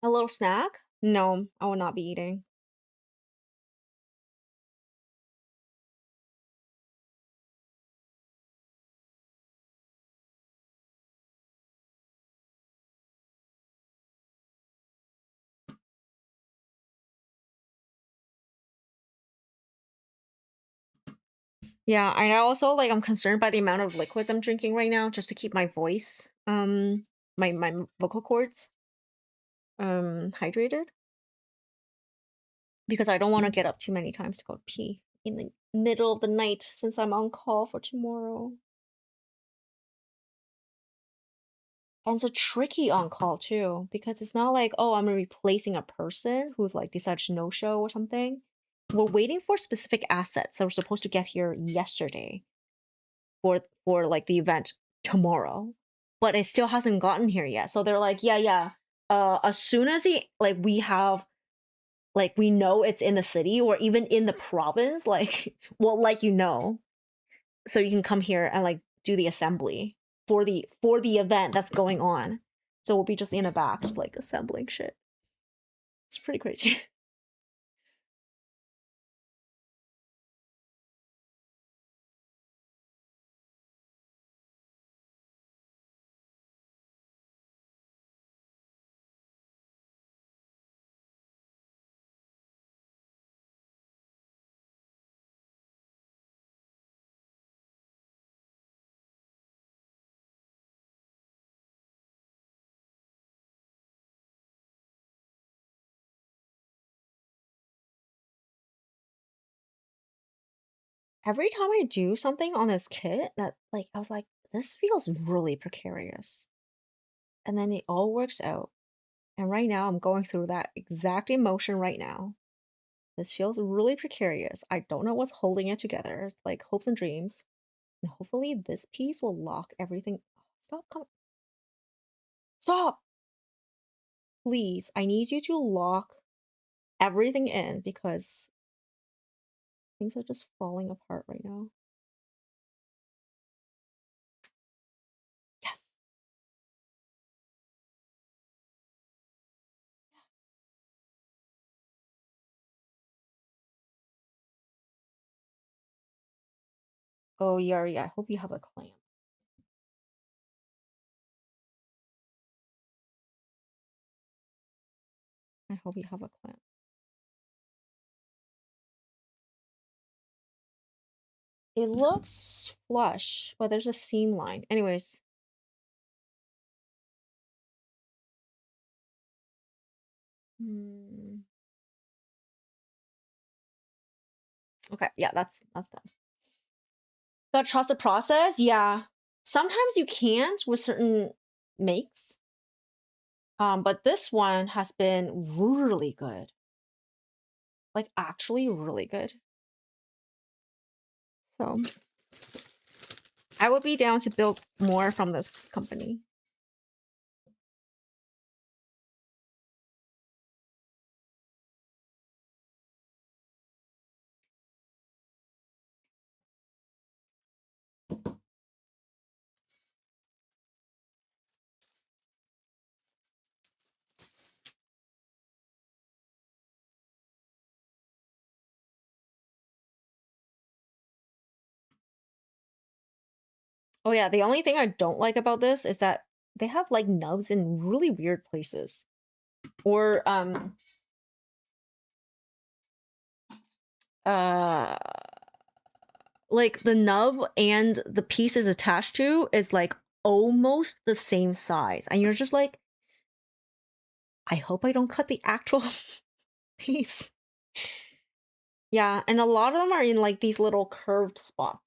[SPEAKER 1] A little snack? No, I will not be eating. Yeah, and I also like I'm concerned by the amount of liquids I'm drinking right now just to keep my voice my vocal cords hydrated because I don't want to get up too many times to go pee in the middle of the night since I'm on call for tomorrow. And it's a tricky on call too because it's not like, oh, I'm replacing a person who's like decided to no show or something. We're waiting for specific assets that were supposed to get here yesterday for like the event tomorrow, but it still hasn't gotten here yet. So they're like, yeah. As soon as we have like we know it's in the city or even in the province, like well, like so you can come here and like do the assembly for the event that's going on. So we'll be just in the back, just like assembling shit. It's pretty crazy. Every time I do something on this kit that like I was like, this feels really precarious. And then it all works out. And right now I'm going through that exact emotion right now. This feels really precarious. I don't know what's holding it together. It's like hopes and dreams. And hopefully this piece will lock everything. Stop coming. Stop! Please, I need you to lock everything in because things are just falling apart right now. Yes. Oh, Yuri, I hope you have a clamp. I hope you have a clamp. It looks flush, but there's a seam line. Anyways. Okay, yeah, that's done. Gotta trust the process. Yeah, sometimes you can't with certain makes. But this one has been really good. Like actually really good. So I would be down to build more from this company. Oh yeah, the only thing I don't like about this is that they have like nubs in really weird places. Or uh like the nub and the pieces attached to is like almost the same size. And you're just like, I hope I don't cut the actual piece. Yeah, and a lot of them are in like these little curved spots.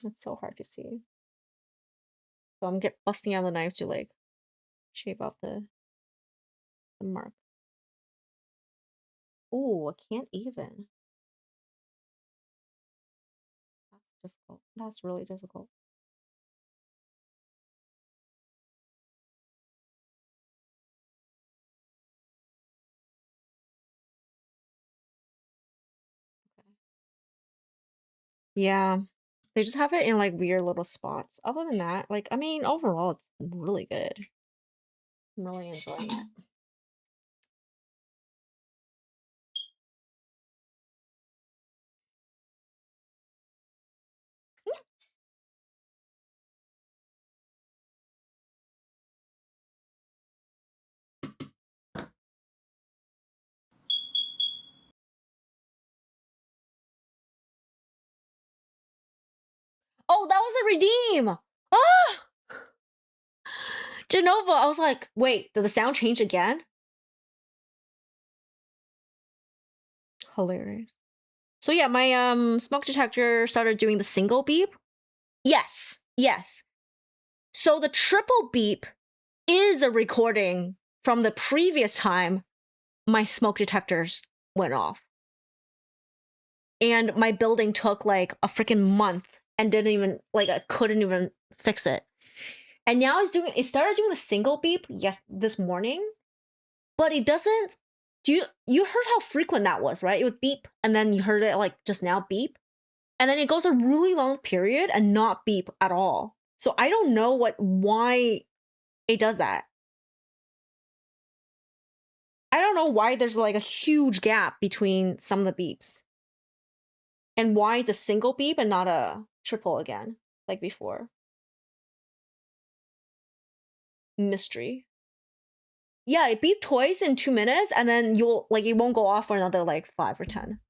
[SPEAKER 1] It's so hard to see. So I'm busting out the knife to like shave off the mark. Oh, I can't even. That's difficult. That's really difficult. Yeah. They just have it in like weird little spots. Other than that, like, I mean, overall, it's really good. I'm really enjoying it. Oh, that was a redeem! Ah! Genova, I was like, wait, did the sound change again? Hilarious. So yeah, my smoke detector started doing the single beep. Yes, yes. So the triple beep is a recording from the previous time my smoke detectors went off. And my building took like a freaking month and didn't even, like, I couldn't even fix it. And now it started doing the single beep this morning, but it doesn't. You heard how frequent that was, right? It was beep, and then you heard it like just now beep, and then it goes a really long period and not beep at all. So I don't know why it does that. I don't know why there's like a huge gap between some of the beeps. And why the single beep and not a triple again, like before. Mystery. Yeah, it beeped twice in 2 minutes, and then it won't go off for another like 5 or 10.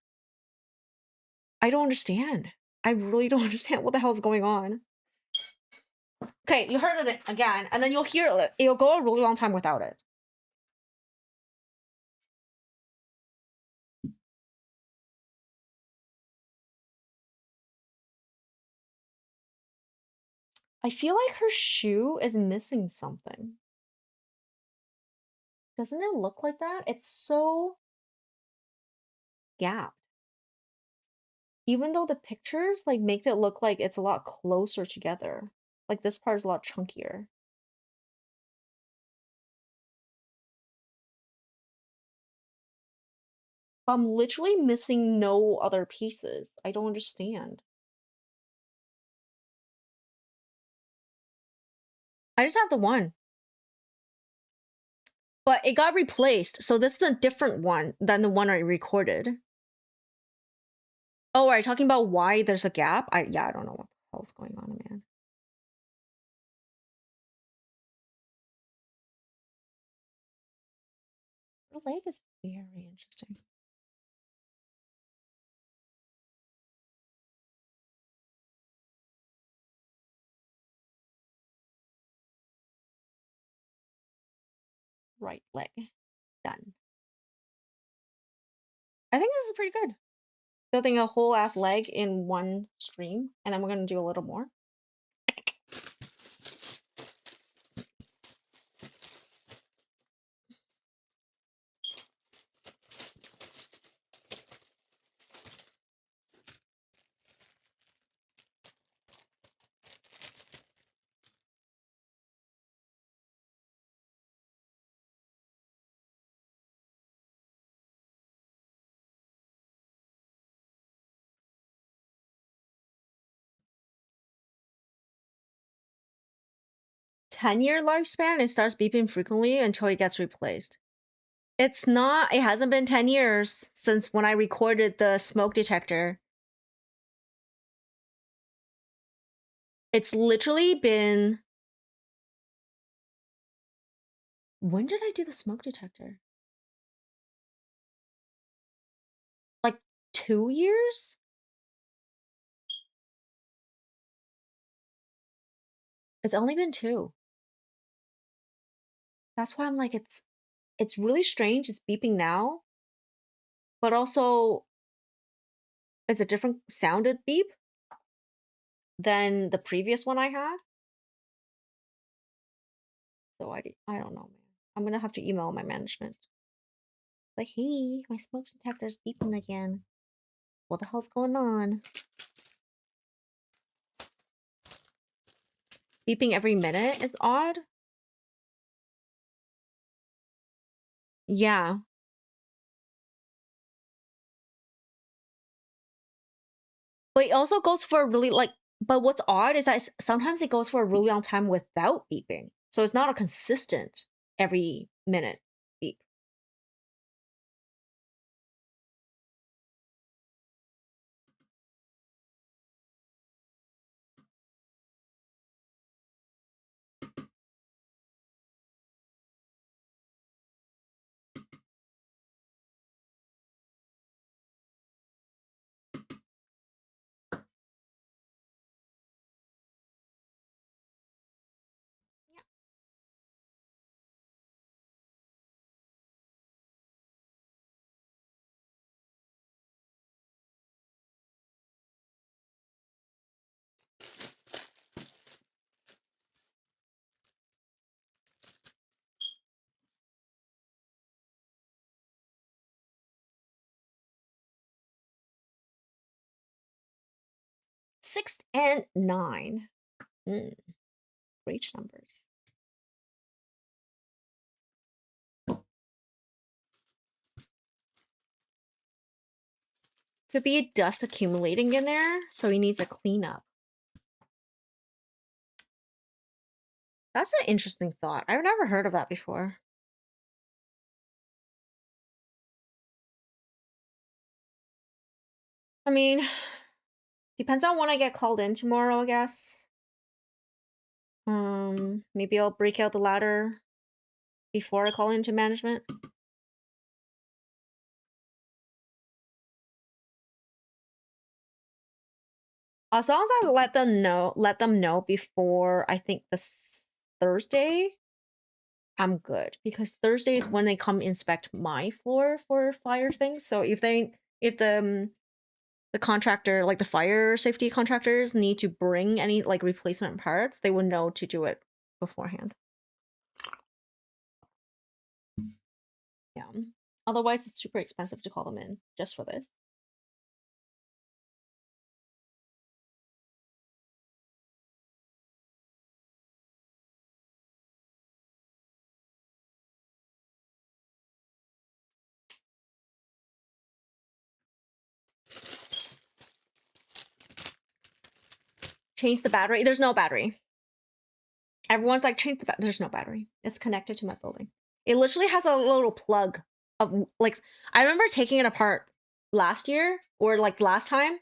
[SPEAKER 1] I don't understand. I really don't understand what the hell is going on. Okay, you heard it again, and then you'll hear it. It'll go a really long time without it. I feel like her shoe is missing something. Doesn't it look like that? It's so gapped. Even though the pictures like make it look like it's a lot closer together. Like this part is a lot chunkier. I'm literally missing no other pieces. I don't understand. I just have the one. But it got replaced, so this is a different one than the one I recorded. Oh, are you talking about why there's a gap? I don't know what the hell's going on, man. The leg is very interesting. Right leg. Done. I think this is pretty good. Building a whole ass leg in one stream, and then we're gonna do a little more. 10-year lifespan, it starts beeping frequently until it gets replaced. It hasn't been 10 years since when I recorded the smoke detector. It's literally been... When did I do the smoke detector? Like 2 years? It's only been 2. That's why I'm like, it's really strange. It's beeping now, but also it's a different sounded beep than the previous one I had. So I don't know, man. I'm gonna have to email my management. Like, hey, my smoke detector's beeping again. What the hell's going on? Beeping every minute is odd. Yeah. But it also goes for a really like. But what's odd is that sometimes it goes for a really long time without beeping, so it's not a consistent every minute beep. Six and nine. Great numbers. Could be dust accumulating in there, so he needs a cleanup. That's an interesting thought. I've never heard of that before. I mean, depends on when I get called in tomorrow, I guess. Maybe I'll break out the ladder before I call into management. As long as I let them know before I think this Thursday, I'm good, because Thursday is when they come inspect my floor for fire things. So if the contractor, like the fire safety contractors, need to bring any like replacement parts, they will know to do it beforehand. Yeah. Otherwise, it's super expensive to call them in just for this. Change the battery. There's no battery. Everyone's like, change the battery. There's no battery. It's connected to my building. It literally has a little plug of like, I remember taking it apart last year or like last time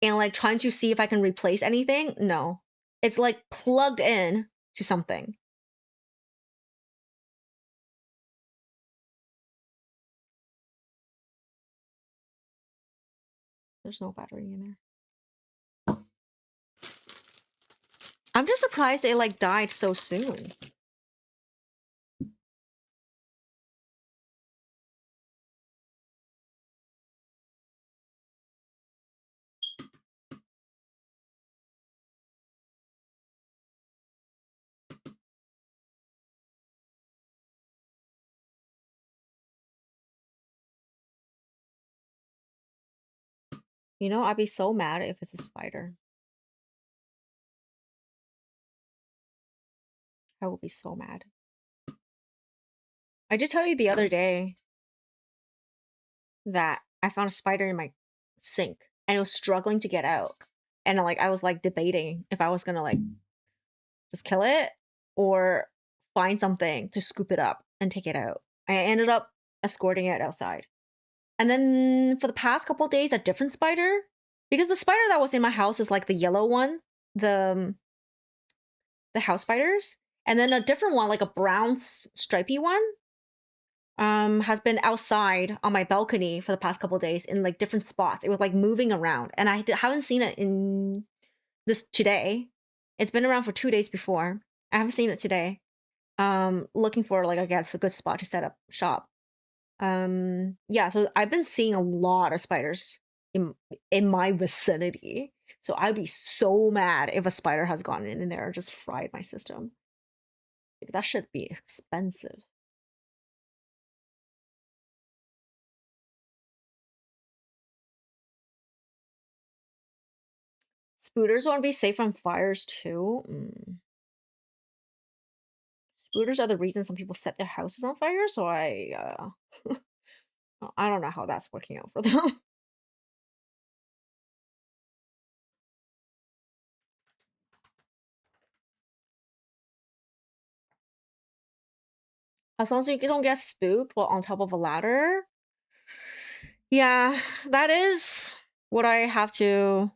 [SPEAKER 1] and like trying to see if I can replace anything. No, it's like plugged in to something. There's no battery in there. I'm just surprised it like died so soon. You know, I'd be so mad if it's a spider. I will be so mad. I did tell you the other day that I found a spider in my sink and it was struggling to get out. And like I was like debating if I was gonna like just kill it or find something to scoop it up and take it out. I ended up escorting it outside. And then for the past couple days, a different spider, because the spider that was in my house is like the yellow one, the house spiders, and then a different one, like a brown stripy one, has been outside on my balcony for the past couple days in like different spots. It was like moving around, and I haven't seen it in this today. It's been around for 2 days before. I haven't seen it today. Looking for like, I guess, a good spot to set up shop. Yeah, so I've been seeing a lot of spiders in my vicinity. So I'd be so mad if a spider has gone in there and just fried my system. Like, that should be expensive. Spooters want to be safe from fires too. Spooters are the reason some people set their houses on fire, so I don't know how that's working out for them. As long as you don't get spooked while on top of a ladder. Yeah, that is what I have to.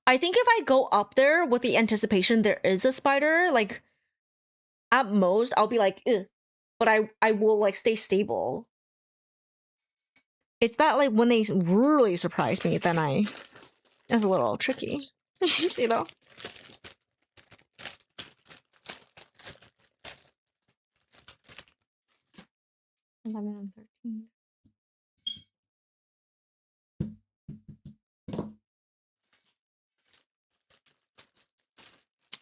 [SPEAKER 1] I think if I go up there with the anticipation there is a spider, like at most I'll be like, ugh, but I will like stay stable. It's that like when they really surprise me, then it's a little tricky, you know. 11 and 13.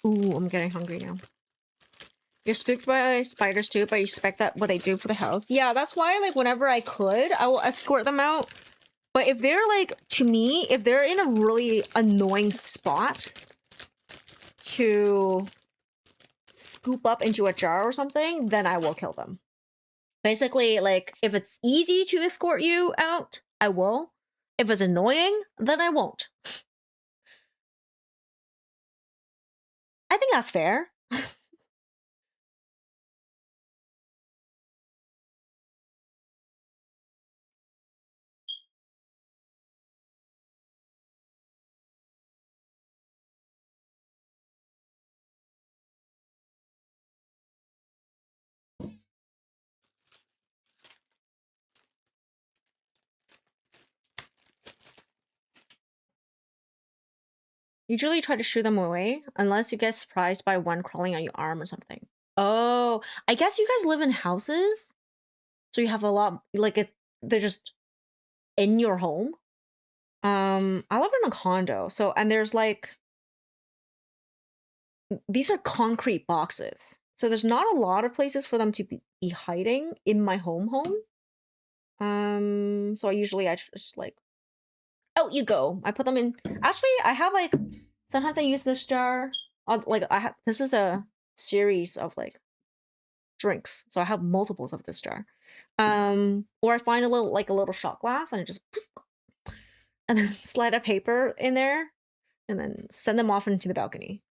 [SPEAKER 1] Ooh, I'm getting hungry now. You're spooked by spiders too, but you expect that what they do for the house. Yeah, that's why like whenever I could, I will escort them out. But if they're like, to me, if they're in a really annoying spot to scoop up into a jar or something, then I will kill them. Basically, like, if it's easy to escort you out, I will. If it's annoying, then I won't. I think that's fair. Usually try to shoo them away, unless you get surprised by one crawling on your arm or something. Oh, I guess you guys live in houses? So you have a lot, like, they're just in your home? I live in a condo, so, and there's like, these are concrete boxes. So there's not a lot of places for them to be hiding in my home. So I just like, out you go. I put them in. Actually, I have like, sometimes I use this jar. Like this is a series of like drinks, so I have multiples of this jar. Or I find a little shot glass and I just and then slide a paper in there and then send them off into the balcony.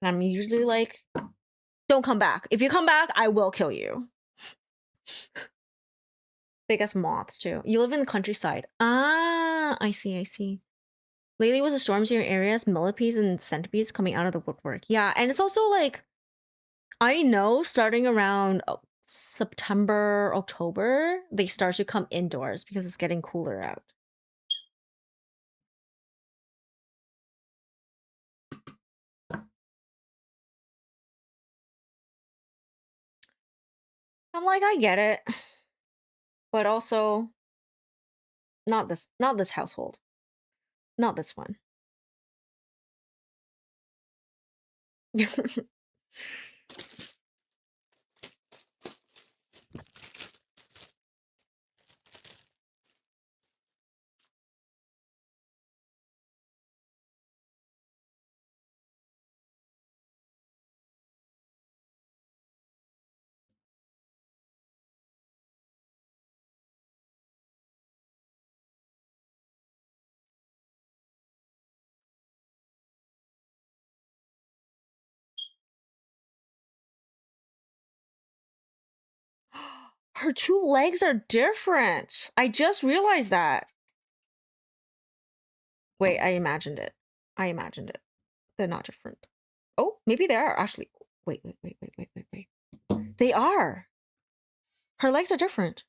[SPEAKER 1] And I'm usually like, don't come back. If you come back, I will kill you. Big as moths too. You live in the countryside. Ah, I see. Lately was the storms in your areas, millipedes and centipedes coming out of the woodwork. Yeah, and it's also like, I know starting around September, October, they start to come indoors because it's getting cooler out. I'm like, I get it. But also, not this household. Not this one. Her two legs are different. I just realized that. Wait, I imagined it. They're not different. Oh, maybe they are actually. Wait. They are. Her legs are different.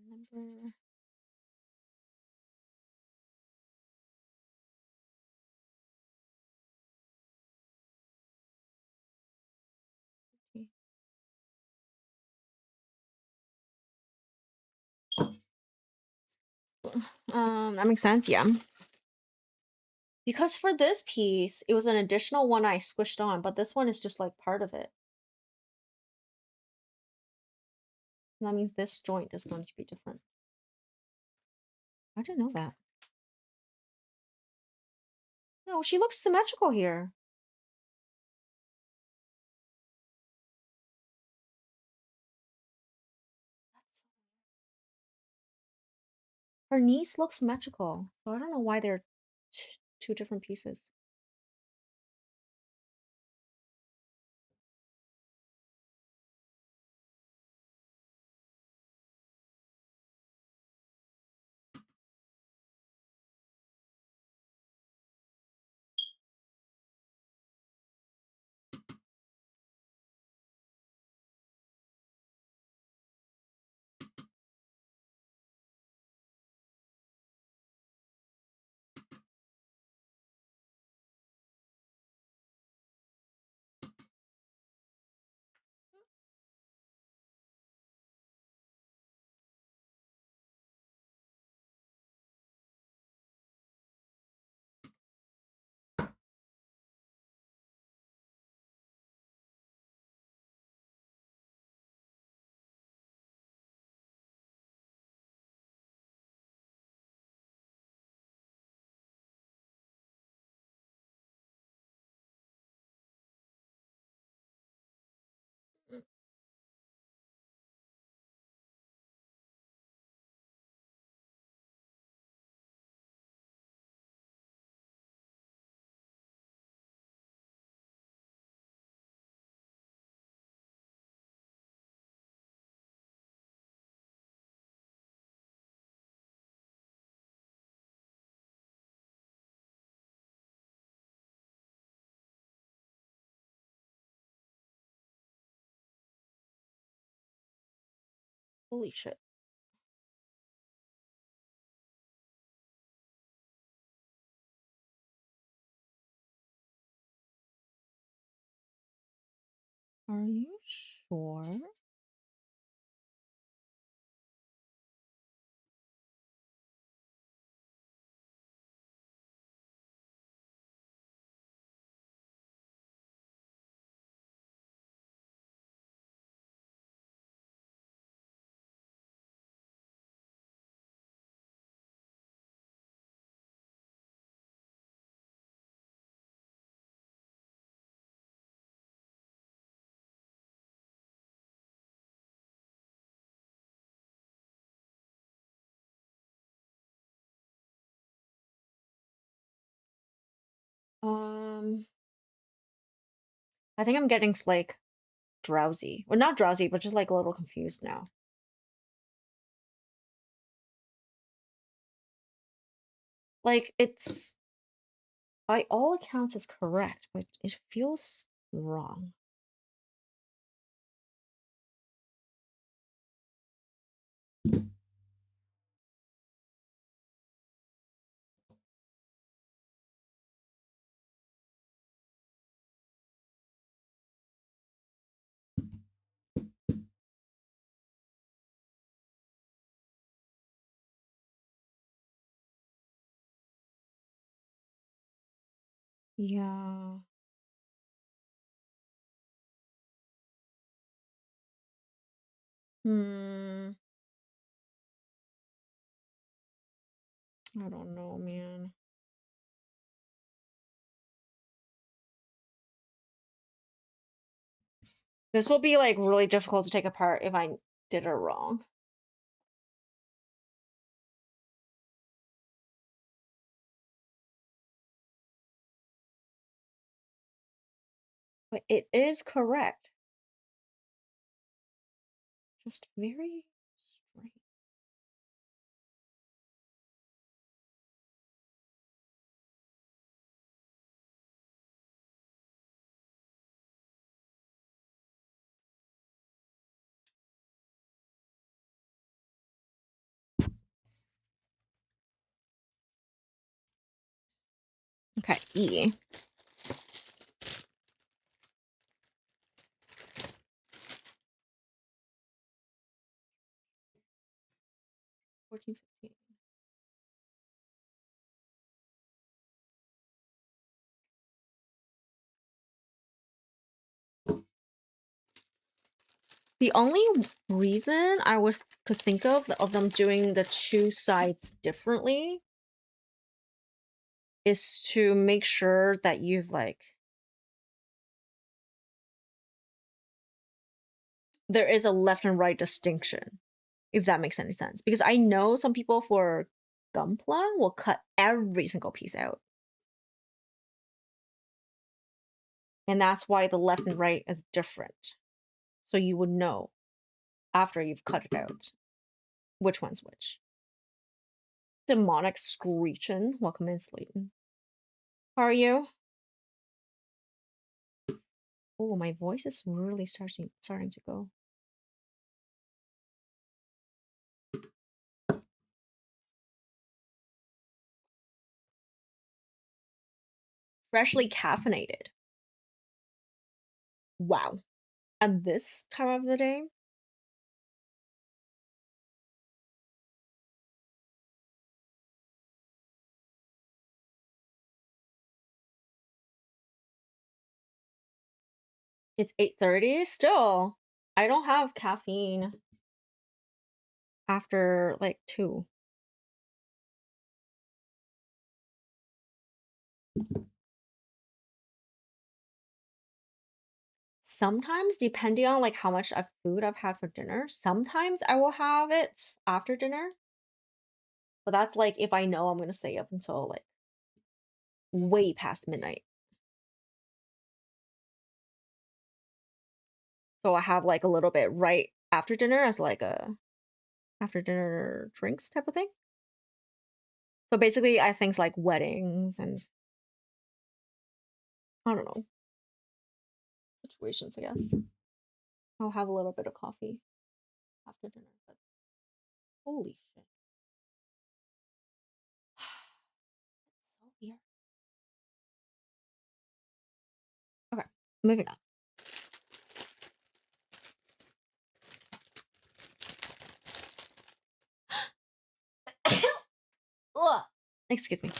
[SPEAKER 1] Number. That makes sense, yeah. Because for this piece, it was an additional one I squished on, but this one is just like part of it. That means this joint is going to be different. I didn't know that. No, she looks symmetrical here. Her niece looks symmetrical, so I don't know why they're two different pieces. Holy shit. Are you sure? I think I'm getting like drowsy. Well, not drowsy, but just like a little confused now. Like it's by all accounts it's correct, but it feels wrong. Yeah. Hmm. I don't know, man. This will be like really difficult to take apart if I did it wrong. But it is correct. Just very strange. Okay, E. 14, 15. The only reason I could think of them doing the two sides differently is to make sure that you've like there is a left and right distinction, if that makes any sense. Because I know some people for Gunpla will cut every single piece out. And that's why the left and right is different. So you would know after you've cut it out which one's which. Demonic screeching. Welcome in, Slayton. How are you? Oh, my voice is really starting to go. Freshly caffeinated. Wow. At this time of the day? It's 8:30 still. I don't have caffeine after like 2. Sometimes, depending on like how much of food I've had for dinner, sometimes I will have it after dinner. But that's like if I know I'm gonna stay up until like way past midnight. So I have like a little bit right after dinner as like a after dinner drinks type of thing. So basically I think like weddings and I don't know situations, I guess. I'll have a little bit of coffee after dinner, but holy shit. So weird. Okay, moving on. Ugh. Excuse me.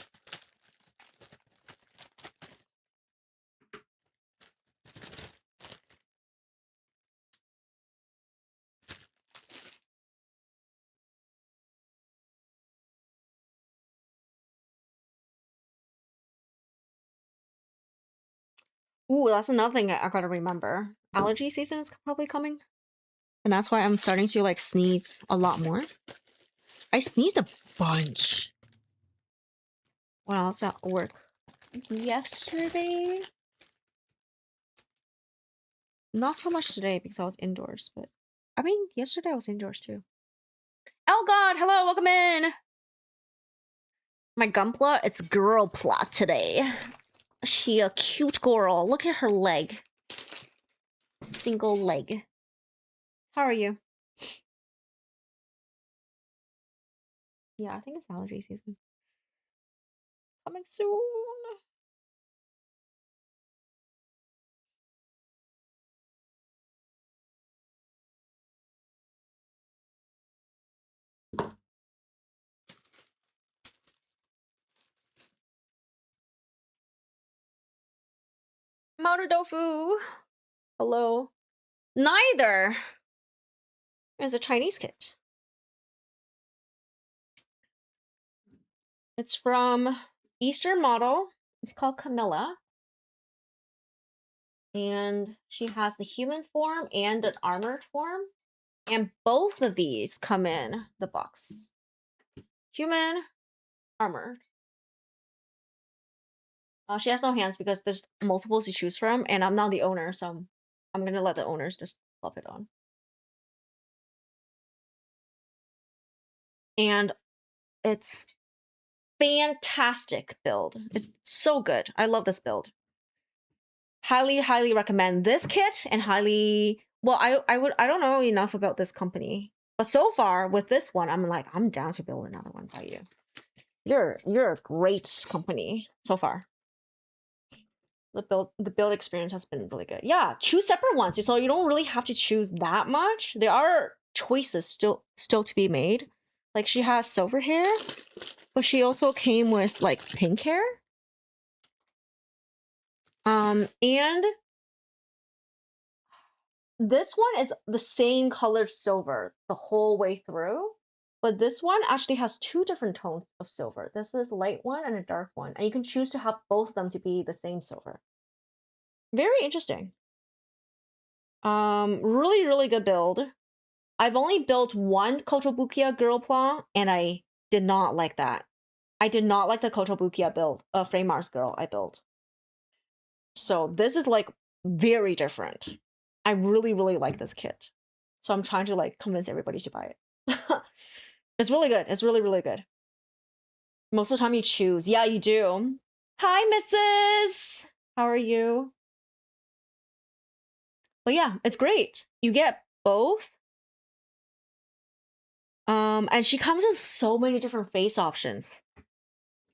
[SPEAKER 1] Ooh, that's another thing I gotta remember. Allergy season is probably coming. And that's why I'm starting to like sneeze a lot more. I sneezed a bunch when I was at work yesterday. Not so much today because I was indoors, but I mean, yesterday I was indoors too. Oh god, hello, welcome in! My Gunpla, it's girl plot today. She a cute girl. Look at her leg. Single leg. How are you? Yeah, I think it's allergy season. Coming soon. Mouter Tofu. Hello. Neither is a Chinese kit. It's from Eastern Model. It's called Camilla. And she has the human form and an armored form. And both of these come in the box. Human, armored. She has no hands because there's multiples to choose from, and I'm not the owner, so I'm gonna let the owners just flop it on. And it's fantastic build. It's so good. I love this build. Highly, highly recommend this kit, and highly. Well, I don't know enough about this company, but so far with this one, I'm like I'm down to build another one by you. You're a great company so far. The build experience has been really good. Yeah, choose separate ones, so you don't really have to choose that much. There are choices still to be made. Like she has silver hair, but she also came with like pink hair. And this one is the same colored silver the whole way through, but this one actually has 2 different tones of silver. This is a light one and a dark one, and you can choose to have both of them to be the same silver. Very interesting. Really, really good build. I've only built one Kotobukiya girl plot, and I did not like that. I did not like the Kotobuki I built, Frame Mars girl I built. So this is like very different. I really, really like this kit. So I'm trying to like convince everybody to buy it. It's really good. It's really, really good. Most of the time you choose. Yeah, you do. Hi, Mrs. How are you? But yeah, it's great. You get both. And she comes with so many different face options,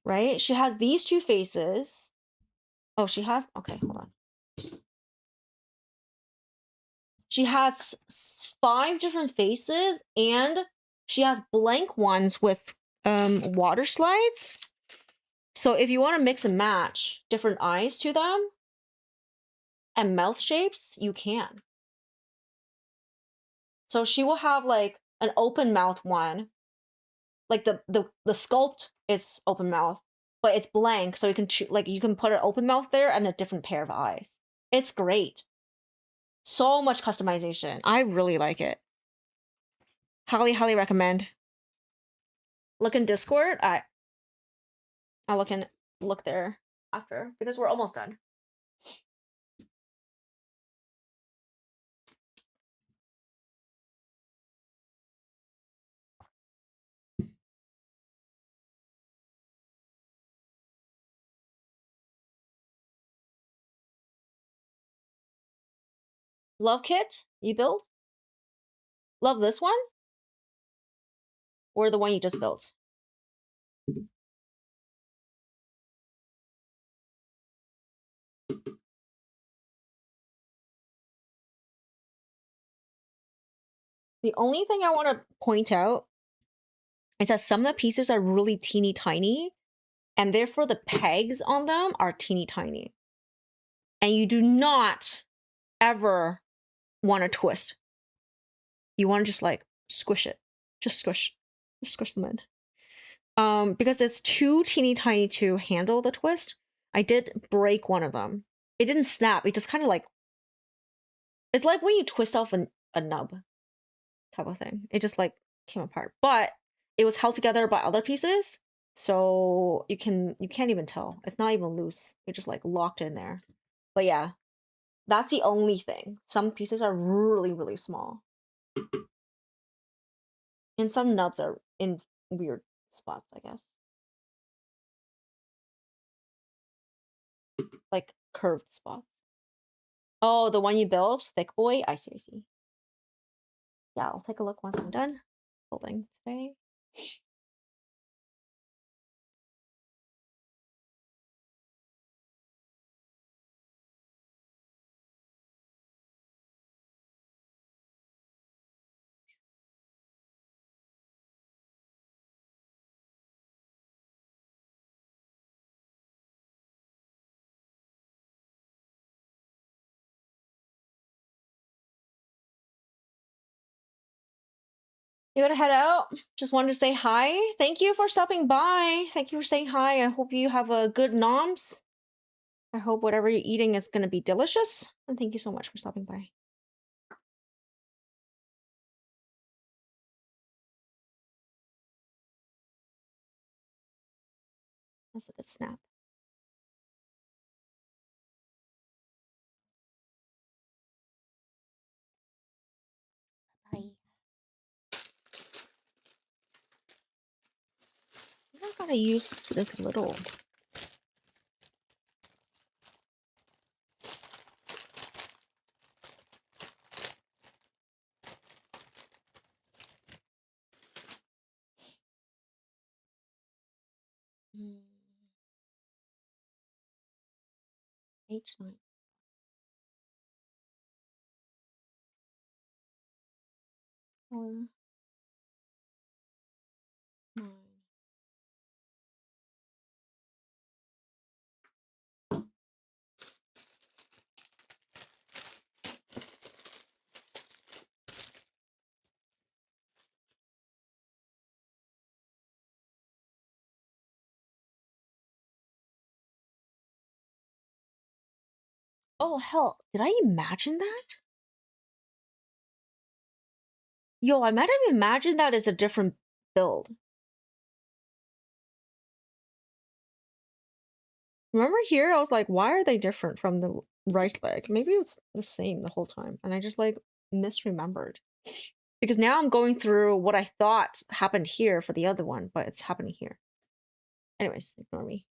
[SPEAKER 1] right? She has these two faces. Oh, she has, okay, hold on. She has 5 different faces, and she has blank ones with water slides. So if you want to mix and match different eyes to them and mouth shapes, you can. So she will have like an open mouth one. Like the sculpt is open mouth, but it's blank, so you can like you can put an open mouth there and a different pair of eyes. It's great. So much customization. I really like it. Highly, highly recommend. Look in Discord. I'll look there after because we're almost done. Love kit you built? Love this one? Or the one you just built? The only thing I want to point out is that some of the pieces are really teeny tiny, and therefore the pegs on them are teeny tiny. And you do not ever want to twist. You want to just like squish it. Just squish them in. Because it's too teeny tiny to handle the twist. I did break one of them. It didn't snap. It just kind of like, it's like when you twist off a nub type of thing. It just like came apart. But it was held together by other pieces. So you can't even tell. It's not even loose. It just like locked in there. But yeah, that's the only thing. Some pieces are really, really small. And some nubs are in weird spots, I guess. Like curved spots. Oh, the one you built? Thick boy? I see, I see. Yeah, I'll take a look once I'm done building today. You gotta head out. Just wanted to say hi. Thank you for stopping by. Thank you for saying hi. I hope you have a good noms. I hope whatever you're eating is gonna be delicious. And thank you so much for stopping by. That's a good snap. Bye. I gotta use this little. H9. Four, 9. Oh hell, did I imagine that? Yo, I might have imagined that as a different build. Remember here, I was like, why are they different from the right leg? Maybe it's the same the whole time. And I just like misremembered. Because now I'm going through what I thought happened here for the other one, but it's happening here. Anyways, ignore me.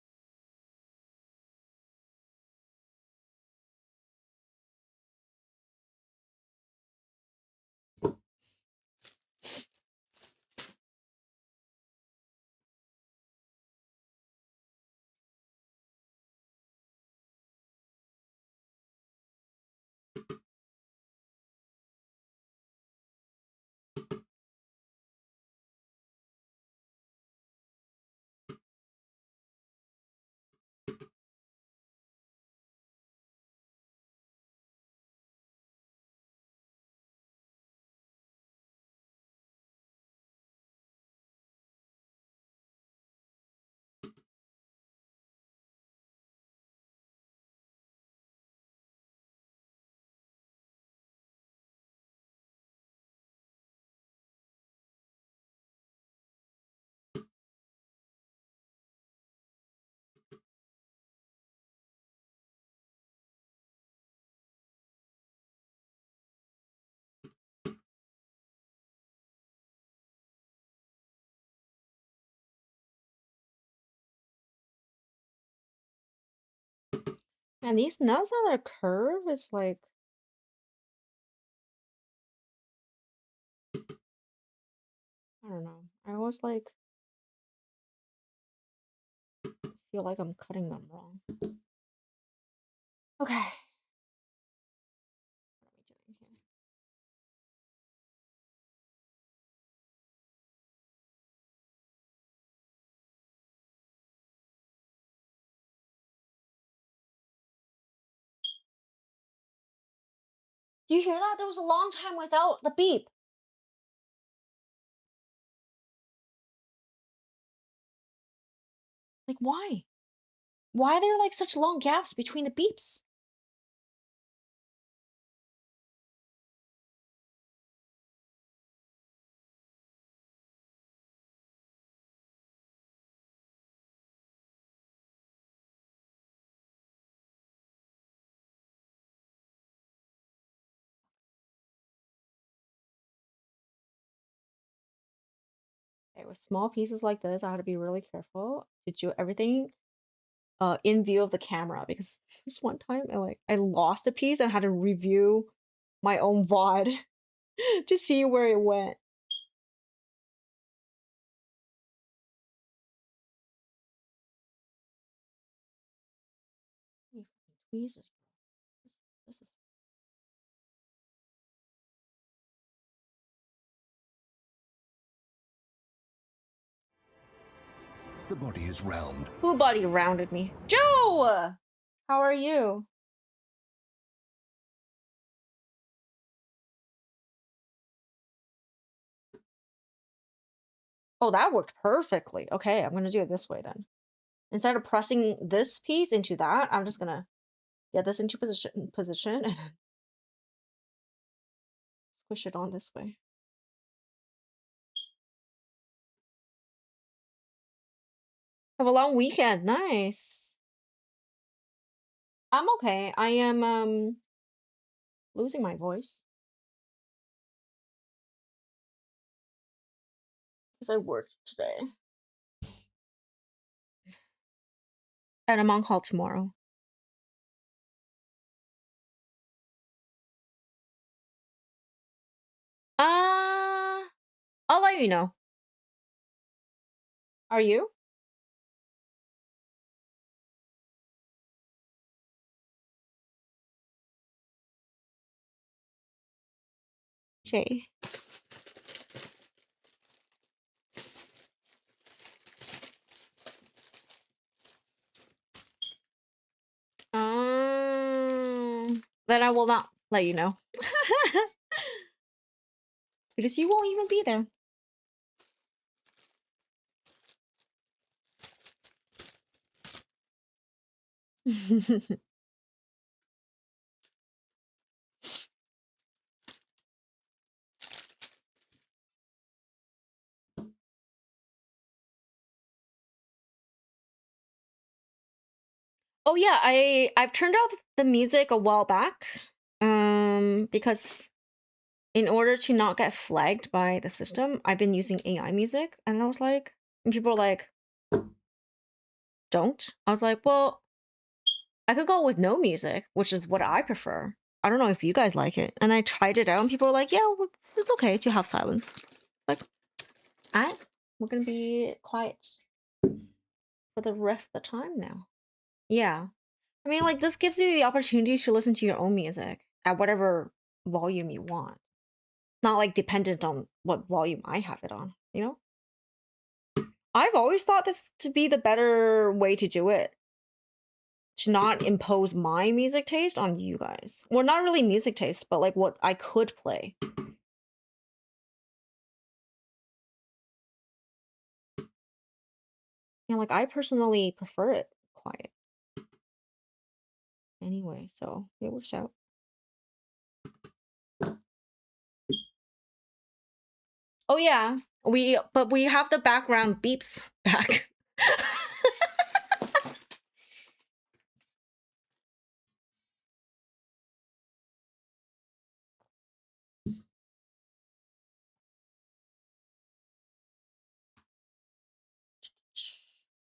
[SPEAKER 1] And these nubs on their curve is like, I don't know. I always like feel like I'm cutting them wrong. Okay. What are we doing here? Do you hear that? There was a long time without the beep. Like, why? Why are there like such long gaps between the beeps? Okay, with small pieces like this, I have to be really careful to do everything in view of the camera because this one time I lost a piece and had to review my own VOD to see where it went. You fucking tweezers, bro. This is
[SPEAKER 3] The body is round.
[SPEAKER 1] who body rounded me? Joe! How are you? Oh, that worked perfectly. Okay, I'm gonna do it this way then. Instead of pressing this piece into that, I'm just gonna get this into position and then squish it on this way. Have a long weekend. Nice. I'm okay. I am losing my voice because I worked today. And I'm on call tomorrow. I'll let you know. Are you? Jay. Then I will not let you know. Because you won't even be there. Oh yeah, I've turned off the music a while back. Because in order to not get flagged by the system, I've been using AI music, and I was like, and people were like, don't. I was like, well, I could go with no music, which is what I prefer. I don't know if you guys like it. And I tried it out, and people were like, yeah, well, it's okay to have silence. Like, alright, we're gonna be quiet for the rest of the time now. Yeah. I mean, like, this gives you the opportunity to listen to your own music at whatever volume you want. Not like dependent on what volume I have it on, you know? I've always thought this to be the better way to do it. To not impose my music taste on you guys. Well, not really music taste, but like what I could play. Yeah, like I personally prefer it quiet. Anyway, so it works out. Oh yeah, but we have the background beeps back.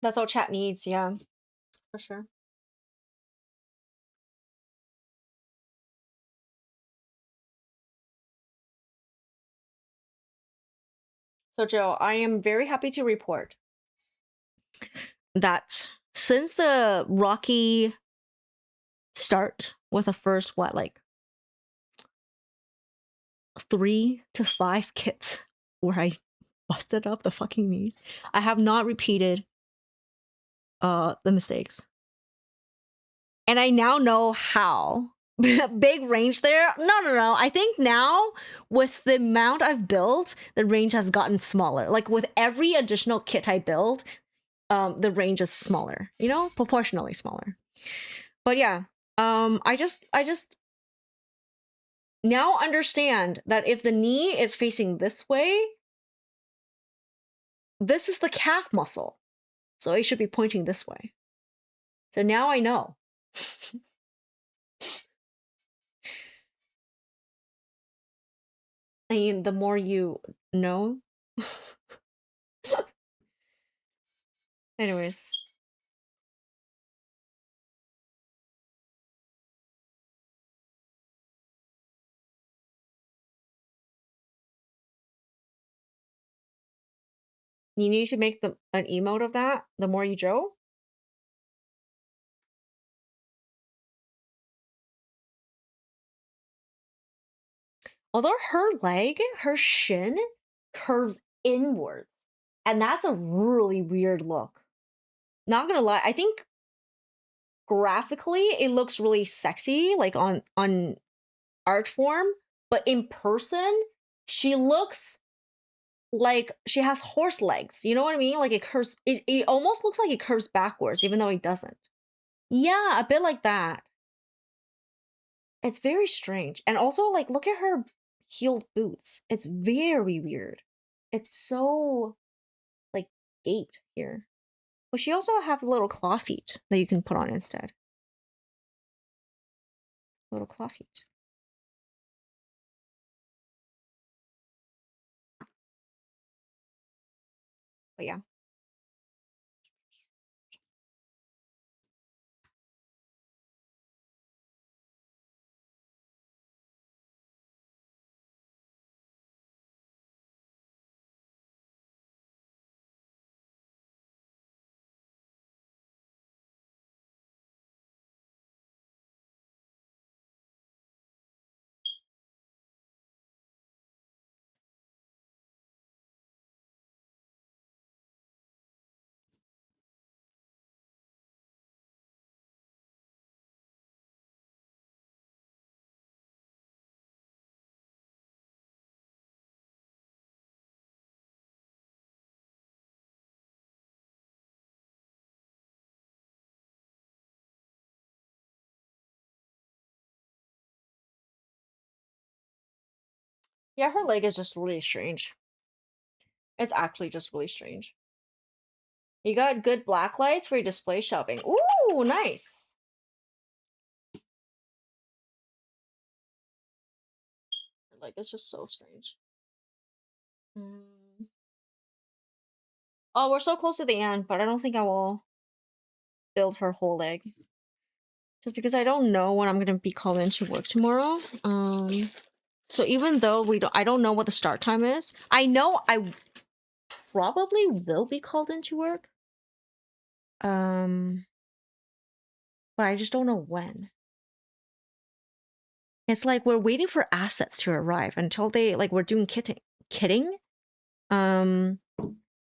[SPEAKER 1] That's all chat needs, yeah, for sure. So Joe, I am very happy to report that since the rocky start with the first what, like 3 to 5 kits where I busted up the fucking knees, I have not repeated the mistakes. And I now know how. Big range there. No. I think now with the amount I've built, the range has gotten smaller. Like with every additional kit I build, the range is smaller, you know, proportionally smaller. But yeah, I just now understand that if the knee is facing this way, this is the calf muscle. So it should be pointing this way. So now I know. I mean, the more you know. Anyways. You need to make an emote of that, the more you Joe. Although her shin curves inwards. And that's a really weird look. Not gonna lie, I think graphically it looks really sexy, like on art form, but in person, she looks like she has horse legs. You know what I mean? Like it curves, it almost looks like it curves backwards, even though it doesn't. Yeah, a bit like that. It's very strange. And also, like, look at her heeled boots. It's very weird. It's so, like, gaped here. But she also have little claw feet that you can put on instead. Little claw feet. But yeah. Yeah, her leg is just really strange. It's actually just really strange. You got good black lights for your display shopping. Ooh, nice. Like, it's just so strange. Oh, we're so close to the end, but I don't think I will build her whole leg. Just because I don't know when I'm gonna be called into work tomorrow. So even though I don't know what the start time is. I know I probably will be called into work. But I just don't know when. It's like we're waiting for assets to arrive until they we're doing kitting. And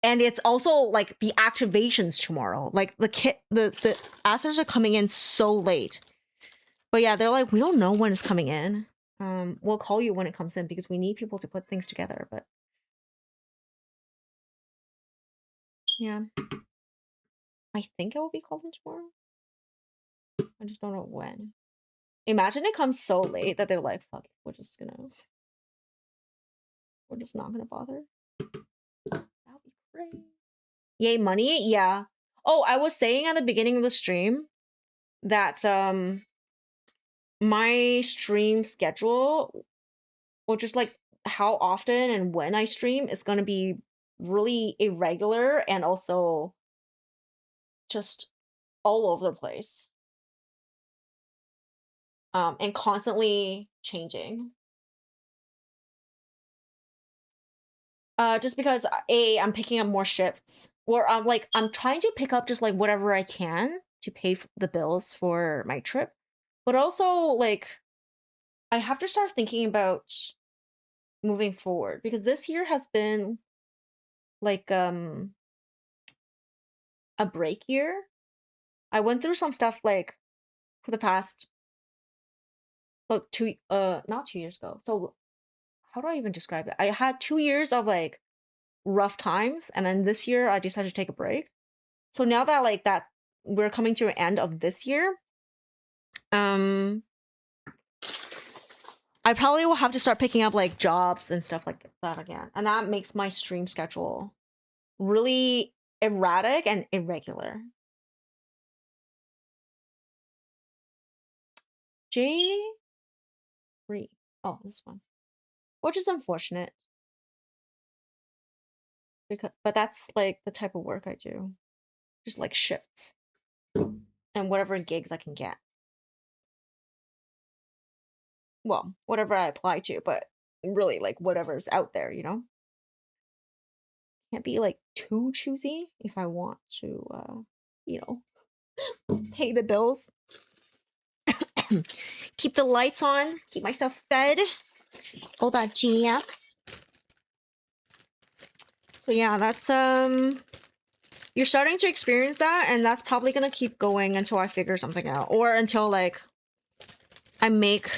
[SPEAKER 1] it's also like the activations tomorrow. Like the assets are coming in so late. But yeah, they're like, we don't know when it's coming in. We'll call you when it comes in because we need people to put things together, but yeah. I think I will be called in tomorrow. I just don't know when. Imagine it comes so late that they're like, fuck, we're just not gonna bother. That would be great. Yay, money? Yeah. Oh, I was saying at the beginning of the stream that my stream schedule, or just like how often and when I stream, is gonna be really irregular and also just all over the place. And constantly changing. Just because I'm picking up more shifts, or I'm trying to pick up just like whatever I can to pay the bills for my trip, but also like I have to start thinking about moving forward because this year has been like a break year. I went through some stuff like for the past not 2 years ago. So how do I even describe it? I had 2 years of like rough times, and then this year I decided to take a break. So now that we're coming to an end of this year, I probably will have to start picking up like jobs and stuff like that again, and that makes my stream schedule really erratic and irregular. J3. Oh, this one, which is unfortunate but that's like the type of work I do, just like shifts and whatever gigs I can get. Well, whatever I apply to, but really like whatever's out there, you know? Can't be like too choosy if I want to, you know, pay the bills. Keep the lights on, keep myself fed, all that GS. So yeah, that's you're starting to experience that, and that's probably gonna keep going until I figure something out, or until like I make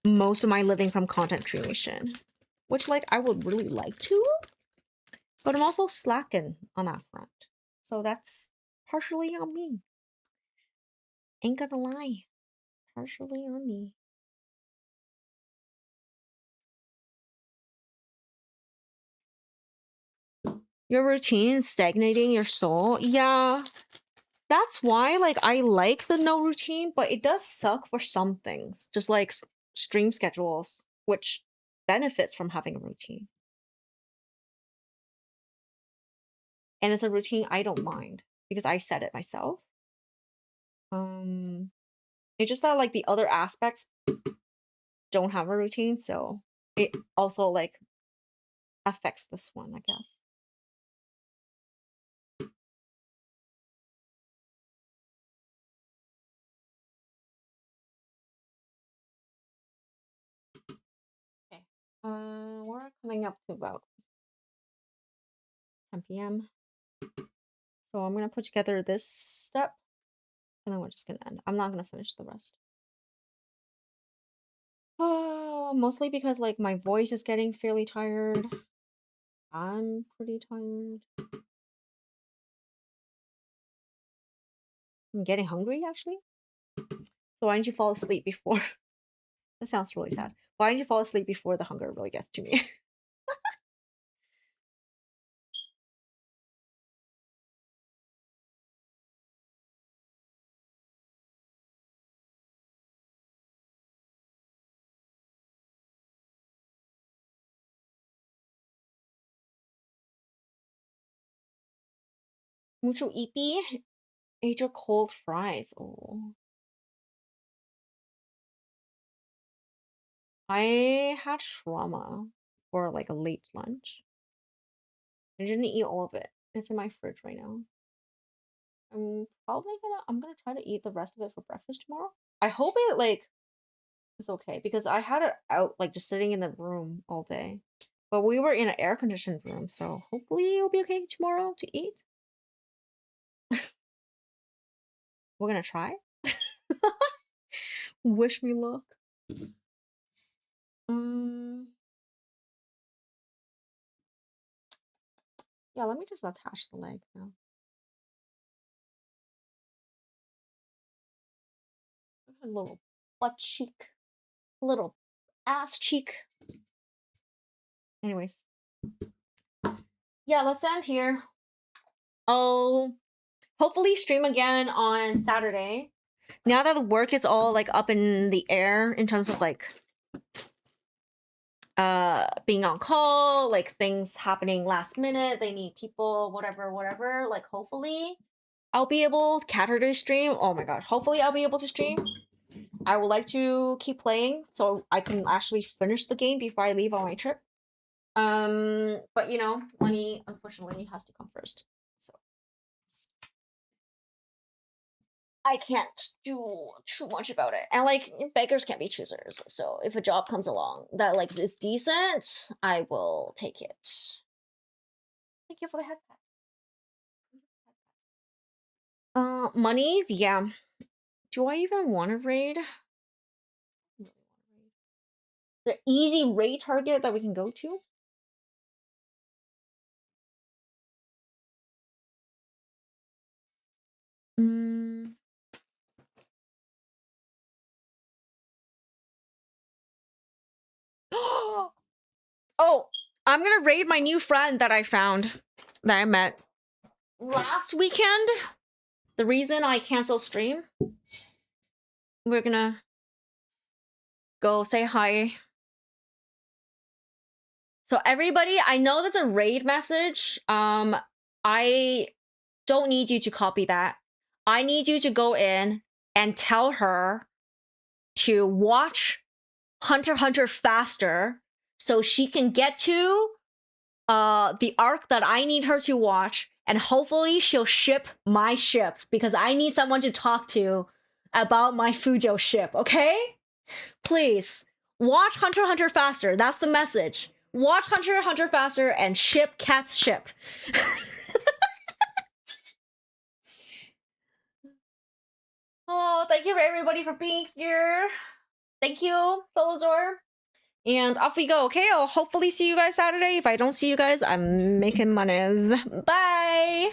[SPEAKER 1] most of my living from content creation, which like I would really like to, but I'm also slacking on that front, so that's partially on me. Ain't gonna lie, partially on me. Your routine is stagnating your soul. Yeah, that's why like I like the no routine, but it does suck for some things, just like stream schedules, which benefits from having a routine. And it's a routine I don't mind because I set it myself. It's just that like the other aspects don't have a routine, so it also like affects this one, I guess. Okay. We're coming up to about 10 p.m. So I'm gonna put together this step, and then we're just gonna end. I'm not gonna finish the rest. Mostly because like my voice is getting fairly tired. I'm pretty tired. I'm getting hungry actually. So why don't you fall asleep before? That sounds really sad. Why don't you fall asleep before the hunger really gets to me? Mucho ippy. Ate your cold fries. Oh. I had shawarma for like a late lunch. I didn't eat all of it. It's in my fridge right now. I'm gonna try to eat the rest of it for breakfast tomorrow. I hope it like is okay because I had it out like just sitting in the room all day. But we were in an air conditioned room, so hopefully it'll be okay tomorrow to eat. We're gonna try. Wish me luck. Yeah, let me just attach the leg now. A little butt cheek, a little ass cheek. Anyways, yeah, let's end here. I'll hopefully stream again on Saturday. Now that the work is all like up in the air in terms of like being on call, like things happening last minute, they need people, whatever, like hopefully I'll be able Saturday stream. Oh my god, hopefully I'll be able to stream. I would like to keep playing so I can actually finish the game before I leave on my trip. But you know, money unfortunately has to come first. So I can't do too much about it. And like beggars can't be choosers. So if a job comes along that like is decent, I will take it. Thank you for the head pat. Monies, yeah. Do I even want to raid? The easy raid target that we can go to? Oh, I'm gonna raid my new friend that I found, that I met last weekend. The reason I canceled stream. We're gonna go say hi. So everybody, I know that's a raid message. I don't need you to copy that. I need you to go in and tell her to watch Hunter x Hunter faster so she can get to the arc that I need her to watch, and hopefully she'll ship my ship because I need someone to talk to about my Fujo ship, okay? Please, watch Hunter x Hunter faster. That's the message. Watch Hunter x Hunter faster and ship Cat's ship. Oh, thank you for everybody for being here. Thank you, Tholozor. And off we go, okay? I'll hopefully see you guys Saturday. If I don't see you guys, I'm making monies. Bye!